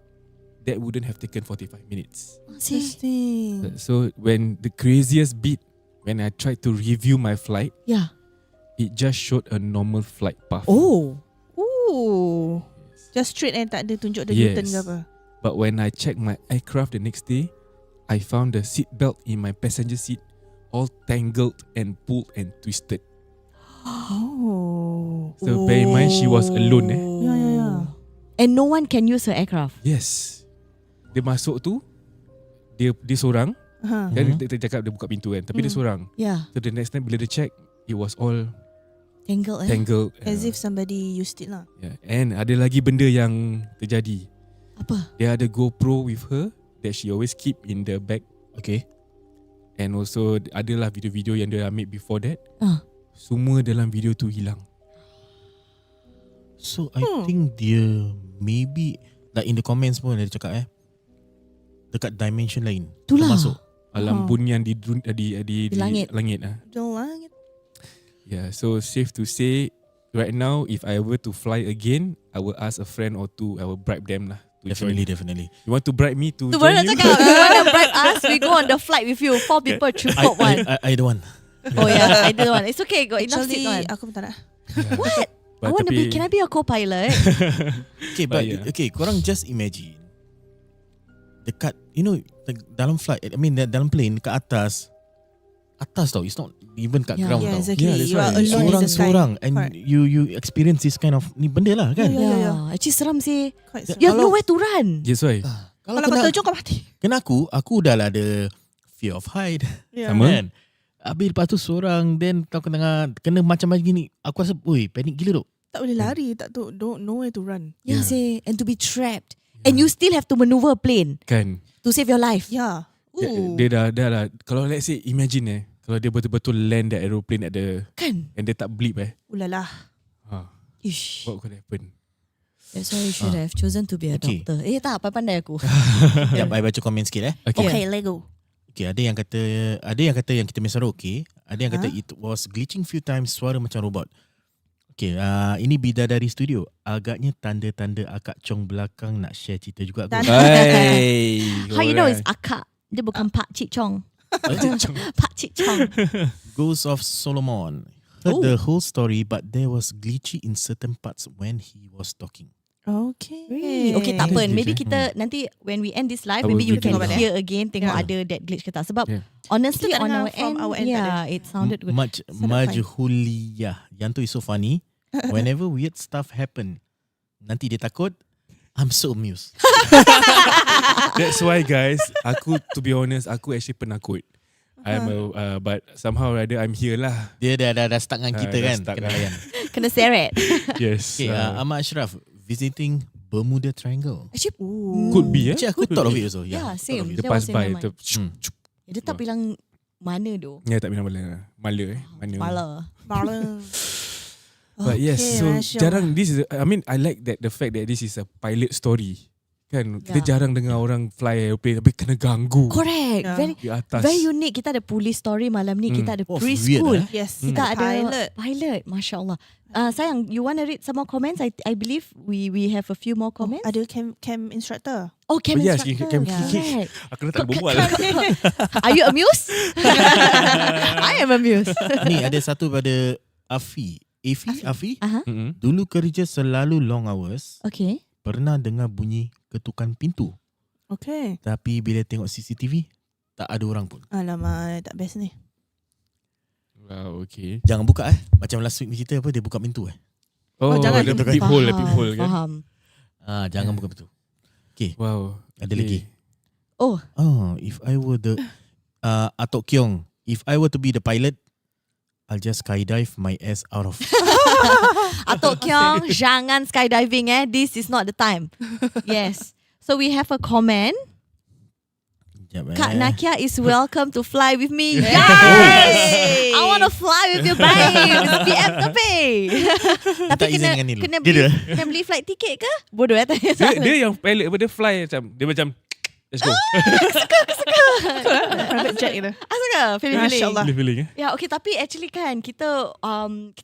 That wouldn't have taken 45 minutes. Interesting. So when the craziest bit, when I tried to review my flight, it just showed a normal flight path. Oh. Just straight tak ada tunjuk the U-turn ke apa. But when I checked my aircraft the next day, I found the seat belt in my passenger seat all tangled and pulled and twisted. So bear in mind she was alone Yeah. And no one can use her aircraft. Yes. Dia masuk tu, dia seorang. Dan dia cakap dia buka pintu kan, tapi dia seorang. Yeah. So the next time bila dia check, it was all tangled. As if somebody used it lah. Yeah. And ada lagi benda yang terjadi. Apa? Dia ada GoPro with her that she always keep in the bag. Okay. And also adalah video-video yang dia ambil before that. Semua dalam video tu hilang. So I think dia maybe like in the comments pun dia cakap dekat dimension lain. Itulah. Masuk alam bunian di langit. Langit. Yeah, so safe to say right now if I were to fly again, I will ask a friend or two, I will bribe them lah. Definitely. You want to bribe me to Tu join baru nak you? cakap, you want to bribe us, we go on the flight with you. 4 people cukup one. I don't want. Oh yeah, I don't want. It's okay, got enough seat Actually, one. aku pun tak nak. What? I want to be, can I be a co-pilot? Okay, but okay, korang just imagine dekat, you know, dalam flight, I mean dalam plane kat atas tau, it's not even kat ground tau. Exactly. That's You are right. alone in the sky. Seorang and you experience this kind of ni benda lah kan. Yeah. Actually seram sih. Quite You have nowhere to run. Yes, why? Kalau kau terjun kau mati. Kena aku dah lah ada fear of height. Sama. Kan? Habis lepas tu seorang, then kau kena macam gini, aku rasa, panik gila tu. Tak boleh lari, don't know where to run. Yeah, say, and to be trapped. And you still have to maneuver a plane Kan. to save your life. Yeah. Dia dah kalau let's say imagine kalau dia betul-betul land the aeroplane at the Kan? and dia tak blip Ulala. Ish. what could happen? That's why you should have chosen to be a doctor. Tak, pandai aku. Sekejap, I baca komen sikit Okay, Lego. Okay, ada yang kata yang kita punya suara okay. Ada yang kata it was glitching few times, suara macam robot. Okay, ini Bidadari Studio. Agaknya tanda-tanda Akak Chong belakang nak share cerita juga. Hey, How you know it's Akak? Dia bukan Pak Cik Chong. Pak Cik Chong. Ghost of Solomon. Heard the whole story, but there was glitchy in certain parts when he was talking. Okay. Okay, tak apa. Maybe kita nanti when we end this live, maybe you can hear again, tengok ada that glitch ke tak. Sebab honestly on our end, yeah, it sounded good. Majhuliyah. Yang tu is so funny. Whenever weird stuff happen, nanti dia takut, I'm so amused. That's why guys, to be honest, aku actually penakut. I'm but somehow rather I'm here lah. Dia dah stuck dengan kita kan. Kena layan. Kena seret. Yes. Okay, Ahmad Ashraf visiting Bermuda Triangle. Actually, could be. Actually, aku thought of it also. Yeah, same. Dia That pass was in by. my mind. Dia tak bilang mana tu. Ya, tak bilang Mala. Mala. But yes, so jarang I like that the fact that this is a pilot story. Kan, kita jarang dengar orang fly aeroplane tapi kena ganggu. Correct. Very unique. Kita ada police story malam ni. Kita ada preschool. Yes. Kita ada pilot. Masya Allah. Sayang, you want to read some more comments? I believe we have a few more comments. Ada cam instructor. Oh, cam instructor. Yes, aku dah tak berbual. Are you amused? I am amused. Ni ada satu pada Afi. Dulu kerja selalu long hours. Okay. Pernah dengar bunyi ketukan pintu. Okay. Tapi bila tengok CCTV, tak ada orang pun. Alamak, tak best ni. Wow, okay. Jangan buka Macam last week ni cerita apa, dia buka pintu Oh, jangan. the peephole kan. Faham. Jangan buka pintu. Okay. Wow. Ada lagi. Oh, if I were the Atok Kiong, if I were to be the pilot, I'll just skydive my ass out of. Atok Kiong, jangan skydiving This is not the time. Yes. So we have a comment. Kak Nakia is welcome to fly with me. Yes! I want to fly with you, babe. PM tapi. Tapi kena beli flight ticket ke? Bodoh tanya. Dia yang pilot, dia fly macam let's go. Aku suka. Private jet gitu. Aku suka. Feeling. Ya, okay, tapi actually kan kita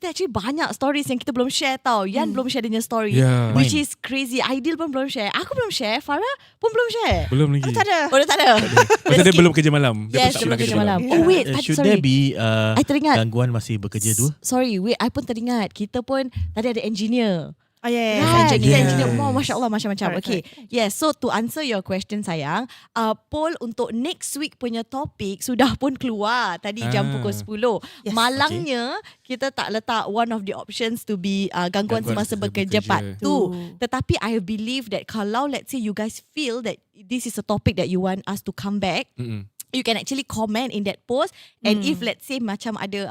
actually banyak stories yang kita belum share tau. Yan belum share dia punya story. Which is crazy. Aidil pun belum share. Aku belum share. Farah pun belum share. Belum lagi. Tak ada. Oh, tak ada. Pasal dia belum kerja malam. Yes, belum kerja malam. Oh wait, Should sorry. there be I teringat. gangguan masih bekerja tu? Sorry, wait, I pun teringat. Kita pun tadi ada engineer. Oh yeah, Right, engineer. Oh, Masya Allah, macam-macam. Correct, Okay, yes. So to answer your question sayang, poll untuk next week punya topik sudah pun keluar tadi jam pukul 10. Yes. Malangnya kita tak letak one of the options to be gangguan semasa bekerja part 2. Tetapi I believe that kalau let's say you guys feel that this is a topic that you want us to come back, you can actually comment in that post, and if let's say macam ada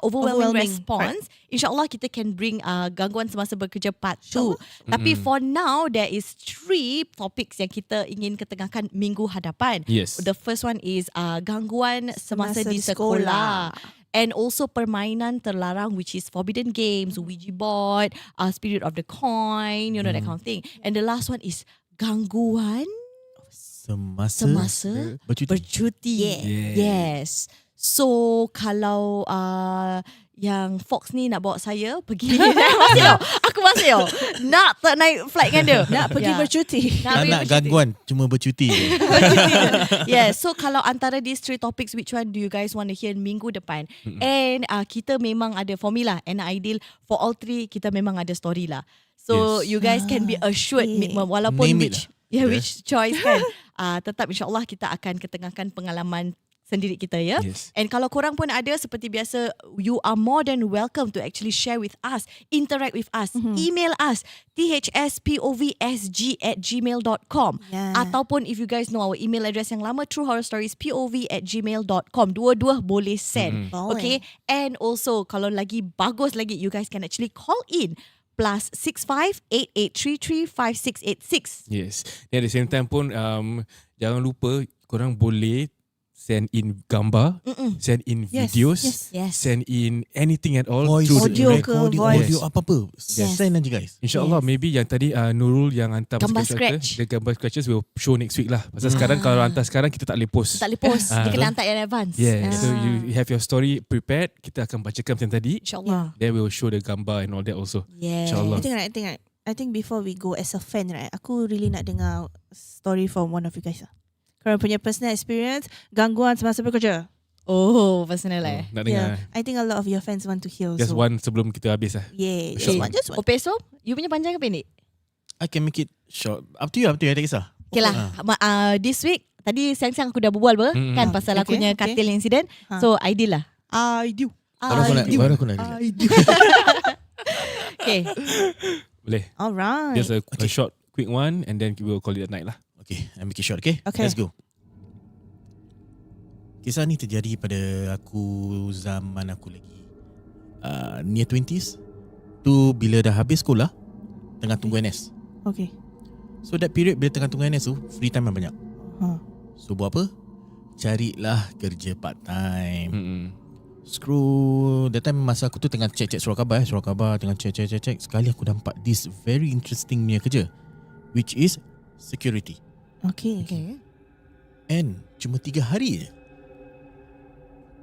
overwhelming response, insyaAllah kita can bring gangguan semasa bekerja part 2. Tapi for now there is 3 topics yang kita ingin ketengahkan minggu hadapan. Yes. The first one is gangguan semasa di sekolah. And also permainan terlarang, which is forbidden games, Ouija board, spirit of the coin, you know, that kind of thing. And the last one is gangguan semasa bercuti. Yes. So kalau yang Fox ni nak bawa saya pergi aku masih nak tak naik flight dengan dia, Nak pergi bercuti. Nak gangguan, cuma bercuti. Yes. So kalau antara these 3 topics, which one do you guys want to hear minggu depan? And kita memang ada formula and Aidil for all 3 kita memang ada story lah. So you guys can be assured walaupun which choice kan, tetap insyaAllah kita akan ketengahkan pengalaman sendiri kita And kalau korang pun ada, seperti biasa, you are more than welcome to actually share with us, interact with us, email us thspovsg@gmail.com ataupun if you guys know our email address yang lama, truehorrorstoriespov@gmail.com. Dua-dua boleh send. Okay. And also kalau lagi bagus lagi, you guys can actually call in +65 8833 5686. Yes. At the same time pun jangan lupa korang boleh send in gambar, send in videos, send in anything at all. Voice, audio ke, audio apa-apa. Send aja guys. InsyaAllah maybe yang tadi Nurul yang hantar gambar scratch. The gambar scratches will show next week lah. Pasal sekarang kalau hantar sekarang kita tak boleh post. Dia kena hantar in advance. So you have your story prepared. Kita akan bacakan macam tadi. InsyaAllah. Then we will show the gambar and all that also. InsyaAllah. I think before we go as a fan, right, aku really nak dengar story from one of you guys. Korang punya personal experience gangguan semasa bekerja. Oh, personal Nak dengar. I think a lot of your fans want to hear. Just one sebelum kita habis lah. Yeah, Just one. Opeso, you punya panjang ke pendek? I can make it short. Up to you, tak kisah. Okay lah. This week, tadi siang-siang aku dah berbual kan pasal aku punya katil incident. So, Aidil lah. Aidil. Baru aku nak. Okay. Boleh. Alright. Just a short quick one, and then we will call it a night lah. Okay, I make it short. Okay, let's go. Kisah ni terjadi pada aku zaman aku lagi near 20s. Tu bila dah habis sekolah, tengah tunggu NS. Okay. So that period bila tengah tunggu NS tu, free time yang banyak. So buat apa? Carilah kerja part time. Screw. That time masa aku tu tengah check surat khabar tengah check. Sekali aku nampak this very interesting punya kerja, which is security. Okay. And cuma 3 hari je.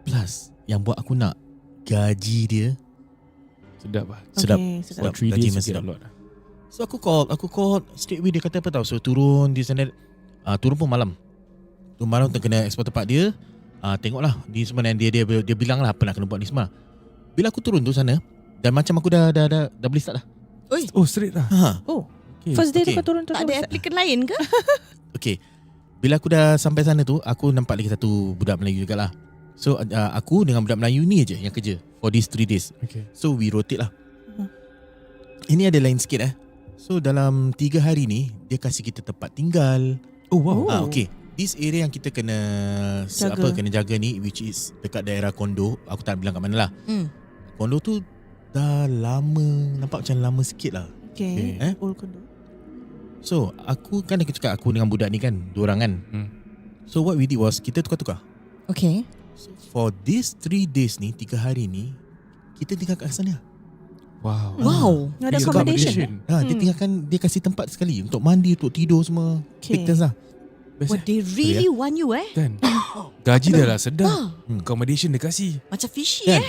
Plus yang buat aku nak gaji dia sedap lah. Sedap. For 3 days you get a lot. So aku call straight away. Dia kata apa tau, so turun di sana. Turun pun malam. Turun malam kena ekspor tempat dia. Tengoklah di semua. Dia bilang lah apa nak kena buat ni semua. Bila aku turun tu sana, dan macam aku dah boleh start dah. Oh straight lah. Okay. First day tu kau turun tu. Tak ada applicant lain ke? Okay. Bila aku dah sampai sana tu, aku nampak lagi satu budak Melayu jugalah. So aku dengan budak Melayu ni je yang kerja for these 3 days. Okay. So we rotate lah. Ini ada lain sikit So dalam 3 hari ni, dia kasih kita tempat tinggal. Oh wow. Okay. This area yang kita kena jaga ni, which is dekat daerah kondo. Aku tak bilang kat mana lah. Kondo tu dah lama, nampak macam lama sikit lah. Okay. Old condo. So aku kan dah cakap aku dengan budak ni kan, 2 orang kan. So what we did was, kita tukar-tukar. Okay. So for these 3 days ni, 3 hari ni, kita tinggal kat sana. Wow. Ada accommodation. Dia tinggalkan, dia kasih tempat sekali untuk mandi, untuk tidur semua. Take turns lah. Well, they really want you Kan. Gaji dah lah sedap. Accommodation dia kasih. Macam fishy Kan?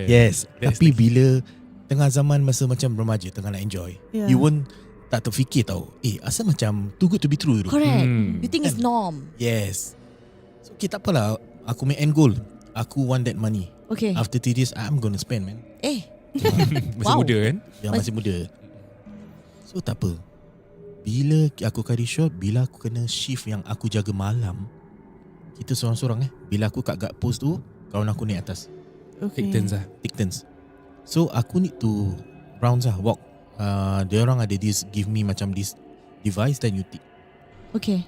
Yes. That's Tapi bila tengah zaman masa macam remaja, tengah nak enjoy, you won't tak terfikir tau, asal macam too good to be true tu. Correct. You think it's norm. Yes. So okay, tak apalah. Aku make end goal. Aku want that money. Okay. After 3 days, I'm gonna spend, man. Masih muda kan? Yang masih muda. So tak apa. Bila aku carry shot, bila aku kena shift yang aku jaga malam, kita seorang-seorang bila aku kat guard post tu, kawan aku naik atas. Okay. Take turns. So aku need to rounds lah, walk. Dia orang ada give me macam this device, then you tick. Okay.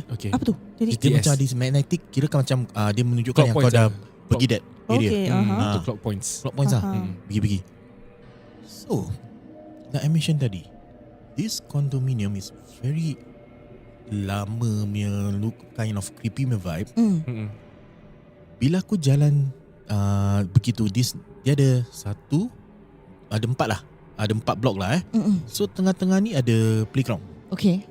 Okay. Apa tu? Dia macam this magnetic, kira kan macam dia menunjukkan clock yang kau dah pergi that area. Okay. Untuk clock points. Clock points lah. Pergi. So, nak I mention tadi, this condominium is very lama punya look, kind of creepy punya vibe. Bila aku jalan begitu, dia ada 4 lah. Ada 4 blok lah So tengah-tengah ni ada playground. Okay.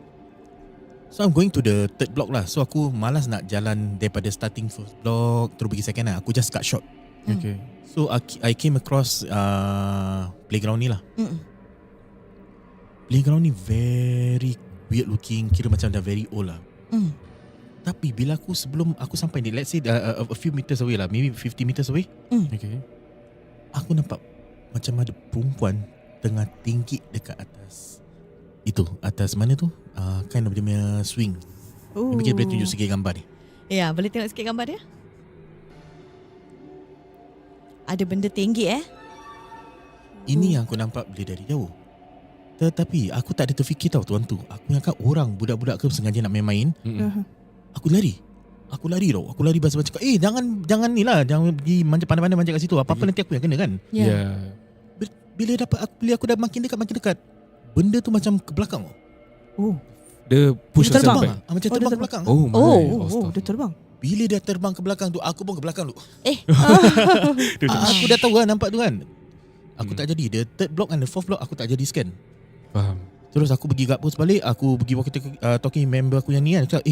So I'm going to the 3rd block lah. So aku malas nak jalan daripada starting first block terus pergi second lah. Aku just cut short. Okay. So I came across playground ni lah. Playground ni very weird looking. Kira macam dah very old lah. Tapi bila sebelum aku sampai ni, let's say a few meters away lah, maybe 50 meters away, Okay. aku nampak macam ada perempuan tengah tinggi dekat atas. Atas mana tu? Kind of dia punya swing. Mungkin boleh tunjuk sikit gambar ni. Ya, boleh tengok sikit gambar dia? Ada benda tinggi Ini yang aku nampak bila dari jauh. Tetapi aku tak ada terfikir tau tuan tu. Aku ingatkan orang, budak-budak ke sengaja nak main-main. Aku lari tau. Aku lari bahasa cakap, jangan ni lah, jangan pergi pandai-pandai manja kat situ. Apa-apa nanti aku yang kena kan. Bila aku dah makin dekat, benda tu macam ke belakang. Dia push dia terbang back. macam terbang ke belakang. Dia terbang. Bila dia terbang ke belakang tu, aku pun ke belakang tu. Aku dah tahu lah, nampak tu kan. Aku tak jadi. The 3rd block and the 4th block aku tak jadi scan. Faham. Terus aku pergi guard post balik. Aku pergi talking member aku yang ni kan. Aku cakap,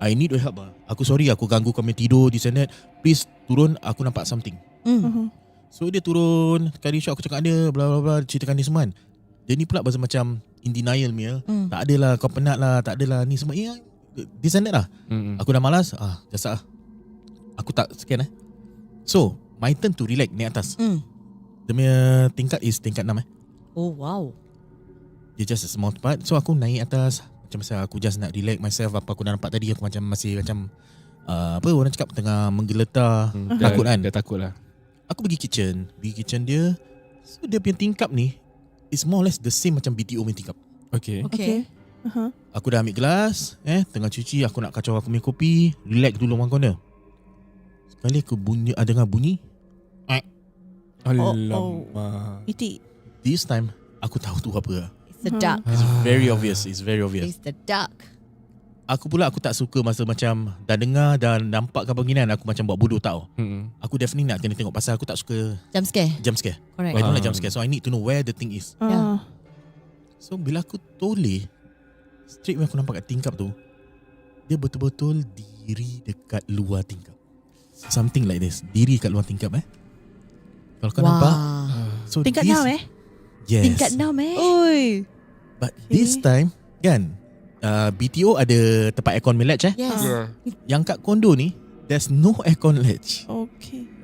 I need your help lah. Aku sorry aku ganggu kau tidur di sana. Please turun, aku nampak something. So dia turun, carry shot, aku cakap dia, bla bla bla, ceritakan dia semua kan. Dia ni pula bahasa macam in denial punya. Tak adalah, kau penat lah, tak adalah ni semua. Di sana lah. Aku dah malas, jasa lah. Aku tak scan So, my turn to relax naik atas. Dia punya tingkat is tingkat 6 Oh wow. Dia just a small part. So aku naik atas, macam masa aku just nak relax myself. Apa aku dah nampak tadi, aku macam masih macam apa orang cakap, tengah menggeletar. Takut kan. Dah takut lah. Aku pergi kitchen dia. So dia punya tingkap ni is more or less the same macam BTO punya tingkap. Okay. Aku dah ambil gelas, tengah cuci, aku nak kacau aku punya kopi, relax dulu one corner. Sekali aku dengar bunyi. Alamak. Itik. This time aku tahu tu apa. It's the duck. It's very obvious. It's very obvious. It's the duck. Aku tak suka masa macam dah dengar dan nampak kebangkinan aku macam buat bodoh tau. Aku definitely nak kena tengok pasal aku tak suka Jump scare. I Correct. don't like jump scare. So I need to know where the thing is. Yeah. So bila aku toleh, straight when aku nampak kat tingkap tu, dia betul-betul diri dekat luar tingkap. Something like this. Diri kat luar tingkap Kalau kau nampak. So tingkat 6 Yes. Tingkat 6 Oi. But this time kan, BTO ada tempat aircon latch Yes. Yang kat kondo ni there's no aircon latch.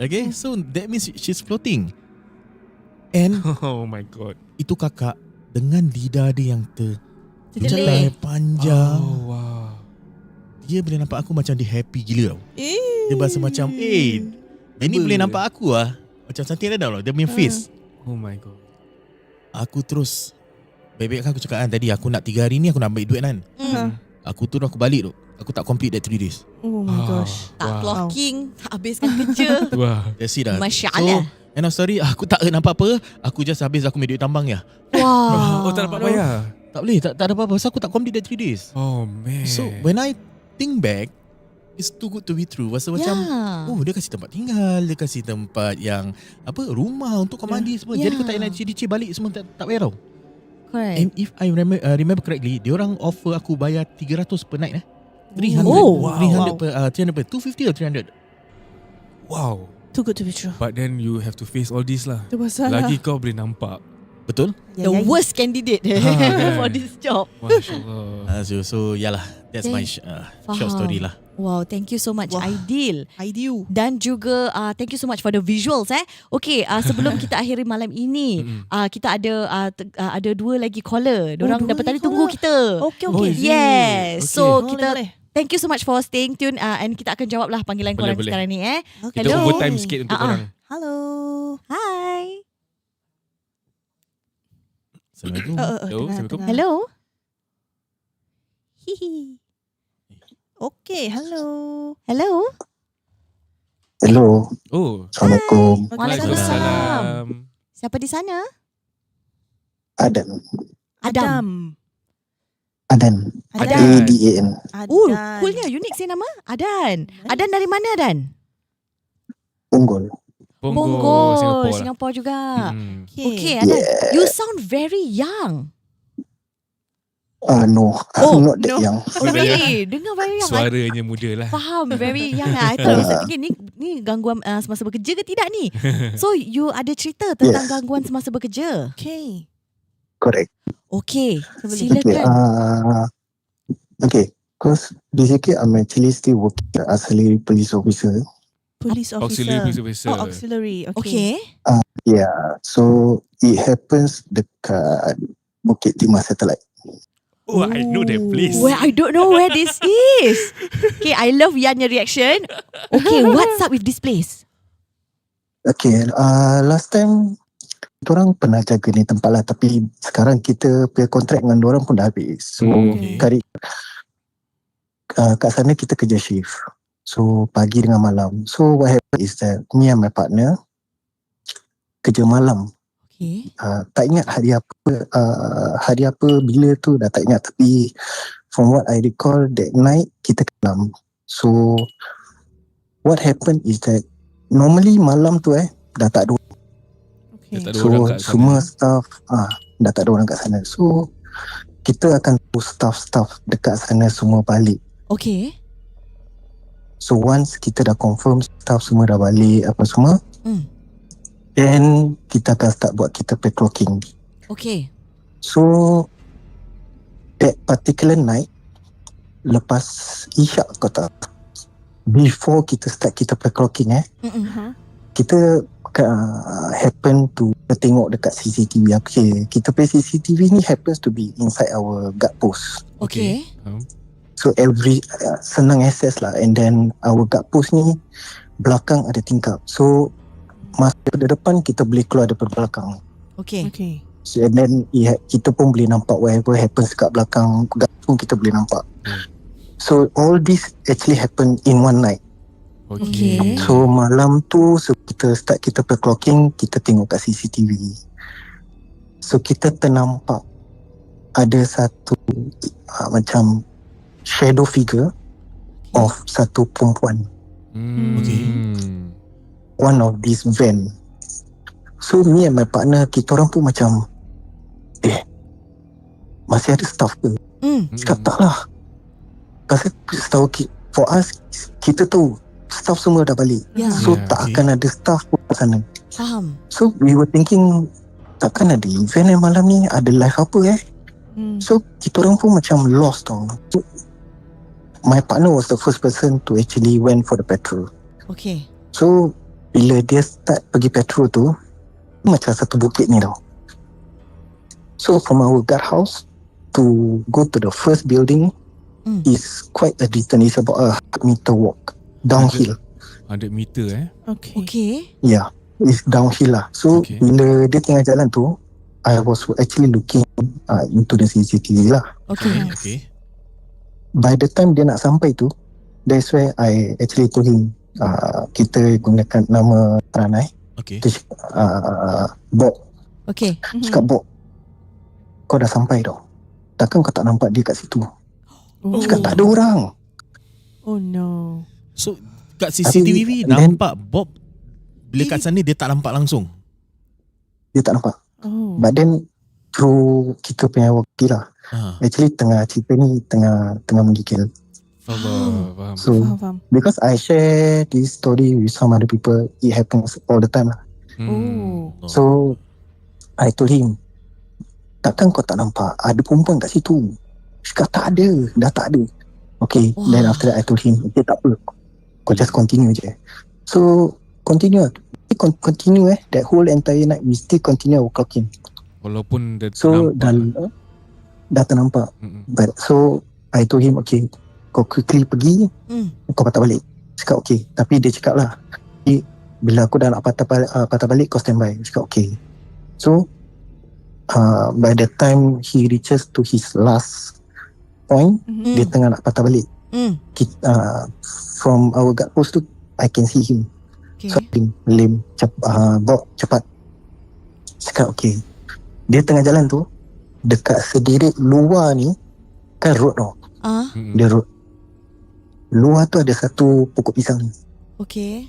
Okay. So that means she's floating. And Oh my god. itu kakak dengan lidah dia yang terjelai panjang. Oh wow. Dia boleh nampak aku macam dia happy gila tau. Dia berasa macam Benny boleh nampak aku macam cantik dah tau dia punya face. Oh my god. Aku terus baik-baik kan aku cakap tadi aku nak 3 hari ni aku nak ambil duit kan. Aku turun aku balik tu. Aku tak complete that 3 days. Oh my gosh. Tak clocking, tak habiskan kerja. That's it dah. Masya So Allah. end of story, aku tak nampak apa. Aku just habis aku ambil duit tambang ya. Wow. Oh tak dapat bayar. Tak boleh, tak ada apa-apa. So aku tak complete that 3 days. Oh man. So when I think back, it's too good to be true. Rasa macam dia kasih tempat tinggal, dia kasih tempat yang rumah untuk kau mandi semua. Jadi kau tak nak CDC balik semua tak bayar tau. Correct. And if I remember correctly, diorang offer aku bayar 300 per night 300. Oh, 300 per 300 per 250 or 300. Wow. Too good to be true. But then you have to face all this lah. Itu masalah. Lagi kau boleh nampak. Betul? The worst candidate for this job. Masya Allah. So yalah, that's my short story lah. Wow, thank you so much Aidil. Ideal. Dan juga thank you so much for the visuals Okay, sebelum kita akhiri malam ini, kita ada 2 lagi caller. Diorang dapat tadi tunggu kita. Okay. Yes. Okay. So kita thank you so much for staying tuned and kita akan jawablah panggilan korang sekarang ni Kita overtime sikit untuk korang. Hello. Hi. Assalamualaikum. Assalamualaikum. Hello. Hihi. Okay, hello. Hello. Hello. Oh. Assalamualaikum. Waalaikumsalam. Siapa di sana? Adam. Adam. ADAN. Coolnya, unik sih nama. Adan. Adan dari mana Adan? Punggol. Punggol, Singapura juga. Okay, Adan. You sound very young. No, I'm not that young. Oh, really? Dengar very young. Suaranya muda lah. Faham, very young. I thought ni gangguan semasa bekerja ke tidak ni? So, you ada cerita tentang gangguan semasa bekerja? Okay. Correct. Okay, silakan. Okay, because basically I'm actually still working as auxiliary police officer. Auxiliary police officer. Oh, auxiliary. Okay. Yeah, so it happens dekat Bukit Timah Satellite. Oh, I know that place. Well, I don't know where this is. Okay, I love Yan's reaction. Okay, what's up with this place? Okay, last time orang pernah jaga ni tempat lah, tapi sekarang kita punya kontrak dengan orang pun dah habis. So kat sana kita kerja shift. So pagi dengan malam. So what happened is that me and my partner kerja malam. Tak ingat hari apa bila tu dah tak ingat, tapi from what I recall that night kita kelam. So what happened is that normally malam tu dah tak ada. So semua staff dah tak ada orang kat sana. So kita akan tahu staff dekat sana semua balik. Okay. So once kita dah confirm staff semua dah balik apa semua, then kita akan start buat kita patrolling. Okay. So that particular night, lepas isyak kau tahu, before kita start kita patrolling kita happen to tengok dekat CCTV. Okay, kita punya CCTV ni happens to be inside our guard post. Okay. So every senang access lah. And then our guard post ni belakang ada tingkap. So masa dari depan kita boleh keluar daripada belakang. Okay. So, and then kita pun boleh nampak whatever happens kat belakang guard pun kita boleh nampak. So all this actually happen in one night. Okay. So malam tu kita start kita clocking, kita tengok kat CCTV. So kita ternampak ada satu macam shadow figure of satu perempuan. One of this van. So me and my partner, kita orang pun macam masih ada staff ke? Cakap tak lah. Pasal setahu for us, kita tahu staff semua dah balik. So tak akan ada staff pun kat sana. Faham. So we were thinking, takkan ada event malam ni, ada live apa So kita orang pun macam lost tau. So, my partner was the first person to actually went for the patrol. Okay. So bila dia start pergi patrol tu, macam satu bukit ni tau. So from our guard house to go to the first building is quite a distance. It's about a 100 meter walk downhill. 100 meter Okay. Yeah, it's downhill lah. So bila dia tengah jalan tu, I was actually looking into the CCTV lah. Okay. By the time dia nak sampai tu, that's where I actually told him, kita gunakan nama Ranai. Okay. Bob. Okay. Cakap Bob, kau dah sampai tau. Takkan kau tak nampak dia kat situ? Cakap tak ada orang. Oh no. So kat CCTV nampak Bob, bila kat sana dia tak nampak langsung. Dia tak nampak. But then through kita punya wakil lah. Actually tengah cerita ni tengah menggigil. Faham. So because I share this story with some other people, it happens all the time lah. So I told him, takkan kau tak nampak ada perempuan kat situ? Cakap tak ada, dah tak ada. Okay, then after that I told him, okay tak apa, kau just continue je. So continue that whole entire night we still continue our clocking. Walaupun dia so dah ternampak. But so I told him, okay, kau quickly pergi, kau patah balik. Cakap okay. Tapi dia cakap lah, bila aku dah nak patah balik, kau standby. Cakap okay. So by the time he reaches to his last point, dia tengah nak patah balik. From our guard post tu, I can see him. So Lim, Bob cepat. Cakap okay. Dia tengah jalan tu, dekat sedirik luar ni, kan road tau. Dia road. Luar tu ada satu pokok pisang. Okay.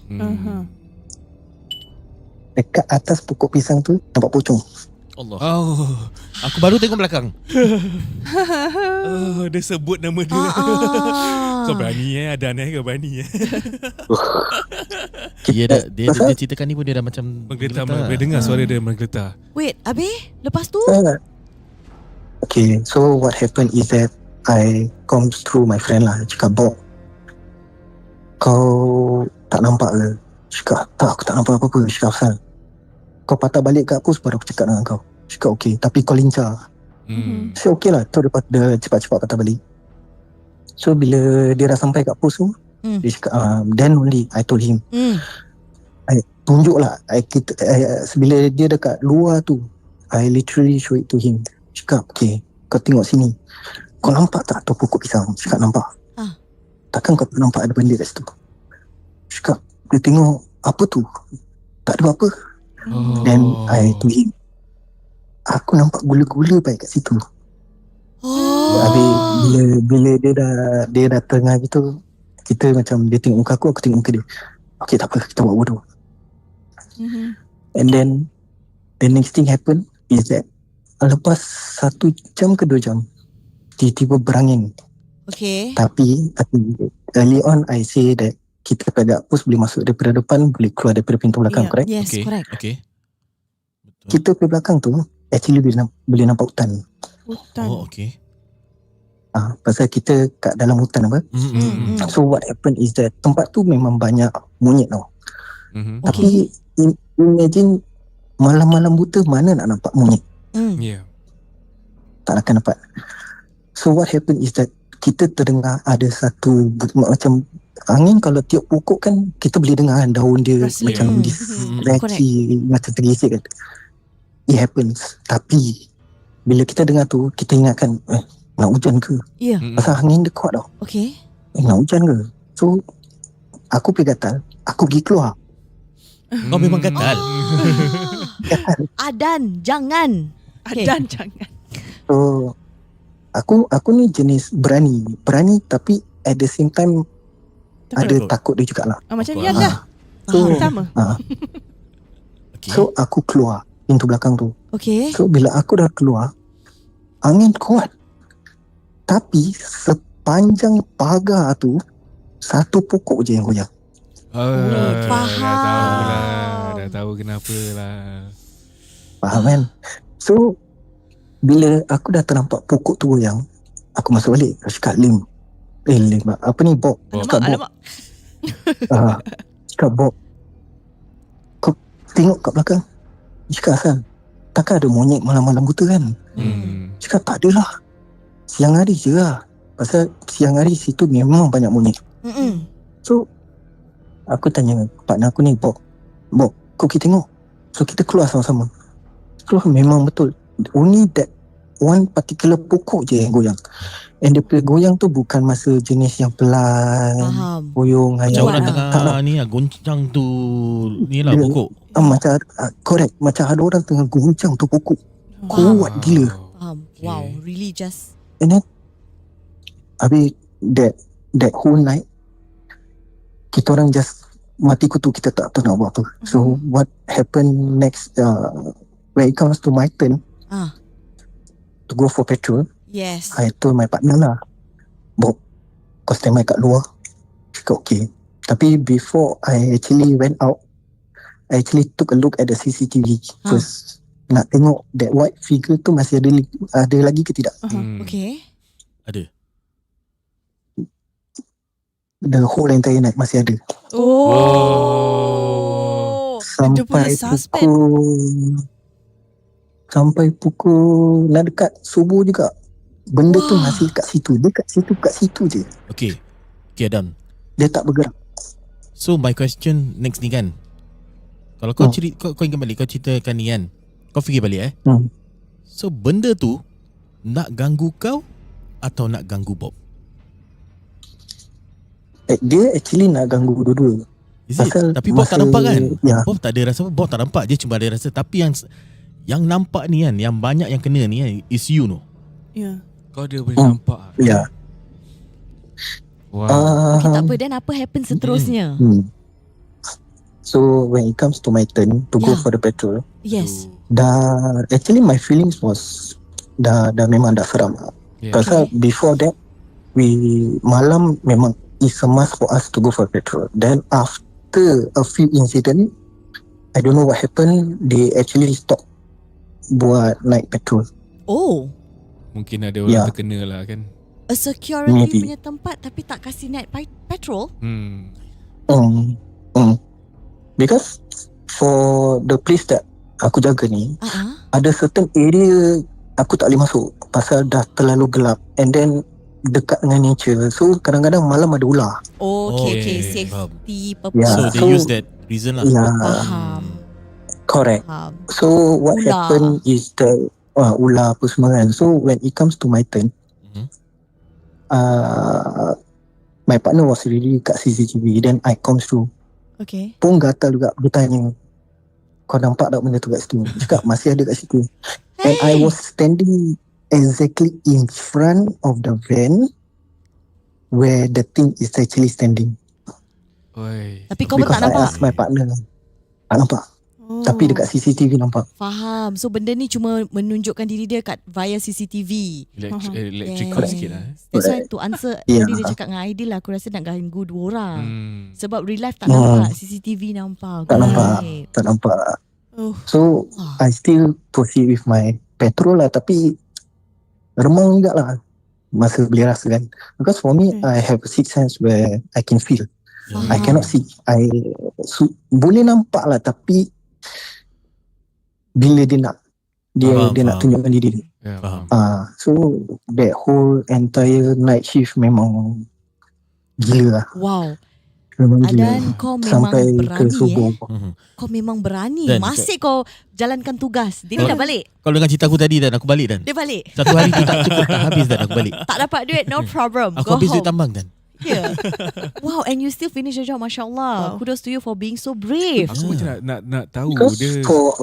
Dekat atas pokok pisang tu nampak pocong. Allah. Aku baru tengok belakang. Dia sebut nama dia. Kau berani Adan kau berani Dia ceritakan ni pun dia dah macam menggeletar. Boleh dengar suara dia menggeletar. Wait, habis? Lepas tu? Okay, so what happened is that I come through my friend lah. Cakap, Bob, kau tak nampak ke? Cakap, tak, aku tak nampak apa-apa. Cakap, asal kau patah balik kat pos baru aku cakap dengan kau. Cakap, okay, tapi kau lincah. So okay lah, tu dia cepat-cepat patah balik. So bila dia dah sampai kat pos tu, dia cakap, then only I told him, I tunjuk lah, bila dia dekat luar tu, I literally show it to him. Cakap, okay, kau tengok sini, kau nampak tak tu pokok pisang? Cakap, nampak. Takkan kau tak nampak ada benda kat situ? Cakap, dia tengok, apa tu? Tak ada apa. Then I told him, aku nampak gula-gula baik kat situ. Habis bila dia dah tengah gitu, kita macam dia tengok muka aku tengok muka dia. Okay, tak apa, kita buat bodoh. And then the next thing happen is that lepas 1 jam ke 2 jam tiba-tiba berangin. Okay. Tapi early on I say that kita pada pos boleh masuk daripada depan, boleh keluar daripada pintu belakang, correct? Yes, correct. Okay. Kita pergi belakang tu actually boleh nampak hutan. Oh, okay. Pasal kita kat dalam hutan apa. So what happened is that tempat tu memang banyak monyet tau. Tapi imagine malam-malam buta mana nak nampak monyet. Tak akan dapat. So what happened is that kita terdengar ada satu macam angin kalau tiup pokok kan kita boleh dengar kan daun dia macam disreci macam tergesek kan. It happens. Tapi bila kita dengar tu kita ingatkan nak hujan ke? Ya. Pasal angin dia kuat tau. Okay. Nak hujan ke? So aku pergi gatal, aku pergi keluar. Kau memang gatal. Adan, jangan. Adan jangan. So aku ni jenis berani tapi at the same time ada takut dia juga lah. Macam Lian dah. So, sama. So aku keluar pintu belakang tu. Okay. So bila aku dah keluar, angin kuat. Tapi sepanjang pagar tu satu pokok je yang goyang. Faham. Dah tahu kenapa lah. Faham kan? So bila aku dah ternampak pokok tu goyang, aku masuk balik. Aku cakap Lim, apa ni Bob? Alamak. Cakap Bob, kau tengok kat belakang. Cakap Hassan, takkan ada monyet malam-malam buta kan? Cakap tak adalah, siang hari je lah. Pasal siang hari situ memang banyak monyet. So aku tanya partner aku ni, Bob, kau pergi tengok. So kita keluar sama-sama. Keluar memang betul, only that one particular pokok je yang goyang. And dia goyang tu bukan masa jenis yang pelan, goyong macam orang tengah ni lah, goncang tu ni lah pokok. Macam correct, macam ada orang tengah goncang tu pokok. Kuat gila. Wow, really just. And then habis that whole night kita orang just mati kutu, kita tak tahu nak buat apa. So what happened next, when it comes to my turn to go for petrol, yes, I told my partner lah, Bob, kau stand by kat luar. Cakap okay. Tapi before I actually went out, I actually took a look at the CCTV first. Nak tengok that white figure tu masih ada lagi ke tidak. Okay. Ada. The whole entire night masih ada. Sampai pukul nak dekat subuh juga, benda tu masih kat situ. Dia kat situ je. Okay Adam, dia tak bergerak. So my question next ni kan, kalau kau kau ingat balik, kau ceritakan ni kan, kau fikir balik so benda tu nak ganggu kau atau nak ganggu Bob? Dia actually nak ganggu dua-dua. Tapi Bob tak nampak kan? Bob tak ada rasa. Bob tak nampak, dia cuma ada rasa. Tapi yang nampak ni kan, yang banyak yang kena ni kan, is you no. Kau dia boleh nampak. Wow. Okay, tak apa. Dan apa happen seterusnya? So when it comes to my turn to go for the petrol, yes, actually my feelings was dah memang dah seram. Pasal before that, malam memang it's a must for us to go for petrol. Then after a few incident, I don't know what happened, they actually stop buat night patrol. Mungkin ada orang terkena lah kan. A security punya tempat tapi tak kasih night patrol. Because for the place that aku jaga ni, ada certain area aku tak boleh masuk pasal dah terlalu gelap, and then dekat dengan nature. So kadang-kadang malam ada ular. Okay, safety purpose. So they use that reason lah. Faham. Correct. So what happened is that ular apa semua kan. So when it comes to my turn, my partner was really kat CCTV. Then I comes through. Okay. Pun gatal juga. Dia tanya, kau nampak tak benda tu kat situ? Cakap masih ada kat situ. And I was standing exactly in front of the van where the thing is actually standing. Tapi kau pun tak nampak? I asked my partner, tak nampak. Tapi dekat CCTV nampak. Faham. So benda ni cuma menunjukkan diri dia kat via CCTV. Electrical sikit lah. That's why to answer tadi dia cakap dengan Aidil lah, aku rasa nak ganggu dua orang. Sebab real life tak nampak, CCTV nampak. Tak nampak. So I still proceed with my petrol lah. Tapi remang juga lah masa beli rasa kan. Because for me, I have a sixth sense where I can feel. I cannot see. Boleh nampak lah, tapi bila dia nak tunjukkan diri dia. So that whole entire night shift memang gila lah. Wow. Memang Adan, gila. kau memang Sampai ke berani subuh. Kau memang berani. Dan- Masih kau jalankan tugas. Dia ni dah balik. Kalau dengan cerita aku tadi Dan aku balik Dan. Dia balik. Satu hari tu tak cukup, tak habis Dan aku balik. Tak dapat duit, no problem. Aku Go habis duit home. tambang Dan. Yeah. Wow, and you still finish the job, Masya Allah. Kudos to you for being so brave. Aku macam nak tahu Because dia. for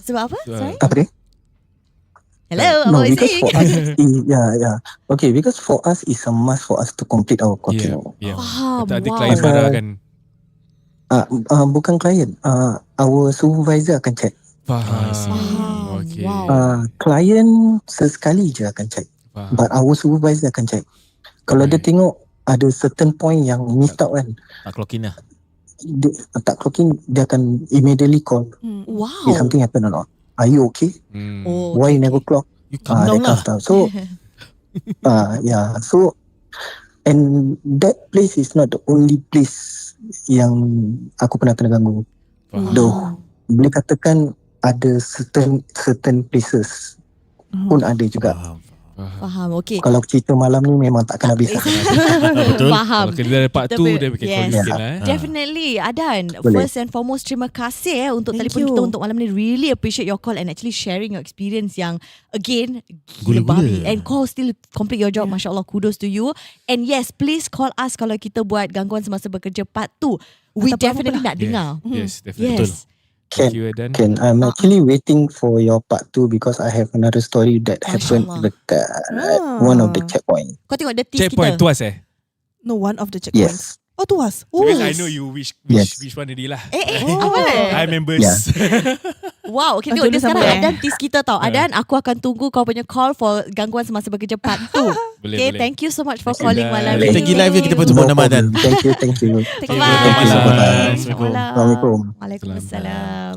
Sebab apa? Sorry. apa dia? Hello, No, Abang because Izzy. for us, yeah. Okay, because for us, it's a must for us to complete our quarter. Faham. Tak ada Wow. klien marah kan. Bukan klien, our supervisor akan check. Faham. Okay. Klien sesekali je akan check. Faham. But our supervisor akan check. Kalau dia tengok ada certain point yang missed out kan, Tak clock in lah. dia, tak clock in, dia akan immediately call. Wow. Did something happen or not? Are you okay? Oh, Why you never clock? You calm that down kind of lah. stuff. So, yeah. So, and that place is not the only place yang aku pernah kena ganggu. Though, boleh katakan ada certain places pun ada juga. Faham, okay. Kalau cerita malam ni memang takkan habis. Betul. Faham. Kalau kita dapat tu dia bikin call Yes. sikit lah. Definitely. Adan, Boleh. first and foremost, terima kasih untuk Thank telefon you. kita untuk malam ni. Really appreciate your call and actually sharing your experience yang, again, gila Gula-gula. babi. And kau still complete your job. Masya Allah, kudos to you. And yes, please call us kalau kita buat gangguan semasa bekerja part 2. We Ataupun definitely apalah. nak dengar. Yes, definitely. Yes. Thank you, Adan. I'm actually waiting for your part 2 because I have another story that happened Allah. dekat one of the checkpoint. Kau tengok the tease Checkpoint kita. tuas No, one of the checkpoints. Yes. Oh, tuas. Because I know you which one already lah. Apa? I members. Yeah. Wow, okay, Ah, tengok dia tulis sekarang sama, Adan tease kita tau. Adan, aku akan tunggu kau punya call for gangguan semasa bekerja part 2. Boleh, Okay, boleh. thank you so much for Thank you, calling Dan. malam Kita ni. pergi live je, kita pun sebut nama Dan. Thank you. Thank you. Thank you so much. Assalamualaikum. Waalaikumsalam.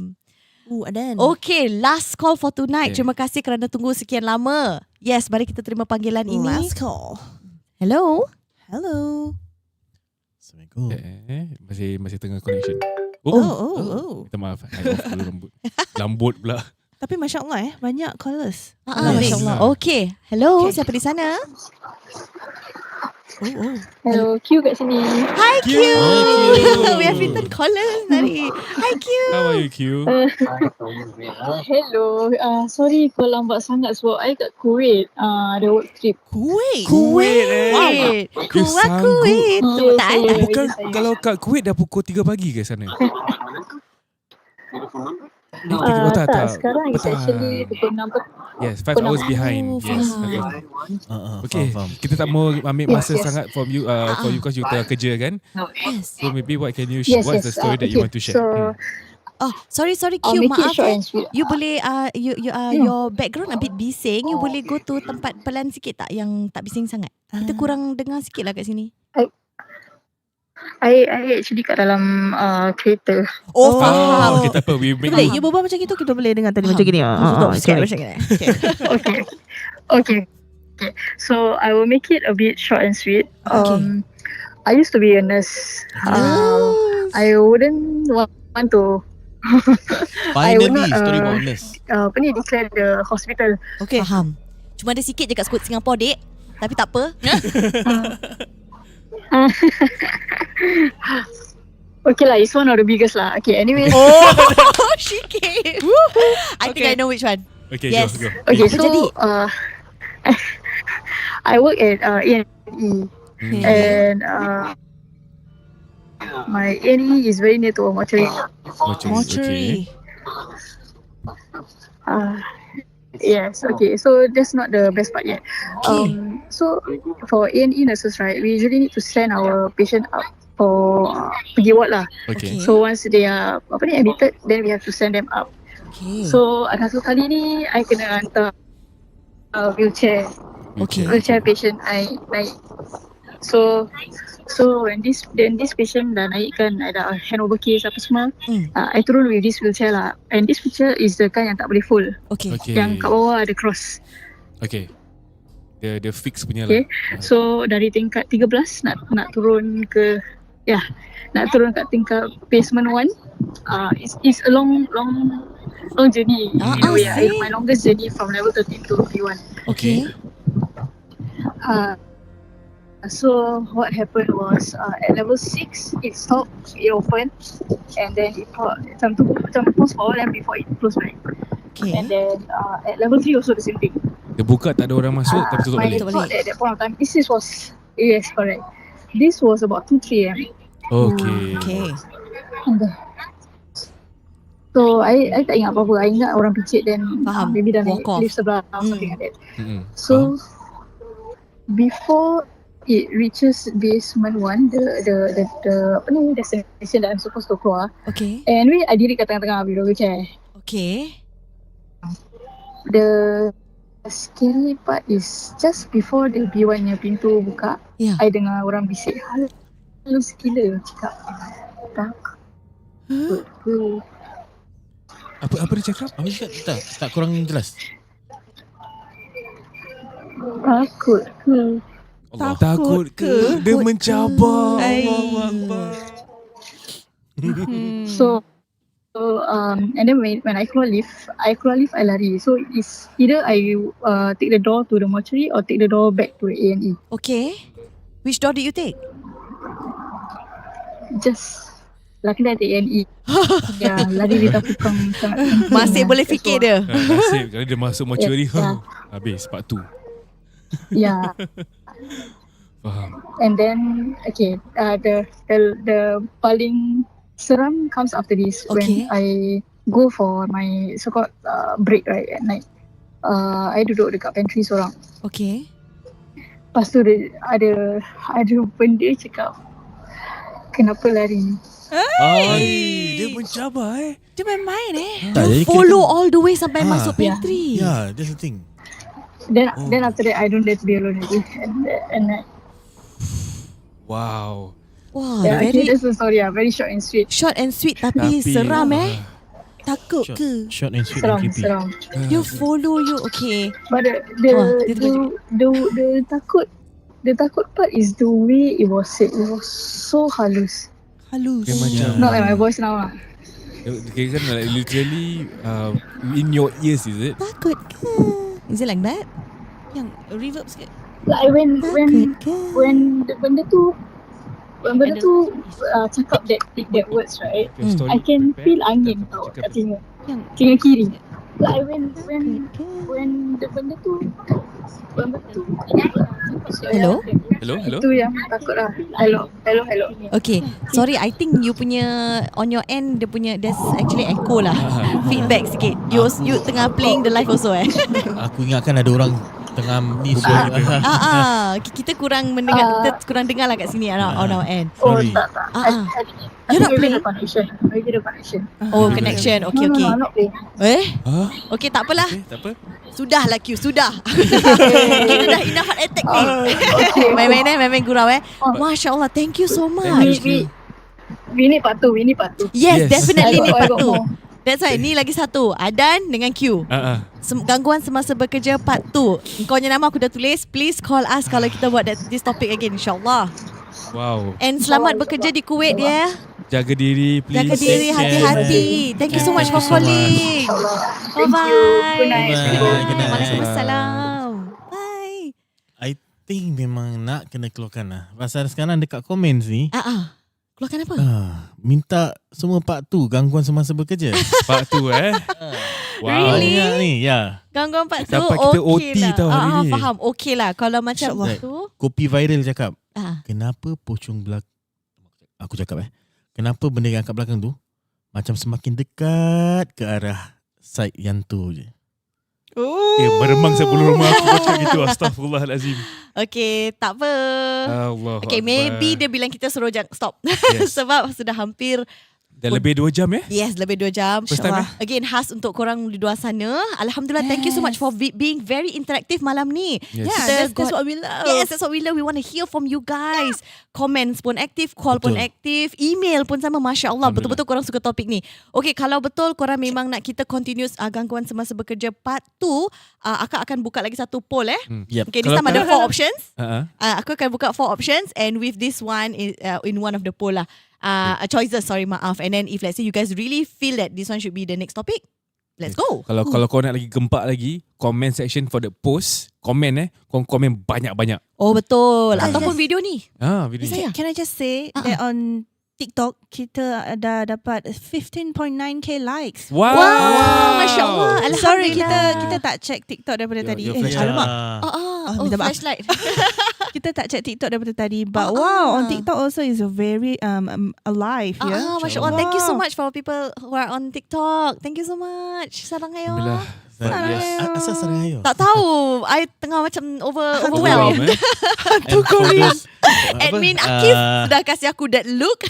Adan. Okay, last call for tonight. Okay. Terima kasih kerana tunggu sekian lama. Yes, mari kita terima panggilan ini. Last call. Hello. Hello. Assalamualaikum. Masih tengah connection. Oh. Minta maaf. I off dulu rambut. Lambut pula. Tapi Masya Allah banyak callers. Masya Allah. Okay. Hello, siapa di sana? Hello, Q kat sini. Hi Q. We have written callers tadi. Hi Q. How are you, Q? Hello, sorry kalau lambat sangat sebab I kat Kuwait. Ada work trip. Kuwait. Wow. Kuwait. Tak ada. Bukan kalau kat Kuwait dah pukul 3 pagi ke sana? Tak, sekarang it's actually pukul 6 petang. Yes, 5 hours behind. Yes. Okay, kita tak mau ambil masa sangat from you for you because you tengah kerja kan? Yes. So maybe what can you share? What's the story that you want to share? Oh, sorry Q. I'll make it Maaf. short and sweet. You boleh your background a bit bising. You boleh go to tempat pelan sikit tak yang tak bising sangat? Kita kurang dengar sikit lah kat sini. I actually kat dalam kereta. Oh, faham. Okay, tak apa. We make Boleh, you berbual macam itu kita boleh dengar tadi macam gini. Okay. So I will make it a bit short and sweet. I used to be a nurse. I wouldn't want to. I would Finally, not, story about nurse. apa ni, declare the hospital. Okay. Faham. Cuma ada sikit je kat Singapore, dek. Tapi tak apa. Okay lah, it's one of the biggest lah. Okay, anyway. Oh, she came. I think I know which one. Okay, Yes. go. Okay, Apa so jadi? I work at A&E and my A&E is very near to a mortuary. Mortuary. Yes, okay. So that's not the best part yet. So for A&E nurses, right, we usually need to send our patient up for pergi ward lah. Okay. So once they are admitted, then we have to send them up. Okay. So ada satu kali ni, I kena hantar wheelchair. Okay. Wheelchair patient I naik. So when this patient dah naik kan, I dah handover case apa semua, I turun with this wheelchair lah. And this wheelchair is the kind yang tak boleh full. Okay. Yang kat bawah ada cross. Okay. Dia fix punya Okay. lah. So dari tingkat 13 nak turun ke nak turun kat tingkat basement 1. It's a long journey. In a way, my longest journey from level 13 to 51. Okay. So what happened was at level 6 it stopped, it opened, and then it closed forward and before it closed back. Okay. And then at level 3 also the same thing. Dia buka tak ada orang masuk tapi tutup My balik. thought at that point of time, yes, correct. This was about 2-3 am. Okay. So I tak ingat apa-apa. I ingat orang picit dan maybe dah naik Walk off. lift sebelah something like that. So before it reaches basement 1, the apa ni, destination that I'm supposed to keluar. Okay. And I diri kat tengah-tengah below wheelchair. Okay. The scary part is just before the B1 nya pintu buka, I dengar orang bisik, halus gila, cakap takut. Apa dia cakap? Apa dia cakap? Tak kurang jelas. Takut ke? Takut ke? Dia mencabar. So and then when I keluar lift, I lari. So it's either I take the door to the mortuary or take the door back to the A&E. Okay. Which door did you take? Just luckily I take A&E. Ya, lari di tukang sangat. Masih boleh fikir dia. Nasib kalau dia masuk mortuary, habis part 2. Yeah. Faham. And then okay, the paling seram comes after this when I go for my so-called break right at night. I duduk dekat pantry seorang. Okay. Lepas tu ada benda cakap, kenapa lari? Dia mencabar Dia main-main Tak, jadi follow all the way sampai masuk pantry. Yeah, that's the thing. Then after that I don't dare to be alone again. And wow. Wah, yeah, very that's the story. Very short and sweet. Short and sweet tapi seram Takut ke? Short and sweet Seram, and creepy. seram. You follow you, okay. But the takut part is the way it was said. It was so halus. Halus. Not like my voice now. Kira kan like literally in your ears, is it? Takut ke? Is it like that? Yang reverb sikit. Like when the benda tu cakap that words, right? I can feel angin tau kat telinga kiri. Like when the benda tu Hello? Itu yang takut lah. Hello. Okay, sorry, I think you punya on your end dia punya there's actually echo lah. Feedback sikit. You tengah playing the live also Aku ingatkan ada orang tengah ni suara. Kita kurang mendengar, kita kurang dengar lah kat sini on our end. Sorry. You not playing? Maybe the connection. Oh, connection. Okay. No, I'm not playing. Okay, tak apalah. Tak apa. Sudahlah Q, sudah. Kita dah enough heart attack ni. Main-main gurau Masya Allah, thank you so much. We need part 2. Yes, definitely need part 2. That's right, ni lagi satu. Adan dengan Q. Gangguan semasa bekerja part 2. Kau punya nama aku dah tulis. Please call us kalau kita buat this topic again, insyaAllah. Wow. And selamat bekerja di Kuwait Jaga diri, please. Jaga diri, hati-hati. Thank you so much for calling. Bye-bye. Good night. Waalaikumsalam. Bye. I think memang nak kena keluarkan lah. Pasal sekarang dekat komen ni. Keluarkan apa? Minta semua part 2 gangguan semasa bekerja. Part 2 Wow. Really? Ni, ya. Gangguan part 2 Sampai kita okay OT lah. tau hari ni. Faham, okay lah. Kalau macam tu. Kopi viral cakap. Kenapa pocong belakang? Aku cakap kenapa benda yang kat belakang tu macam semakin dekat ke arah side yang tu je. Meremang sebelum rumah aku cakap gitu. Astaghfirullahalazim. Okay, tak apa. Allah okay, maybe dia bilang kita suruh stop. Sebab sudah hampir dah lebih 2 jam Yes, lebih 2 jam. First time Again, khas untuk korang di luar sana. Alhamdulillah, thank you so much for being very interactive malam ni. That's what we love. Yes, that's what we love. We want to hear from you guys. Comments pun aktif, call pun aktif, email pun sama. Masya Allah, betul-betul korang suka topik ni. Okay, kalau betul korang memang nak kita continuous gangguan semasa bekerja part 2, Akak akan buka lagi satu poll Okay, this time ada 4 options. Aku akan buka 4 options and with this one in one of the poll lah. Choices, maaf. And then if let's say you guys really feel that this one should be the next topic, Let's go. Kalau kau nak lagi gempak lagi, comment section for the post, komen komen banyak-banyak. Oh betul. Ataupun video ni. Video. Can I just say that on TikTok kita dah dapat 15.9k likes. Wow, Masya Allah. Sorry, kita tak check TikTok daripada tadi. Alamak. Minta maaf. Flashlight. Kita tak check TikTok daripada tadi, but wow, on TikTok also is a very alive. Masya Allah. Thank you so much for people who are on TikTok. Thank you so much. Sarang ayo. Asal sarang ayo? Tak tahu. I tengah macam overwhelmed. Hantu Korean. Admin Akif dah kasih aku that look.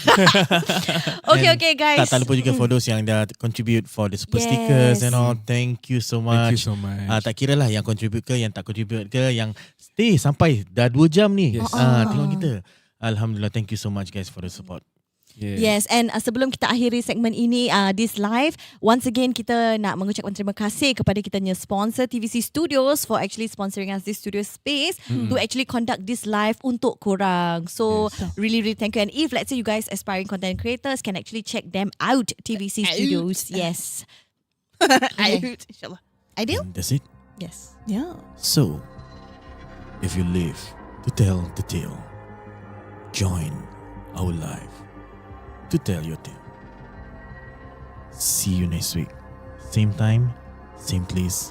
Okay guys. Tak lupa juga for those yang dah contribute for the super stickers and all. Thank you so much. Thank you so much. Tak kira lah yang contribute ke, yang tak contribute ke, yang stay sampai dah 2 jam ni. Tengok kita. Alhamdulillah, thank you so much guys for the support. Yes, and sebelum kita akhiri segmen ini, this live, once again kita nak mengucapkan terima kasih kepada kita punya sponsor TVC Studios for actually sponsoring us this studio space to actually conduct this live untuk korang. So really thank you. And if let's say you guys aspiring content creators can actually check them out, TVC Studios. Yes. Inshallah. Ideal? And that's it. Yes. Yeah. So, if you live to tell the tale, join our live to tell your tale. See you next week. Same time, same place,